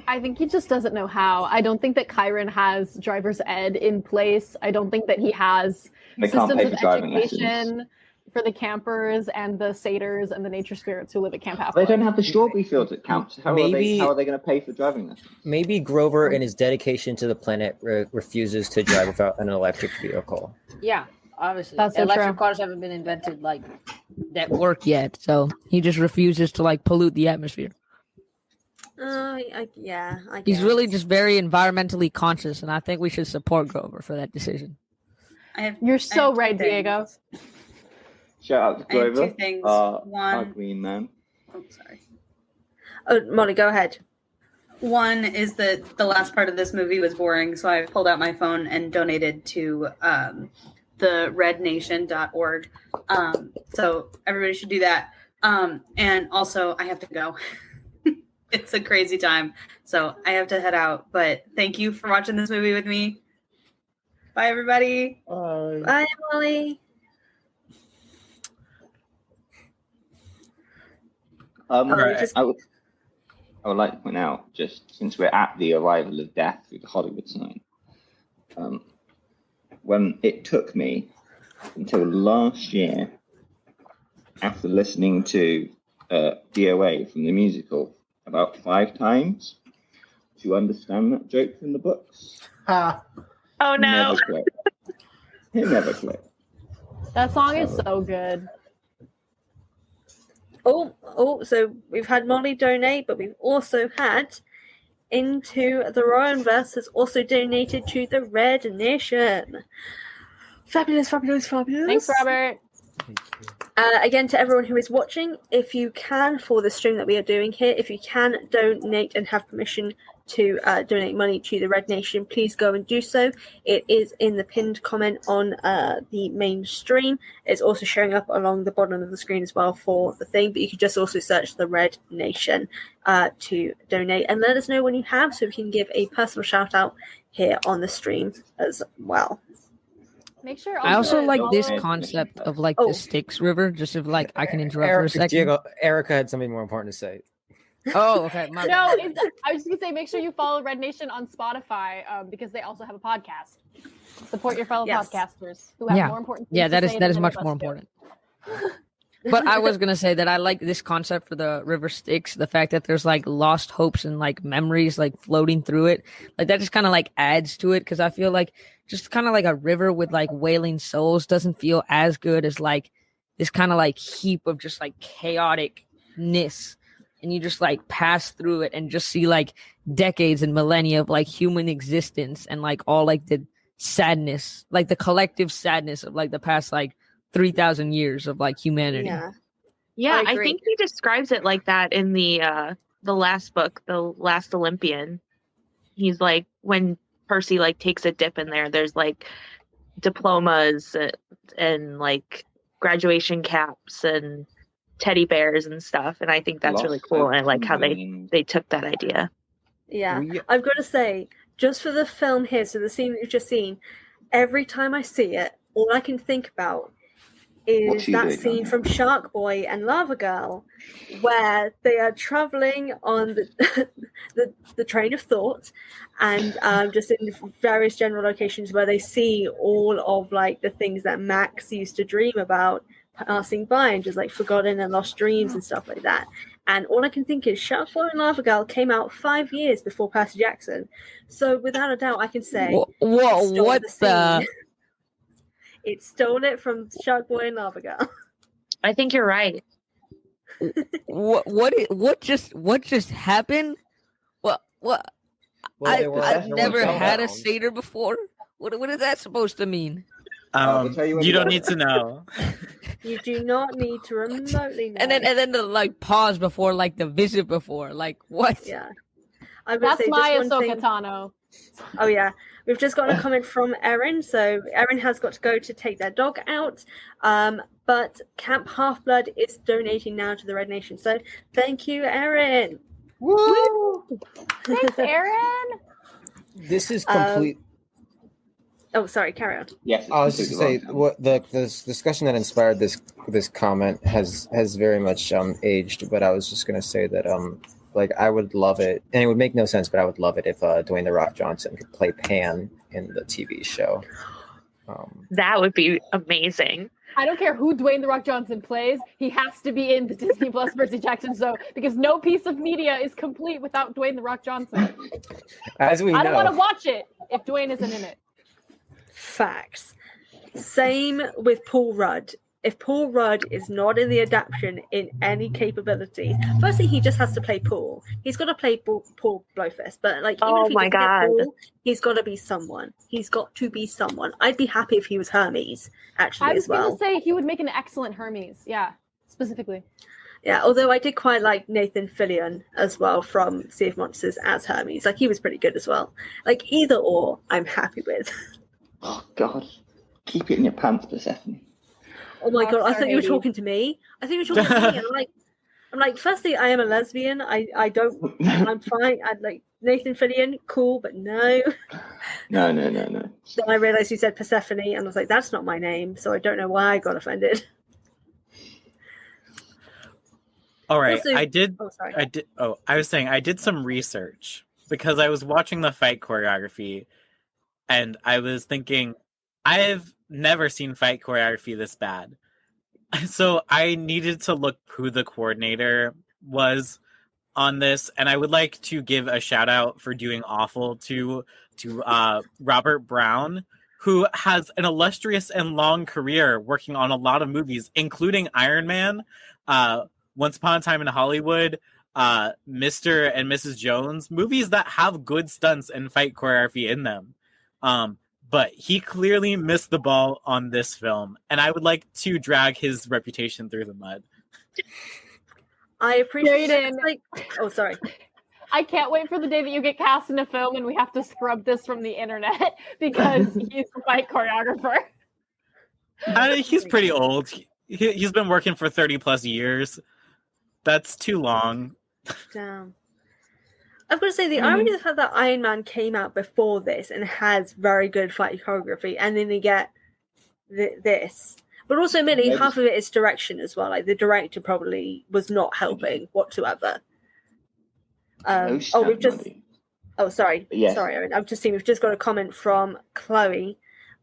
S7: I think he just doesn't know how. I don't think that Chiron has driver's ed in place. I don't think that he has systems of education for the campers and the satyrs and the nature spirits who live at Camp Half-Blood.
S4: They don't have the strawberry fields at camps. How are they going to pay for driving lessons?
S9: Maybe Grover, in his dedication to the planet, refuses to drive without an electric vehicle.
S13: Yeah, obviously.
S7: That's so
S13: electric
S7: true.
S13: cars haven't been invented like that work yet, so he just refuses to like pollute the atmosphere.
S3: I
S13: He's
S3: guess.
S13: really just very environmentally conscious, and I think we should support Grover for that decision.
S7: You're so right, Diego.
S4: Shout out to
S6: I have
S4: Grover,
S6: two things.
S4: our
S6: One,
S4: green man.
S6: oh, sorry.
S3: Oh, Molly, go ahead.
S6: One is that the last part of this movie was boring, so I pulled out my phone and donated to the rednation.org. So everybody should do that. And also, I have to go. It's a crazy time, so I have to head out. But thank you for watching this movie with me. Bye, everybody.
S3: Bye, Molly.
S4: I would like to point out, just since we're at the arrival of death through the Hollywood sign, when it took me until last year, after listening to DOA from the musical about 5 times, to understand that joke from the books.
S10: Ha.
S14: Oh no.
S4: Never clicked. It never clicked.
S7: That song is so good.
S3: So we've had Molly donate, but we've also had Into the Riodanverse has also donated to the Red Nation. Fabulous.
S7: Thanks, Robert.
S3: Again, to everyone who is watching, if you can, for the stream that we are doing here, if you can donate and have permission to donate money to the Red Nation, please go and do so. It is in the pinned comment on the main stream. It's also showing up along the bottom of the screen as well for the thing, but you can just also search the Red Nation to donate, and let us know when you have, so we can give a personal shout out here on the stream as well.
S7: Make sure.
S13: I also like this
S4: follow-
S13: concept of like the Styx River. Just if like I can interrupt for a second.
S9: Diego, Erica had something more important to say.
S13: Oh, okay. My
S7: No,
S13: bad.
S7: I was just gonna say, make sure you follow Red Nation on Spotify because they also have a podcast. Support your fellow podcasters who have more important things
S13: Yeah,
S7: to
S13: that
S7: say
S13: is
S7: than
S13: much
S7: us
S13: more
S7: do.
S13: important. But I was gonna say that I like this concept for the river Styx. The fact that there's like lost hopes and like memories like floating through it, like that just kind of like adds to it, because I feel like just kind of like a river with like wailing souls doesn't feel as good as like this kind of like heap of just like chaoticness, and you just like pass through it and just see like decades and millennia of like human existence and like all like the sadness, like the collective sadness of like the past like 3,000 years of like humanity.
S14: Yeah,
S3: I
S14: I
S3: agree.
S14: think he describes it like that in the last book, The Last Olympian. He's like, when Percy like takes a dip in there, there's like diplomas and like graduation caps and teddy bears and stuff, and I think that's really cool. And I like how they took that idea.
S3: Yeah, I've got to say, just for the film here, so the scene that you've just seen, every time I see it, all I can think about is that scene from Shark Boy and Lava Girl, where they are traveling on the train of thought, and just in various general locations where they see all of like the things that Max used to dream about passing by, and just like forgotten and lost dreams and stuff like that. And all I can think is Shark Boy and Lava Girl came out 5 years before Percy Jackson, so without a doubt I can say
S13: what the
S3: it stole it from Shark Boy and Lava Girl.
S14: I think you're right.
S13: what just happened? What
S9: Well, they were
S13: I've
S9: also
S13: never had a
S9: spellbound.
S13: satyr before. What is that supposed to mean?
S5: You don't need to know.
S3: You do not need to remotely know.
S13: And then the like pause before like the visit before, like what?
S3: Yeah. I'm gonna
S7: That's
S3: say
S7: my
S3: just one
S7: Ahsoka
S3: thing.
S7: Tano.
S3: Oh yeah, we've just got a comment from Erin. So Erin has got to go to take their dog out. But Camp Half-Blood is donating now to the Red Nation. So thank you, Erin.
S7: Woo! Thanks, Erin.
S9: This is complete.
S3: Oh, sorry. Carry on.
S4: Yes,
S9: I was just to say what the discussion that inspired this comment has very much aged. But I was just gonna say that like I would love it, and it would make no sense, but I would love it if Dwayne the Rock Johnson could play Pan in the TV show.
S14: That would be amazing.
S7: I don't care who Dwayne the Rock Johnson plays. He has to be in the Disney Plus Percy Jackson show, because no piece of media is complete without Dwayne the Rock Johnson.
S9: As we know,
S7: I don't want to watch it if Dwayne isn't in it.
S3: Facts. Same with Paul Rudd. If Paul Rudd is not in the adaptation in any capability, firstly he just has to play Paul. He's got to play Paul Blowfist, but like even
S14: Oh
S3: if he
S14: my
S3: doesn't get
S14: God.
S3: Paul, he's got to be someone. He's got to be someone. I'd be happy if he was Hermes actually
S7: I was
S3: as well.
S7: gonna say he would make an excellent Hermes. Yeah, specifically.
S3: Yeah, although I did quite like Nathan Fillion as well from Sea of Monsters as Hermes. Like he was pretty good as well. Like either or, I'm happy with.
S4: Oh God, keep it in your pants, Persephone.
S3: Oh my God, I
S7: Rockstar
S3: thought you were
S7: Hades.
S3: talking to me. I thought you were talking to me. And I'm like, firstly, I am a lesbian. I don't. I'm fine. I'd like Nathan Fillion, cool, but no.
S4: No.
S3: Then I realized you said Persephone, and I was like, that's not my name, so I don't know why I got offended.
S5: All right,
S3: Also-
S5: I did.
S3: Oh, sorry.
S5: I was saying I did some research because I was watching the fight choreography, and I was thinking, I've never seen fight choreography this bad. So I needed to look who the coordinator was on this, and I would like to give a shout out for doing awful to Robert Brown, who has an illustrious and long career working on a lot of movies, including Iron Man, Once Upon a Time in Hollywood, Mr. and Mrs. Jones, movies that have good stunts and fight choreography in them. But he clearly missed the ball on this film, and I would like to drag his reputation through the mud.
S3: I appreciate
S7: Brayden.
S3: it. Oh, sorry.
S7: I can't wait for the day that you get cast in a film and we have to scrub this from the internet because he's the fight choreographer.
S5: He's pretty old. He's been working for 30 plus years. That's too long.
S3: Damn. I've got to say, the irony of the fact that Iron Man came out before this and has very good fight choreography, and then you get this. But also, admittedly, half of it is direction as well. Like, the director probably was not helping whatsoever. We've just... Oh, sorry.
S4: Yes.
S3: Sorry, Aaron. I've just seen we've just got a comment from Chloe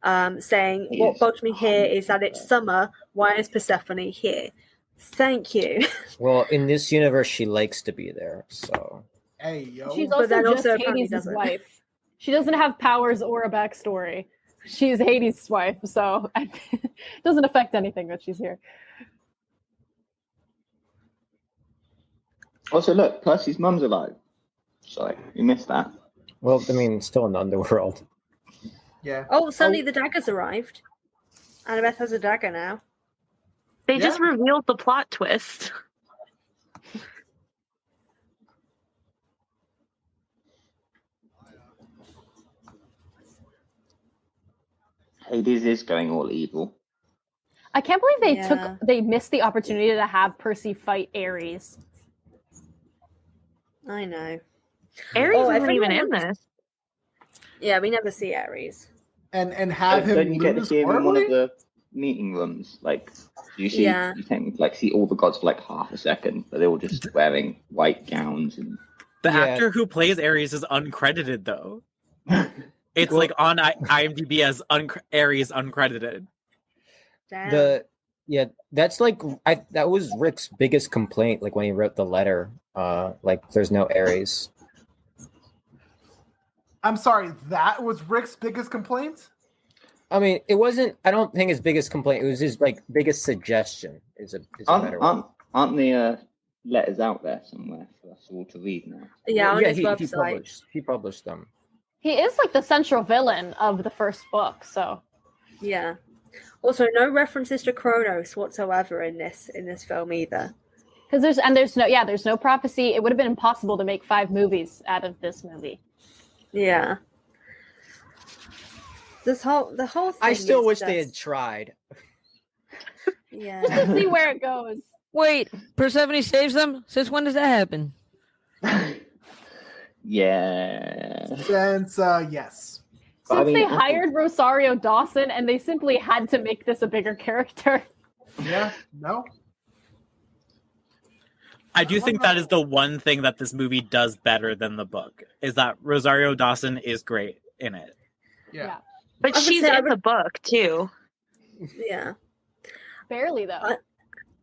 S3: saying, what bugs me here is that it's summer. Why is Persephone here? Thank you.
S9: Well, in this universe, she likes to be there, so...
S10: Hey, yo.
S7: She's
S3: But then
S7: also
S3: also
S7: just
S3: apparently
S7: Hades'
S3: doesn't.
S7: wife. She doesn't have powers or a backstory. She's Hades' wife, so it doesn't affect anything that she's here.
S4: Also, look, Percy's mum's alive. Sorry, you missed that.
S9: Well, I mean, still in the underworld.
S10: Yeah.
S3: Oh, suddenly the dagger's arrived. Annabeth has a dagger now.
S14: They just revealed the plot twist.
S4: Hades is going all evil.
S7: I can't believe they missed the opportunity to have Percy fight Ares.
S3: I know.
S14: Ares isn't even in this.
S3: Yeah, we never see Ares.
S10: And have him
S4: Don't you get to
S10: lose
S4: see him in one of
S10: horribly?
S4: the meeting rooms? Like, you see,
S3: Yeah.
S4: you think like see all the gods for like half a second, but they're all just wearing white gowns and.
S5: The actor who plays Ares is uncredited, though. It's like on IMDb as Ares uncredited.
S3: Damn.
S9: That's like that was Rick's biggest complaint. Like when he wrote the letter, like there's no Ares.
S10: I'm sorry, that was Rick's biggest complaint?
S9: I mean, it wasn't. I don't think his biggest complaint. It was his like biggest suggestion. Is a better word.
S4: Aren't the letters out there somewhere for us all to read now?
S3: Yeah, on his
S9: he
S3: website.
S9: He published them.
S7: He is like the central villain of the first book, so
S3: Yeah. Also, no references to Kronos whatsoever in this film either.
S7: because there's no prophecy. It would have been impossible to make 5 movies out of this movie.
S3: Yeah. The whole thing.
S9: I still
S3: is
S9: wish
S3: just,
S9: they had tried.
S3: Yeah.
S7: Just to see where it goes.
S13: Wait, Persephone saves them? Since when does that happen?
S4: Yeah.
S10: Since yes.
S7: Since they hired Rosario Dawson and they simply had to make this a bigger character.
S10: Yeah. No.
S5: I do think that is the one thing that this movie does better than the book, is that Rosario Dawson is great in it.
S10: Yeah.
S14: But she's in the book, too.
S3: Yeah.
S7: Barely, though.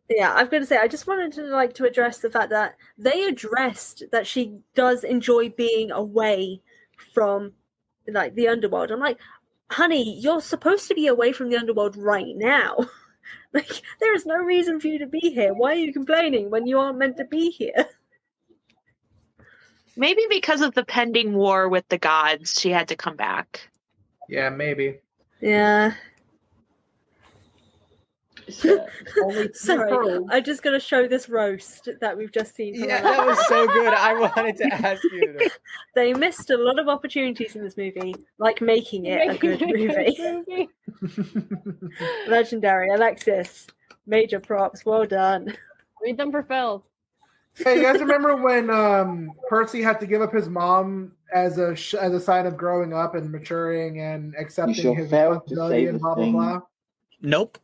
S3: Yeah, I've got to say, I just wanted to address the fact that they addressed that she does enjoy being away from like the underworld. I'm like, honey, you're supposed to be away from the underworld right now. Like, there is no reason for you to be here. Why are you complaining when you aren't meant to be here?
S14: Maybe because of the pending war with the gods, she had to come back.
S10: Yeah, maybe.
S3: Yeah.
S10: Only
S3: Sorry, I'm just going to show this roast that we've just seen.
S9: Yeah, that was so good. I wanted to ask you this.
S3: They missed a lot of opportunities in this movie, like making it a good movie. Legendary. Alexis, major props. Well done.
S7: Read them for Phil.
S10: Hey, you guys remember when Percy had to give up his mom as a sign of growing up and maturing and accepting his responsibility and blah blah blah?
S5: Nope.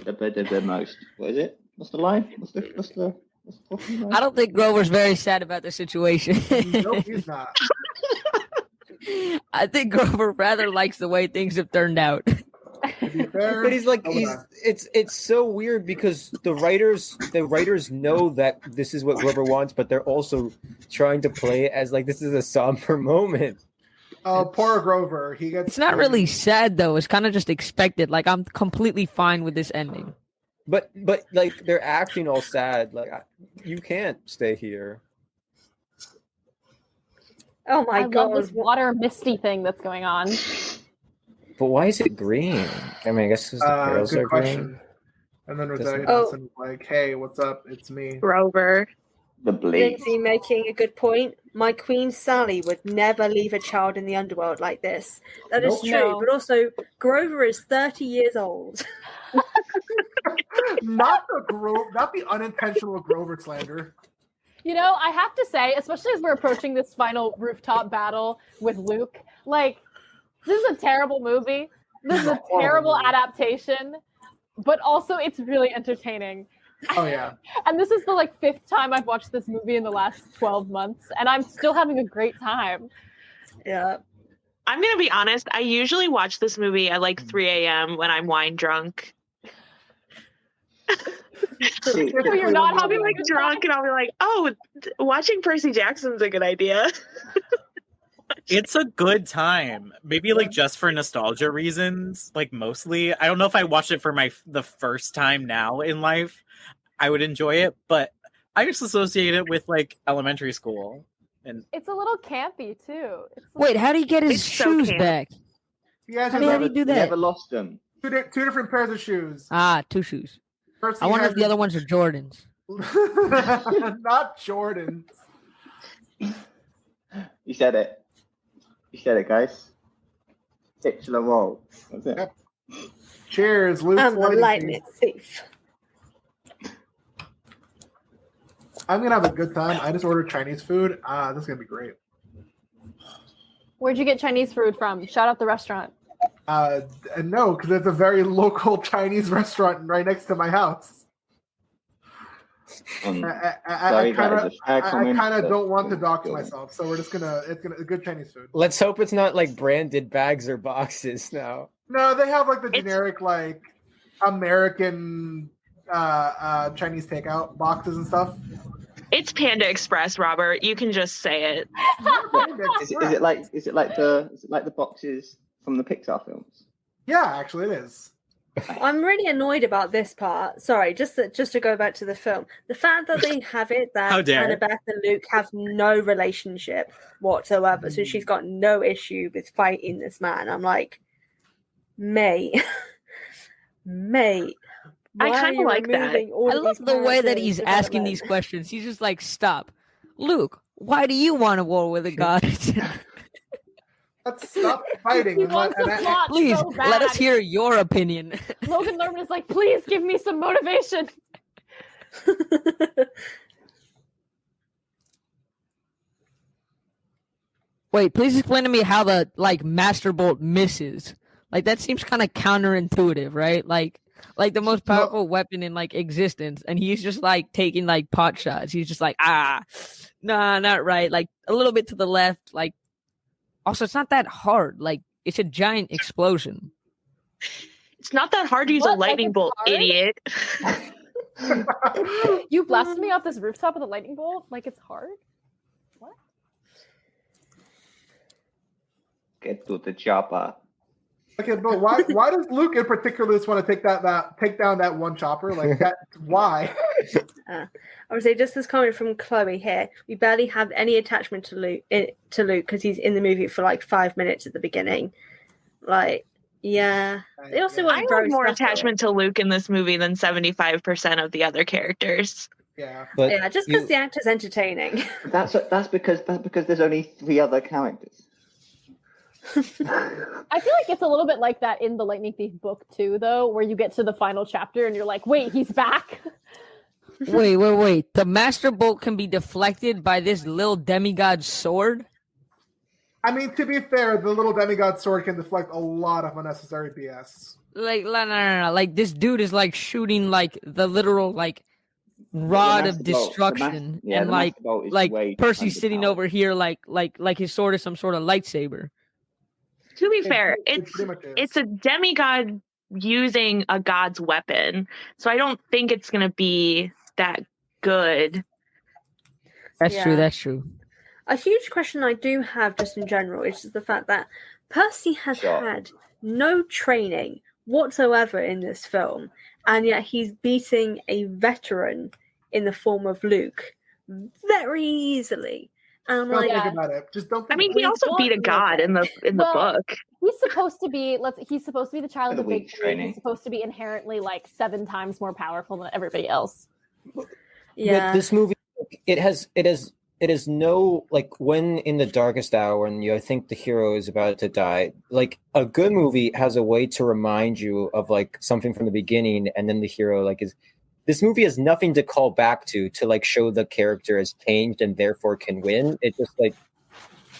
S4: The most. What is it? What's the line? What's the
S13: I don't think Grover's very sad about the situation.
S10: Nope, he's not.
S13: I think Grover rather likes the way things have turned out.
S10: To be fair,
S15: But he's like,
S10: so would I.
S15: it's so weird because the writers know that this is what Grover wants, but they're also trying to play it as like this is a somber moment.
S10: Oh, poor Grover. He gets.
S13: It's not really sad though. It's kind of just expected. Like I'm completely fine with this ending.
S15: But like they're acting all sad. Like you can't stay here.
S3: Oh my
S7: I
S3: god!
S7: love this water misty thing that's going on.
S15: But why is it green? I mean, I guess because the pearls
S10: Good
S15: are
S10: question.
S15: green.
S10: And then
S15: Doesn't-
S10: Riodanverse is like, "Hey, what's up? It's me."
S14: Grover.
S4: The bleed.
S3: Lindsay making a good point. My queen Sally would never leave a child in the underworld like this. That is
S10: Nope.
S3: true,
S7: No.
S3: but also Grover is 30 years old.
S10: Not the unintentional Grover slander.
S7: You know, I have to say, especially as we're approaching this final rooftop battle with Luke, like, this is a terrible movie. This is a terrible adaptation, but also it's really entertaining.
S10: Oh yeah.
S7: And this is the like 5th time I've watched this movie in the last 12 months, and I'm still having a great time.
S3: Yeah.
S14: I'm going to be honest. I usually watch this movie at like 3 a.m. when I'm wine drunk.
S7: So you're not
S14: I'll be
S7: having
S14: like
S7: a good
S14: drunk and I'll be like, oh, watching Percy Jackson's a good idea.
S5: It's a good time. Maybe like just for nostalgia reasons, like mostly. I don't know if I watched it for the first time now in life, I would enjoy it, but I just associate it with like elementary school. And
S7: It's a little campy too.
S13: Wait, how do you get his
S14: It's so
S13: shoes
S14: camp.
S13: back?
S10: Yeah,
S13: How do you do that?
S4: Never lost them.
S10: Two different pairs of shoes.
S13: Ah, 2 shoes.
S10: Percy
S13: I wonder
S10: has
S13: if the other ones are Jordans.
S10: Not Jordan.
S4: You said it. You said it, guys. Titular role. That's it.
S10: Yep. Cheers, Luke.
S3: I'm the lightning thief.
S10: I'm gonna have a good time. I just ordered Chinese food. This is gonna be great.
S7: Where'd you get Chinese food from? Shout out the restaurant.
S10: And no, because it's a very local Chinese restaurant right next to my house. I kind of don't want to dox myself, so we're just gonna. It's gonna good Chinese food.
S15: Let's hope it's not like branded bags or boxes now.
S10: No, they have like the generic like American Chinese takeout boxes and stuff.
S14: It's Panda Express, Robert. You can just say it.
S4: Is it like the boxes from the Pixar films?
S10: Yeah, actually, it is.
S3: I'm really annoyed about this part. Sorry, just to go back to the film. The fact that they have it
S5: How
S3: that
S5: dare.
S3: Annabeth and Luke have no relationship whatsoever, so she's got no issue with fighting this man. I'm like, mate.
S14: I kinda like that.
S13: I love the way that he's asking these questions. He's just like, stop. Luke, why do you want a war with a god?
S10: Let's stop fighting.
S7: He wants the plot
S13: Please,
S7: so
S13: let us
S7: bad.
S13: hear your opinion.
S7: Logan Lerman is like, please give me some motivation.
S13: Wait, please explain to me how the like Master Bolt misses. Like that seems kind of counterintuitive, right? Like the most powerful weapon in like existence, and he's just like taking like pot shots. He's just like, nah, not right. Like a little bit to the left. Like also, it's not that hard. Like it's a giant explosion.
S14: It's not that hard to use a lightning bolt, idiot.
S7: You blasted me off this rooftop with a lightning bolt? Like it's hard? What?
S4: Get to the chopper.
S10: Okay, but why does Luke in particular just want to take down that one chopper? Like that? Why?
S3: I would say just this comment from Chloe here. We barely have any attachment to Luke because he's in the movie for like 5 minutes at the beginning. Like, yeah. They also
S14: I
S3: want
S14: have more attachment to Luke in this movie than 75% of the other characters.
S10: Yeah,
S3: yeah, just because the actor's entertaining.
S4: That's because there's only 3 other characters.
S7: I feel like it's a little bit like that in the Lightning Thief book too, though, where you get to the final chapter and you're like, wait, he's back?
S13: Wait. The Master Bolt can be deflected by this little demigod sword?
S10: I mean, to be fair, the little demigod sword can deflect a lot of unnecessary BS.
S13: Like, no. Like, this dude is, like, shooting, like, the literal, like, rod of destruction. And, like Percy's sitting over here, like his sword is some sort of lightsaber.
S14: To be fair, it's a demigod using a god's weapon. So I don't think it's going to be that good.
S13: That's
S3: Yeah.
S13: true. That's true.
S3: A huge question I do have just in general is just the fact that Percy has had no training whatsoever in this film, and yet he's beating a veteran in the form of Luke very easily. And I'm
S10: Don't
S3: like,
S10: think about it. Just don't.
S14: I
S10: Think
S14: mean,
S10: about
S14: he
S10: it.
S14: also beat a god in the
S7: Well,
S14: book.
S7: He's supposed to be the child of the big three.
S4: training.
S7: He's supposed to be inherently like 7 times more powerful than everybody else.
S3: yeah.
S15: But this movie, it is no, like, when in the darkest hour and you think the hero is about to die, like a good movie has a way to remind you of like something from the beginning, and then the hero like is. This movie has nothing to call back to like show the character has changed and therefore can win. It's just like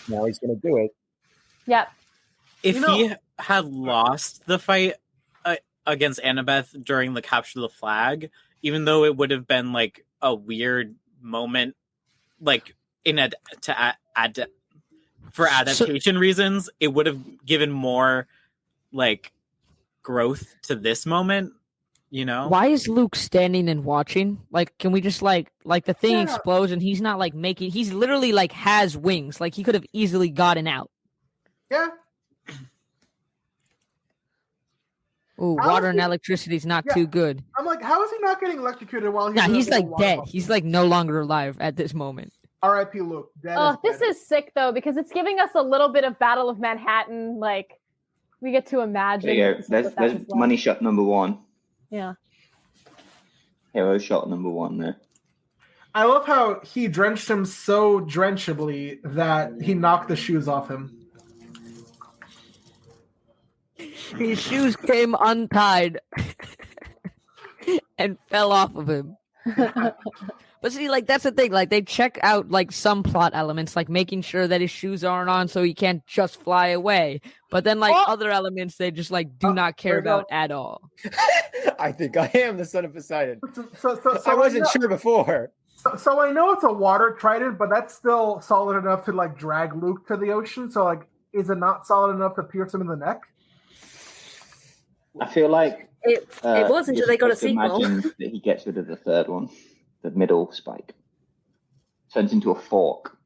S15: now he's gonna do it.
S7: Yep.
S5: If he had lost the fight against Annabeth during the capture of the flag, even though it would have been like a weird moment, like for adaptation reasons, it would have given more like growth to this moment. You know,
S13: Why is Luke standing and watching? Like, can we just like the thing explodes and he's not like making? He's literally like has wings. Like he could have easily gotten out.
S10: Yeah.
S13: Ooh, water and electricity is not too good.
S10: I'm like, how is he not getting electrocuted while he's?
S13: Nah,
S10: in
S13: he's
S10: a
S13: like
S10: water
S13: dead.
S10: bubble?
S13: He's like no longer alive at this moment.
S10: R.I.P. Luke. Dead
S7: Oh,
S10: is
S7: this is sick though because it's giving us a little bit of Battle of Manhattan. Like we get to imagine.
S4: There you
S7: this
S4: go.
S7: is what that
S4: There's
S7: was like.
S4: money shot number 1.
S7: Yeah.
S4: Hero shot number 1 there.
S10: I love how he drenched him so drenchably that he knocked the shoes off him.
S13: His shoes came untied and fell off of him. But see, like that's the thing. Like they check out like some plot elements, like making sure that his shoes aren't on so he can't just fly away. But then like other elements, they just like do not care about at all.
S15: I think I am the son of Poseidon.
S10: So
S15: I wasn't sure before.
S10: So I know it's a water trident, but that's still solid enough to like drag Luke to the ocean. So like, is it not solid enough to pierce him in the neck?
S4: I feel like
S3: it was until they got a sequel.
S4: Imagine that he gets rid of the third one, the middle spike, turns into a fork.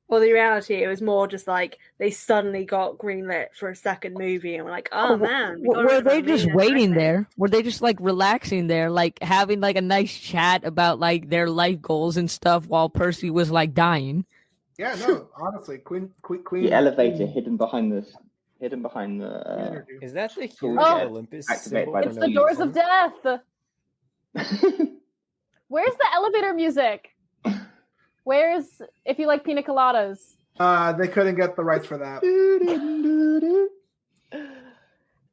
S3: Well, the reality, it was more just like they suddenly got greenlit for a second movie, and we're like, oh man.
S13: Were they just waiting there? Were they just like relaxing there, like having like a nice chat about like their life goals and stuff while Percy was like dying?
S10: Yeah, no, honestly, Queen.
S4: The elevator hidden behind the.
S15: Is that the huge
S7: Oh,
S15: Olympus?
S4: Activate
S15: symbol?
S4: by
S7: It's the doors of death. Where's the elevator music? Where's if you like pina coladas?
S10: They couldn't get the rights for that.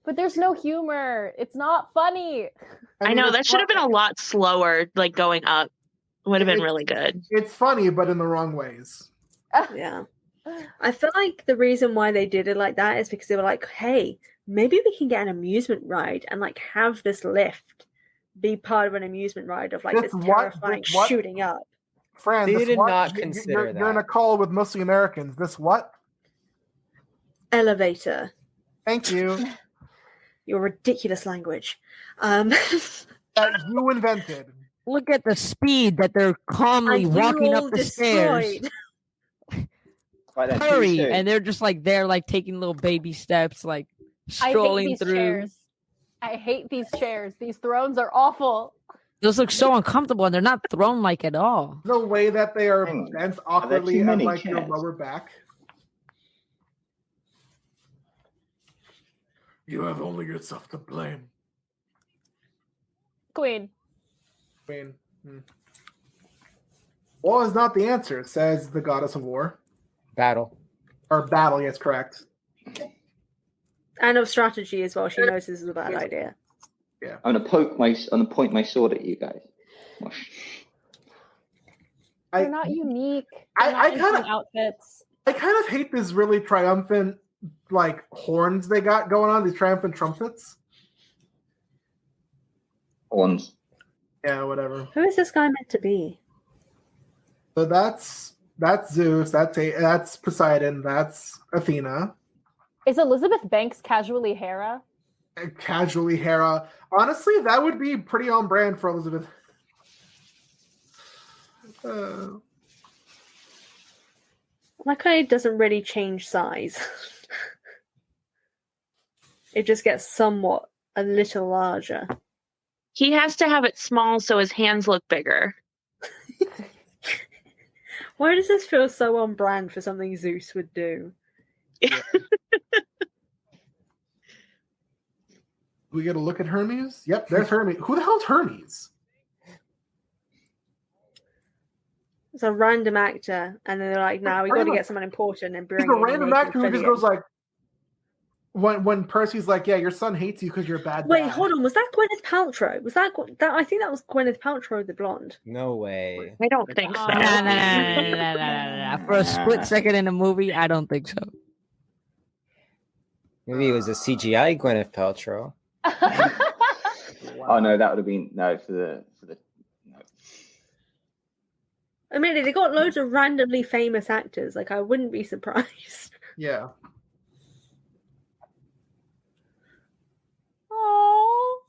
S7: But there's no humor. It's not funny.
S14: I know that should have been a lot slower, like going up. Would have been really good.
S10: It's funny, but in the wrong ways.
S3: Yeah. I feel like the reason why they did it like that is because they were like, hey, maybe we can get an amusement ride and like have this lift be part of an amusement ride of like this terrifying shooting up.
S10: Fran,
S15: They
S10: this
S15: did
S10: what?
S15: not
S10: You-
S15: consider
S10: you're in a
S15: that.
S10: call with mostly Americans. This what?
S3: Elevator.
S10: Thank you.
S3: Your ridiculous language.
S10: That you invented.
S13: Look at the speed that they're calmly
S3: And you
S13: walking
S3: all
S13: up the stairs.
S3: destroyed.
S4: Right then,
S13: Hurry!
S4: too soon.
S13: And they're just like they're like taking little baby steps, like
S7: I hate
S13: strolling
S7: these
S13: through.
S7: chairs. I hate these chairs. These thrones are awful.
S13: Those look so uncomfortable, and they're not thrown like at all.
S10: The way that they are
S4: Hang on.
S10: bent
S4: too
S10: awkwardly at
S4: many
S10: like your
S4: chairs?
S10: lower back. You have only yourself to blame.
S7: Queen.
S10: Queen. War is not the answer, says the goddess of war.
S15: Battle.
S10: Or battle, yes, correct.
S3: And of strategy as well. She knows this is a bad idea.
S10: Yeah.
S4: I'm gonna point my sword at you guys.
S7: They're not unique.
S10: I
S7: They're not in
S10: kinda-
S7: fun outfits.
S10: I kind of hate this really triumphant, like, horns they got going on, these triumphant trumpets.
S4: Horns.
S10: Yeah, whatever.
S3: Who is this guy meant to be?
S10: So that's Zeus, that's Poseidon, that's Athena.
S7: Is Elizabeth Banks casually Hera?
S10: casually Hera. Honestly, that would be pretty on brand for Elizabeth.
S3: My kind doesn't really change size. It just gets somewhat a little larger.
S14: He has to have it small so his hands look bigger.
S3: Why does this feel so on brand for something Zeus would do?
S10: We get a look at Hermes? Yep, there's Hermes. Who the hell's Hermes?
S3: It's a random actor, and then they're like, "Nah, we got to get someone important and bring."
S10: He's a random actor who just goes like, when Percy's like, "Yeah, your son hates you because you're a bad."
S3: Wait,
S10: dad.
S3: hold on. Was that Gwyneth Paltrow? Was that? I think that was Gwyneth Paltrow, the blonde.
S15: No way.
S14: I don't think so.
S13: Nah. For a split second in the movie, I don't think so.
S15: Maybe it was a CGI Gwyneth Paltrow.
S4: Oh no, that would have been for the. No.
S3: I mean, they got loads of randomly famous actors. Like, I wouldn't be surprised.
S10: Yeah.
S7: Oh.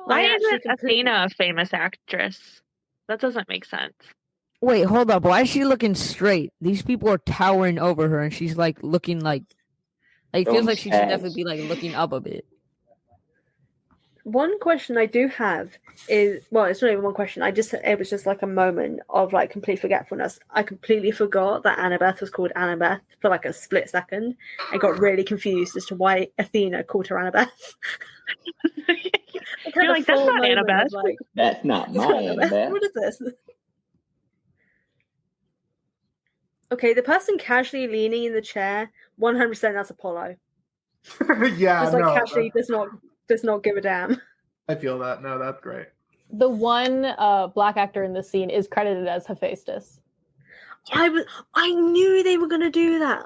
S14: Why isn't Athena a famous actress? That doesn't make sense.
S13: Wait, hold up. Why is she looking straight? These people are towering over her, and she's like looking like it feels like she should definitely be like looking up a bit.
S3: One question I do have is, well, it's not even one question. It was just like a moment of like complete forgetfulness. I completely forgot that Annabeth was called Annabeth for like a split second. I got really confused as to why Athena called her Annabeth.
S14: You're like, that's not Annabeth.
S3: Like,
S4: that's not my Annabeth.
S3: What is this? Okay, the person casually leaning in the chair, 100% that's Apollo.
S10: Yeah,
S3: just like casually does not give a damn.
S10: I feel that. No, that's great.
S7: The one black actor in this scene is credited as Hephaestus.
S3: I knew they were going to do that.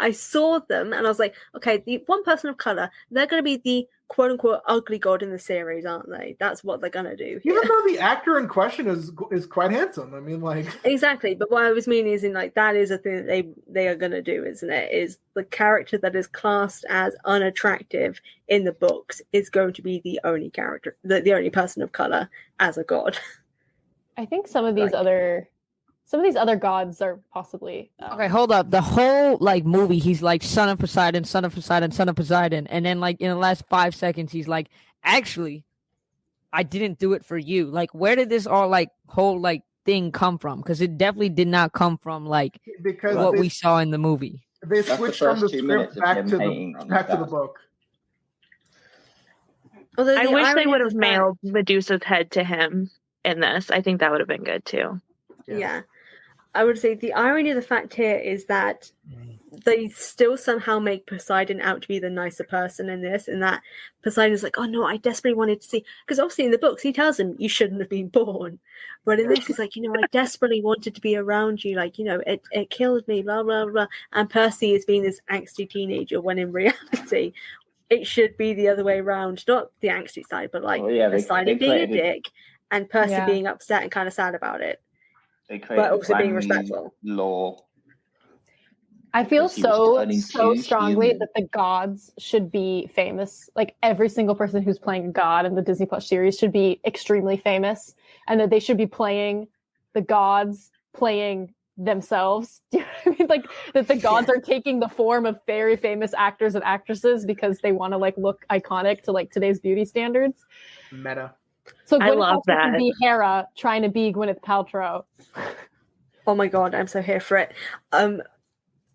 S3: I saw them and I was like, okay, the one person of color, they're going to be the quote unquote ugly god in the series, aren't they? That's what they're going to do.
S10: Even though the actor in question is quite handsome. I mean, like
S3: exactly. But what I was meaning is that is a thing that they are going to do, isn't it? Is the character that is classed as unattractive in the books is going to be the only character, the only person of color as a god.
S7: I think some of these other gods are possibly
S13: okay, hold up. The whole like movie, he's like son of Poseidon, son of Poseidon, son of Poseidon, and then like in the last 5 seconds, he's like, actually, I didn't do it for you. Like, where did this all like whole like thing come from? Because it definitely did not come from like what we saw in the movie.
S10: They switched from the script back to the book.
S14: I wish they would have mailed Medusa's head to him in this. I think that would have been good too.
S3: Yeah. I would say the irony of the fact here is that they still somehow make Poseidon out to be the nicer person in this, and that Poseidon's like, oh no, I desperately wanted to see, because obviously in the books he tells him you shouldn't have been born, but in this he's like, I desperately wanted to be around you, like, it killed me, blah blah blah, and Percy is being this angsty teenager when in reality it should be the other way around, not the angsty side, but like Poseidon being a dick and Percy being upset and kind of sad about it. But also being respectful.
S4: Law.
S7: I feel so strongly that the gods should be famous. Like every single person who's playing a god in the Disney Plus series should be extremely famous, and that they should be playing the gods playing themselves. Do you know what I mean? Like that the gods are taking the form of very famous actors and actresses because they want to like look iconic to like today's beauty standards.
S10: Meta.
S7: So
S14: I love
S7: Paltrow
S14: that.
S7: can be Hera trying to be Gwyneth Paltrow.
S3: Oh my god, I'm so here for it. I'm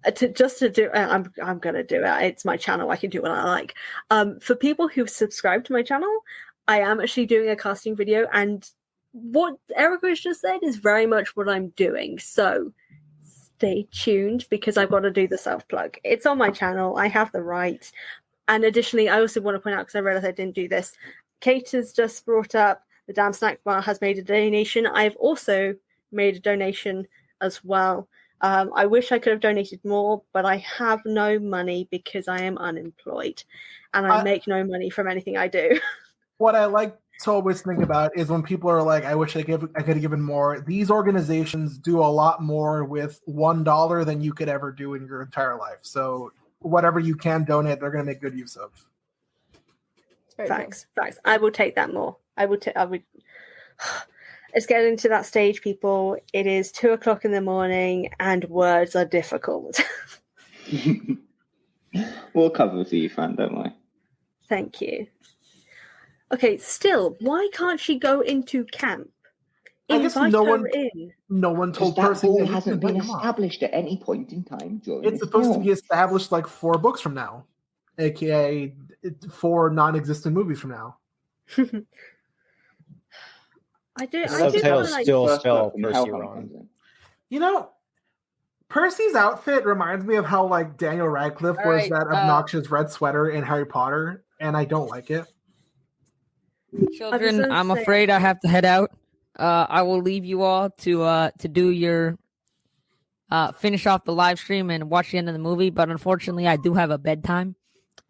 S3: gonna do it. It's my channel. I can do what I like. For people who subscribe to my channel, I am actually doing a casting video, and what Erica has just said is very much what I'm doing. So stay tuned because I've got to do the self plug. It's on my channel. I have the right. And additionally, I also want to point out, because I realized I didn't do this, Kate has just brought up the Damn Snack Bar has made a donation. I've also made a donation as well. I wish I could have donated more, but I have no money because I am unemployed and I make no money from anything I do.
S10: What I like to always think about is when people are like, I wish I could have given more. These organizations do a lot more with $1 than you could ever do in your entire life. So whatever you can donate, they're going to make good use of.
S3: Facts. I will take that more. I would. It's getting to that stage, people. It is 2:00 in the morning, and words are difficult.
S4: We'll cover for you, Fran, don't worry.
S3: Thank you. Okay, still, why can't she go into camp?
S10: I guess
S3: Invite
S10: no
S3: her
S10: one,
S3: in.
S10: no one told
S4: That
S10: Percy
S4: rule
S10: that
S4: hasn't been
S10: come on.
S4: established at any point in time during
S10: It's
S4: this
S10: supposed to
S4: film.
S10: be established like 4 books from now, aka 4 non-existent movies from now.
S3: I do.
S15: The
S3: I do
S15: subtitles
S3: kinda like.
S15: still
S4: First
S15: spell
S4: book and
S15: Percy
S4: Hellhound
S15: wrong.
S4: comes in.
S10: You know, Percy's outfit reminds me of how like Daniel Radcliffe
S13: All
S10: wears
S13: right,
S10: that obnoxious red sweater in Harry Potter, and I don't like it.
S13: Children, I'm afraid I have to head out. I will leave you all to do your finish off the live stream and watch the end of the movie. But unfortunately, I do have a bedtime.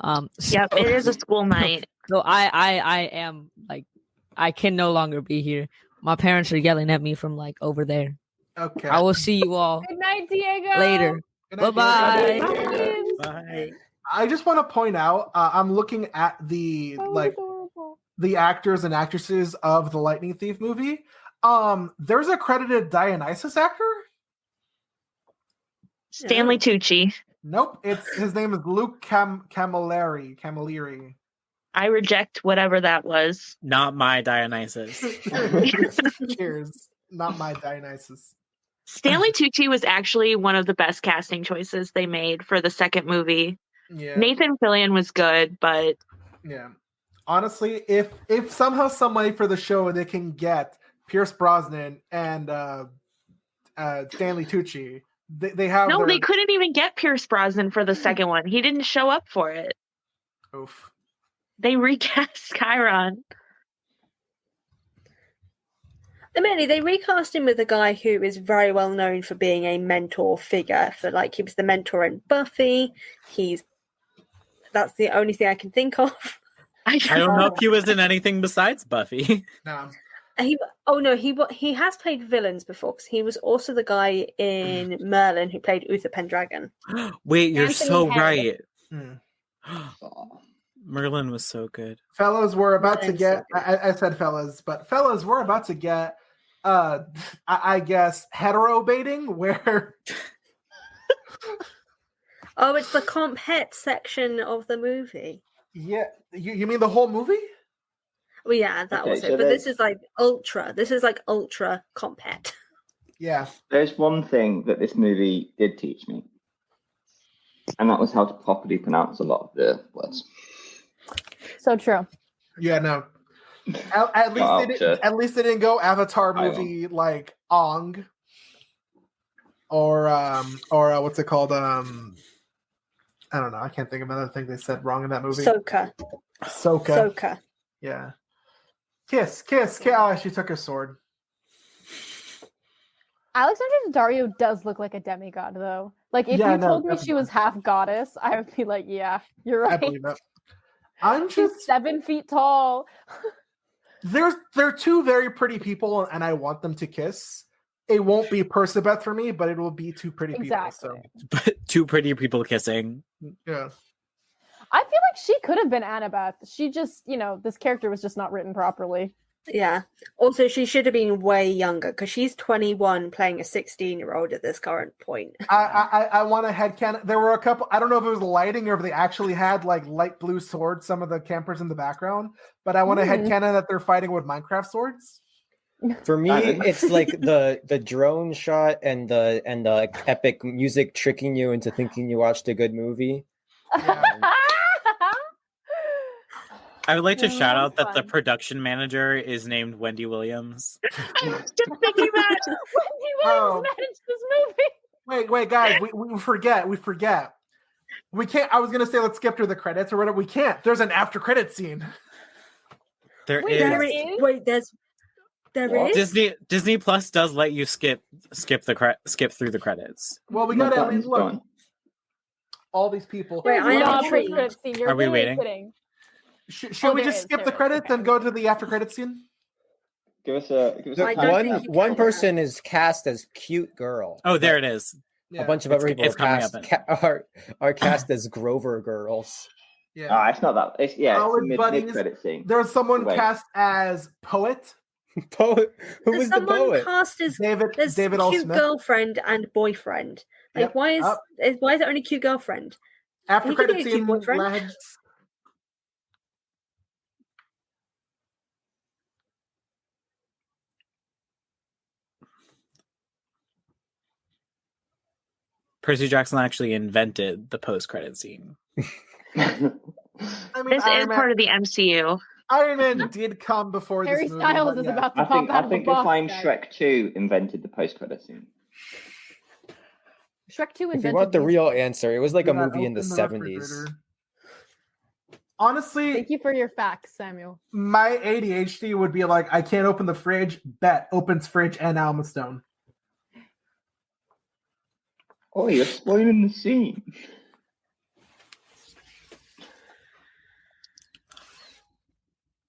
S14: Yep, it is a school night.
S13: So I am like, I can no longer be here. My parents are yelling at me from like over there.
S10: Okay.
S13: I will see you all
S7: Good night, Diego.
S13: later.
S10: Good night,
S13: Bye
S10: Diego.
S13: bye.
S5: Bye.
S10: I just want to point out, I'm looking at the the actors and actresses of the Lightning Thief movie. There's a credited Dionysus actor.
S14: Stanley Tucci.
S10: Nope, his name is Luke Camilleri.
S14: I reject whatever that was.
S5: Not my Dionysus.
S10: Cheers. Not my Dionysus.
S14: Stanley Tucci was actually one of the best casting choices they made for the second movie.
S10: Yeah.
S14: Nathan Fillion was good, but
S10: Yeah. Honestly, if somehow some way for the show they can get Pierce Brosnan and Stanley Tucci, they have
S14: no,
S10: their...
S14: they couldn't even get Pierce Brosnan for the second one. He didn't show up for it.
S10: Oof.
S14: They recast Chiron.
S3: Admittedly, they recast him with a guy who is very well known for being a mentor figure. For like, he was the mentor in Buffy. That's the only thing I can think of.
S5: I don't know if he was in anything besides Buffy.
S10: No.
S3: He has played villains before because he was also the guy in Merlin who played Uther Pendragon.
S5: Wait, you're
S3: Anthony
S5: so
S3: Harris.
S5: right. Merlin was so good.
S10: Fellas, we're about to get... I said fellas, but fellas, we're about to get, I guess, hetero baiting, where...
S3: Oh, it's the comp het section of the movie.
S10: Yeah, you mean the whole movie?
S3: Well, yeah, that
S4: Okay,
S3: was
S4: so
S3: it. But
S4: there's-
S3: this is like ultra. This is like ultra comp het.
S10: Yeah.
S4: There's one thing that this movie did teach me, and that was how to properly pronounce a lot of the words.
S7: So true.
S10: Yeah, no. At least they didn't go Avatar movie like Ong, or what's it called? I don't know. I can't think of another thing they said wrong in that movie. Soka. Yeah. Kiss. Oh, she took her sword.
S7: Alexandra Daddario does look like a demigod, though. Like, if
S10: Yeah,
S7: you
S10: no,
S7: told me she
S10: definitely.
S7: was half goddess, I would be like, yeah, you're
S10: I
S7: right.
S10: believe that. I'm
S7: She's
S10: just
S7: 7 feet tall.
S10: they're two very pretty people, and I want them to kiss. It won't be Persebeth for me, but it will be two pretty people. So
S5: But two pretty people kissing.
S10: yeah.
S7: I feel like she could have been Annabeth. She just, this character was just not written properly.
S3: Yeah. Also, she should have been way younger because she's 21 playing a 16-year-old at this current point.
S10: I want to headcanon. There were a couple. I don't know if it was lighting or if they actually had like light blue swords. Some of the campers in the background, but I want to headcanon that they're fighting with Minecraft swords.
S15: For me, it's like the drone shot and the epic music tricking you into thinking you watched a good movie.
S5: I would like to
S7: Yeah,
S5: shout out
S7: that's
S5: that the
S7: fun.
S5: production manager is named Wendy Williams.
S14: I was just thinking that.
S7: Wendy
S10: Oh.
S7: Williams managed this movie.
S10: Wait, guys, we forget. We can't. I was gonna say let's skip through the credits or whatever. We can't. There's an after credit scene.
S5: There
S7: Wait,
S5: is.
S7: there is?
S3: Wait, there is?
S5: Disney Plus does let you skip through the credits.
S10: Well, we
S4: My
S10: gotta at
S4: button's
S10: least look.
S4: gone.
S10: All these people.
S3: Wait,
S7: There's
S3: I'm
S7: not
S3: intrigued.
S7: a credit scene. You're
S5: Are we
S7: literally
S5: waiting?
S7: kidding.
S10: Should we
S7: there
S10: just
S7: is,
S10: skip
S7: there
S10: the
S7: is.
S10: credits
S7: Okay.
S10: and go to the after credit scene?
S4: Give us a
S3: I don't think you
S15: One
S3: can.
S15: person is cast as cute girl.
S5: Oh, there it is.
S10: Yeah.
S15: A bunch of other people
S5: it's coming
S15: are cast as Grover girls.
S10: Yeah.
S4: It's not that. It's
S10: Buddies.
S4: mid-credit scene.
S10: There's someone
S4: Wait.
S10: cast as Poet.
S15: Poet. Who
S3: There's
S15: was the
S3: someone
S15: poet?
S3: cast as
S10: David
S3: cute
S10: L. Smith.
S3: girlfriend and boyfriend. Like,
S10: Yep.
S3: why is it only cute girlfriend?
S10: After
S3: He could
S10: credit
S3: be a cute
S10: scene,
S3: boyfriend.
S10: lads.
S5: Percy Jackson actually invented the post-credit scene.
S3: I mean,
S14: This is part of the MCU.
S10: Iron Man did come before
S7: Harry
S10: this movie.
S7: Styles
S10: but
S7: is
S10: yeah.
S7: about to
S4: I
S7: pop
S4: think
S7: out of a
S4: you'll
S7: box.
S4: find
S7: guys.
S4: Shrek 2 invented the post-credit scene.
S7: Shrek 2
S15: If
S7: invented
S15: you want the
S7: these-
S15: real answer, it was like a
S10: Yeah,
S15: movie in the
S10: open
S15: 70s.
S10: refrigerator. Honestly,
S7: Thank you for your facts, Samuel.
S10: my ADHD would be like, I can't open the fridge. Bet opens fridge and Alma Stone.
S4: Oh, you're spoiling the scene.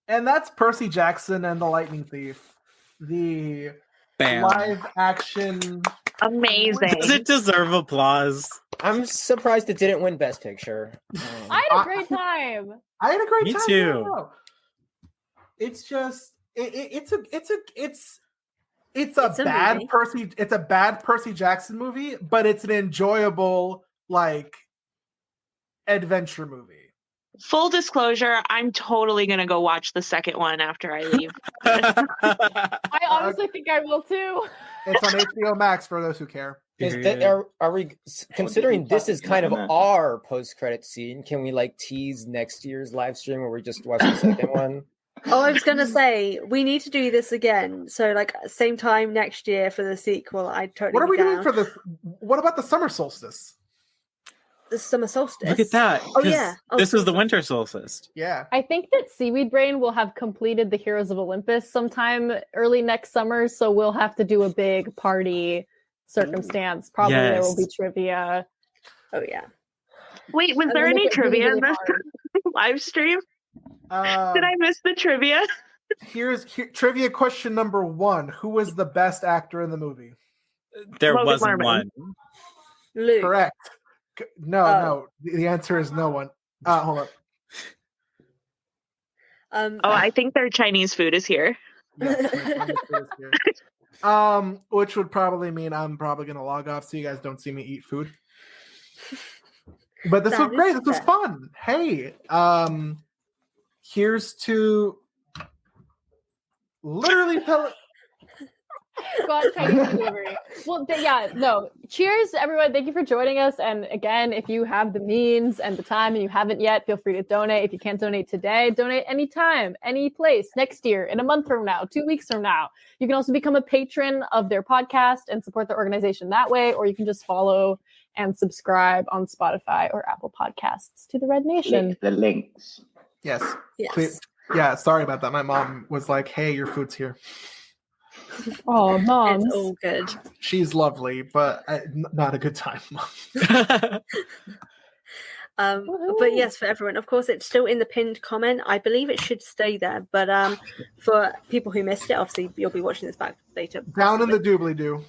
S10: And that's Percy Jackson and the Lightning Thief. The
S5: Bam.
S10: live action.
S14: Amazing.
S5: Does it deserve applause?
S15: I'm surprised it didn't win Best Picture.
S7: I had a great time.
S10: I had a great
S5: Me
S10: time.
S5: too.
S10: No. It's just it's a
S3: It's a
S10: bad
S3: movie.
S10: It's a bad Percy Jackson movie, but it's an enjoyable like adventure movie.
S14: Full disclosure, I'm totally gonna go watch the second one after I leave.
S7: I honestly think I will too.
S10: It's on HBO Max for those who care.
S15: Are we considering this is kind of
S4: America.
S15: our post-credit scene? Can we like tease next year's live stream where we just watch the second one?
S3: Oh, I was gonna say we need to do this again. So, like, same time next year for the sequel. I totally.
S10: What are we
S3: be
S10: doing
S3: down.
S10: for the? What about the summer solstice?
S3: The summer solstice?
S5: Look at that.
S3: Oh
S5: 'cause
S3: yeah. Oh,
S5: This was the winter solstice.
S10: Yeah.
S7: I think that Seaweed Brain will have completed the Heroes of Olympus sometime early next summer, so we'll have to do a big party circumstance. Probably there will be
S5: Yes.
S7: trivia.
S3: Oh yeah.
S14: Wait, was
S7: I'm
S14: there
S7: gonna
S14: any
S7: make it really,
S14: trivia in
S7: really
S14: this
S7: hard.
S14: live stream? Did I miss the trivia?
S10: Here's trivia question number 1: Who was the best actor in the movie?
S5: There
S14: Logan
S5: wasn't
S14: Lerman.
S5: one.
S3: Luke.
S10: Correct. No,
S3: Oh.
S10: no. The answer is no one. Hold up.
S14: Oh, I think their Chinese food is here.
S10: Which would probably mean I'm probably gonna log off so you guys don't see me eat food. But this
S3: That
S10: was great.
S3: is
S10: This was
S3: fair.
S10: fun. Hey, here's to literally tell.
S7: Got Chinese delivery. Well, no. Cheers, everyone. Thank you for joining us. And again, if you have the means and the time and you haven't yet, feel free to donate. If you can't donate today, donate anytime, any place, next year, in a month from now, 2 weeks from now. You can also become a patron of their podcast and support their organization that way, or you can just follow and subscribe on Spotify or Apple Podcasts to the Red Nation.
S4: Click the links.
S10: Yes.
S3: Yes.
S10: Yeah. Sorry about that. My mom was like, "Hey, your food's here."
S7: Oh, Mom.
S3: It's all good.
S10: She's lovely, but not a good time.
S3: But yes, for everyone, of course, it's still in the pinned comment. I believe it should stay there. But for people who missed it, obviously you'll be watching this back later.
S10: Down in the doobly doo.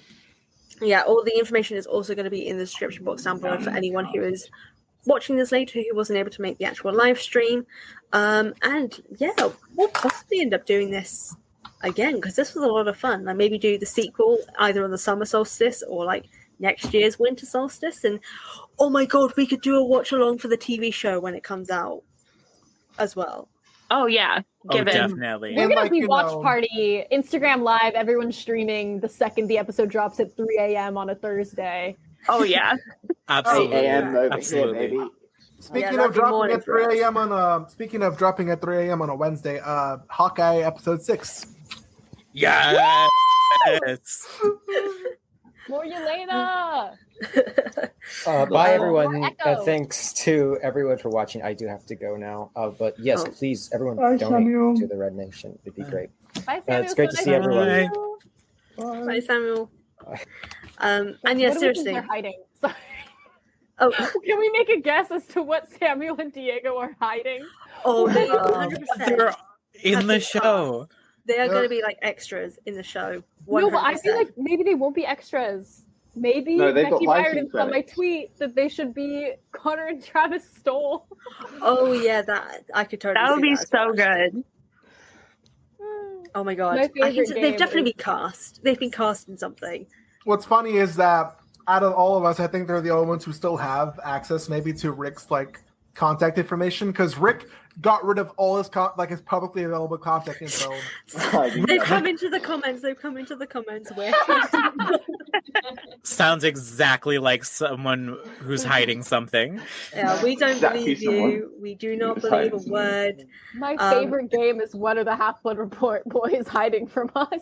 S3: Yeah, all the information is also going to be in the description box down below for anyone who is watching this later who wasn't able to make the actual live stream. And yeah, we'll possibly end up doing this again because this was a lot of fun. Like maybe do the sequel either on the summer solstice or like next year's winter solstice. And oh my god, we could do a watch along for the TV show when it comes out as well.
S14: Oh yeah, give it.
S5: Definitely.
S7: We're gonna
S10: like,
S7: be
S10: you
S7: watch
S10: know-
S7: party, Instagram live, everyone's streaming the second the episode drops at 3 a.m. on a Thursday.
S14: Oh yeah.
S4: 8
S5: Absolutely.
S4: a.m. over
S5: Absolutely.
S4: here, baby.
S10: Speaking
S3: that'd
S10: of
S3: be
S10: dropping
S3: morning
S10: at
S3: for
S10: 3
S3: us.
S10: a.m. dropping at 3 a.m. on a Wednesday, Hawkeye episode 6.
S5: Yes.
S7: More you later.
S15: Bye, everyone.
S7: More echo.
S15: Thanks to everyone for watching. I do have to go now. But yes,
S3: Oh.
S15: please, everyone,
S12: Bye,
S15: donate
S12: Samuel.
S15: to the Red Nation. It'd be great.
S7: Bye, Samuel.
S15: it's great to
S7: So
S15: see
S7: nice
S15: everyone.
S7: meet you.
S3: Bye, Samuel. And yeah,
S7: What do we think
S3: seriously.
S7: they're hiding? Sorry.
S3: Oh,
S7: Can we make a guess as to what Samuel and Diego are hiding?
S3: oh, they are 100%.
S5: They're in
S3: Have
S5: the
S3: been
S7: Uh,
S5: show.
S3: They are going to be like extras in the show. 100%.
S7: No, but I feel like maybe they won't be extras. Maybe
S4: No, they've got
S7: Becky
S4: license
S7: Byron saw my
S4: credits.
S7: tweet that they should be Connor and Travis Stoll.
S3: Oh yeah, that I could totally.
S14: That would
S3: see
S14: be
S3: that as
S14: so
S3: well, actually.
S14: good.
S3: Oh my god,
S7: My
S3: I can
S7: favorite
S3: see, they've
S7: game
S3: definitely
S7: is-
S3: been cast. They've been cast in something.
S10: What's funny is that out of all of us, I think they're the only ones who still have access maybe to Rick's like contact information, because Rick got rid of all his his publicly available contact info.
S3: They've come into the comments. Where
S5: Sounds exactly like someone who's hiding something.
S3: yeah, we don't
S5: Exactly
S3: believe
S5: someone
S3: you. We do not
S5: who's
S3: believe
S5: hiding
S3: a
S5: something.
S3: word.
S7: My favorite game is one of the Half-Blood Report boys hiding from us.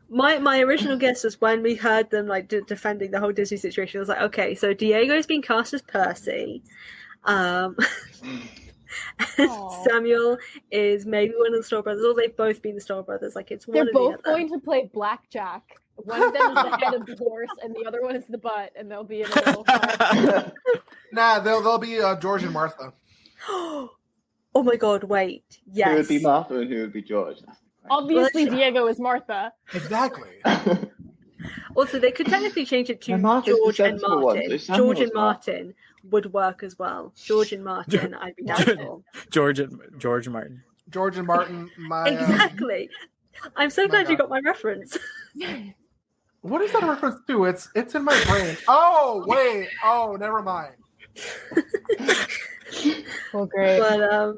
S3: My original guess was when we heard them like defending the whole Disney situation. I was like, okay, so Diego's been cast as Percy. Samuel is maybe one of the Stoll brothers, or they've both been the Stoll brothers. Like it's one
S7: They're
S3: of the
S7: both
S3: other.
S7: going to play blackjack. One of them is the head of the horse, and the other one is the butt, and they'll be in a little fight.
S10: Nah, they'll be George and Martha.
S3: Oh my god! Wait, yes.
S4: Who would be Martha and who would be George?
S7: Obviously, Diego is Martha.
S10: Exactly.
S3: Also, they could technically change it to
S4: Martha's
S3: George
S4: the
S3: and
S4: sensible one,
S3: Martin.
S4: so Samuel's
S3: George and
S4: Martha.
S3: Martin would work as well. George and Martin, I'd be doubtful.
S5: George Martin.
S10: George and Martin. My
S3: Exactly. I'm so glad you got my reference.
S10: what is that a reference to? It's in my brain. Oh wait. Oh, never mind.
S7: Well, great.
S3: But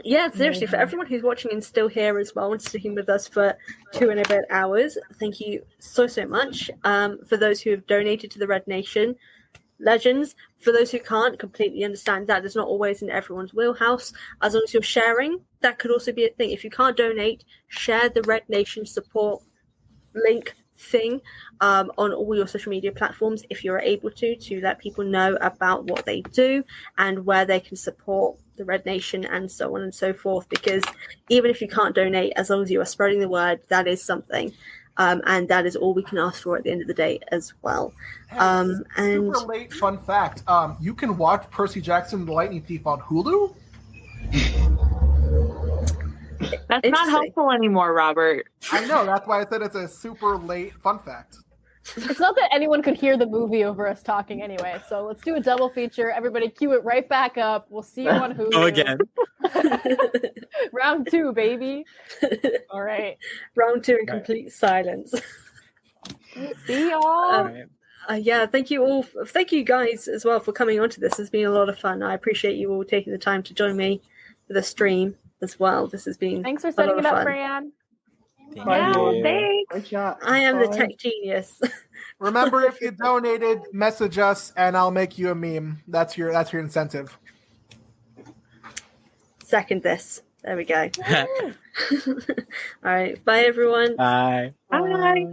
S3: yeah, seriously, for everyone who's watching and still here as well and sticking with us for 2 and a bit hours, thank you so much. For those who have donated to the Red Nation, legends. For those who can't, completely understand that it's not always in everyone's wheelhouse. As long as you're sharing, that could also be a thing. If you can't donate, share the Red Nation support link thing on all your social media platforms if you're able to let people know about what they do and where they can support the Red Nation and so on and so forth, because even if you can't donate, as long as you are spreading the word, that is something, and that is all we can ask for at the end of the day as well. And
S10: Super late fun fact. You can watch Percy Jackson the Lightning Thief on Hulu.
S14: That's not helpful anymore, Robert.
S10: I know, that's why I said it's a super late fun fact.
S7: It's not that anyone could hear the movie over us talking anyway, so let's do a double feature. Everybody cue it right back up. We'll see you on Hulu.
S5: Go again.
S7: Round 2, baby. All right.
S3: Round 2 in complete silence.
S7: See y'all.
S3: Yeah, thank you all. Thank you guys as well for coming onto this. It's been a lot of fun. I appreciate you all taking the time to join me for the stream as well. This has been
S7: Thanks for
S3: a lot
S7: setting
S3: of
S7: it up,
S3: fun.
S7: Fran.
S14: Thanks.
S3: I am the tech genius.
S10: Remember, if you donated, message us and I'll make you a meme. That's your incentive.
S3: Second this. There we go. All right. Bye, everyone.
S5: Bye.
S14: Bye.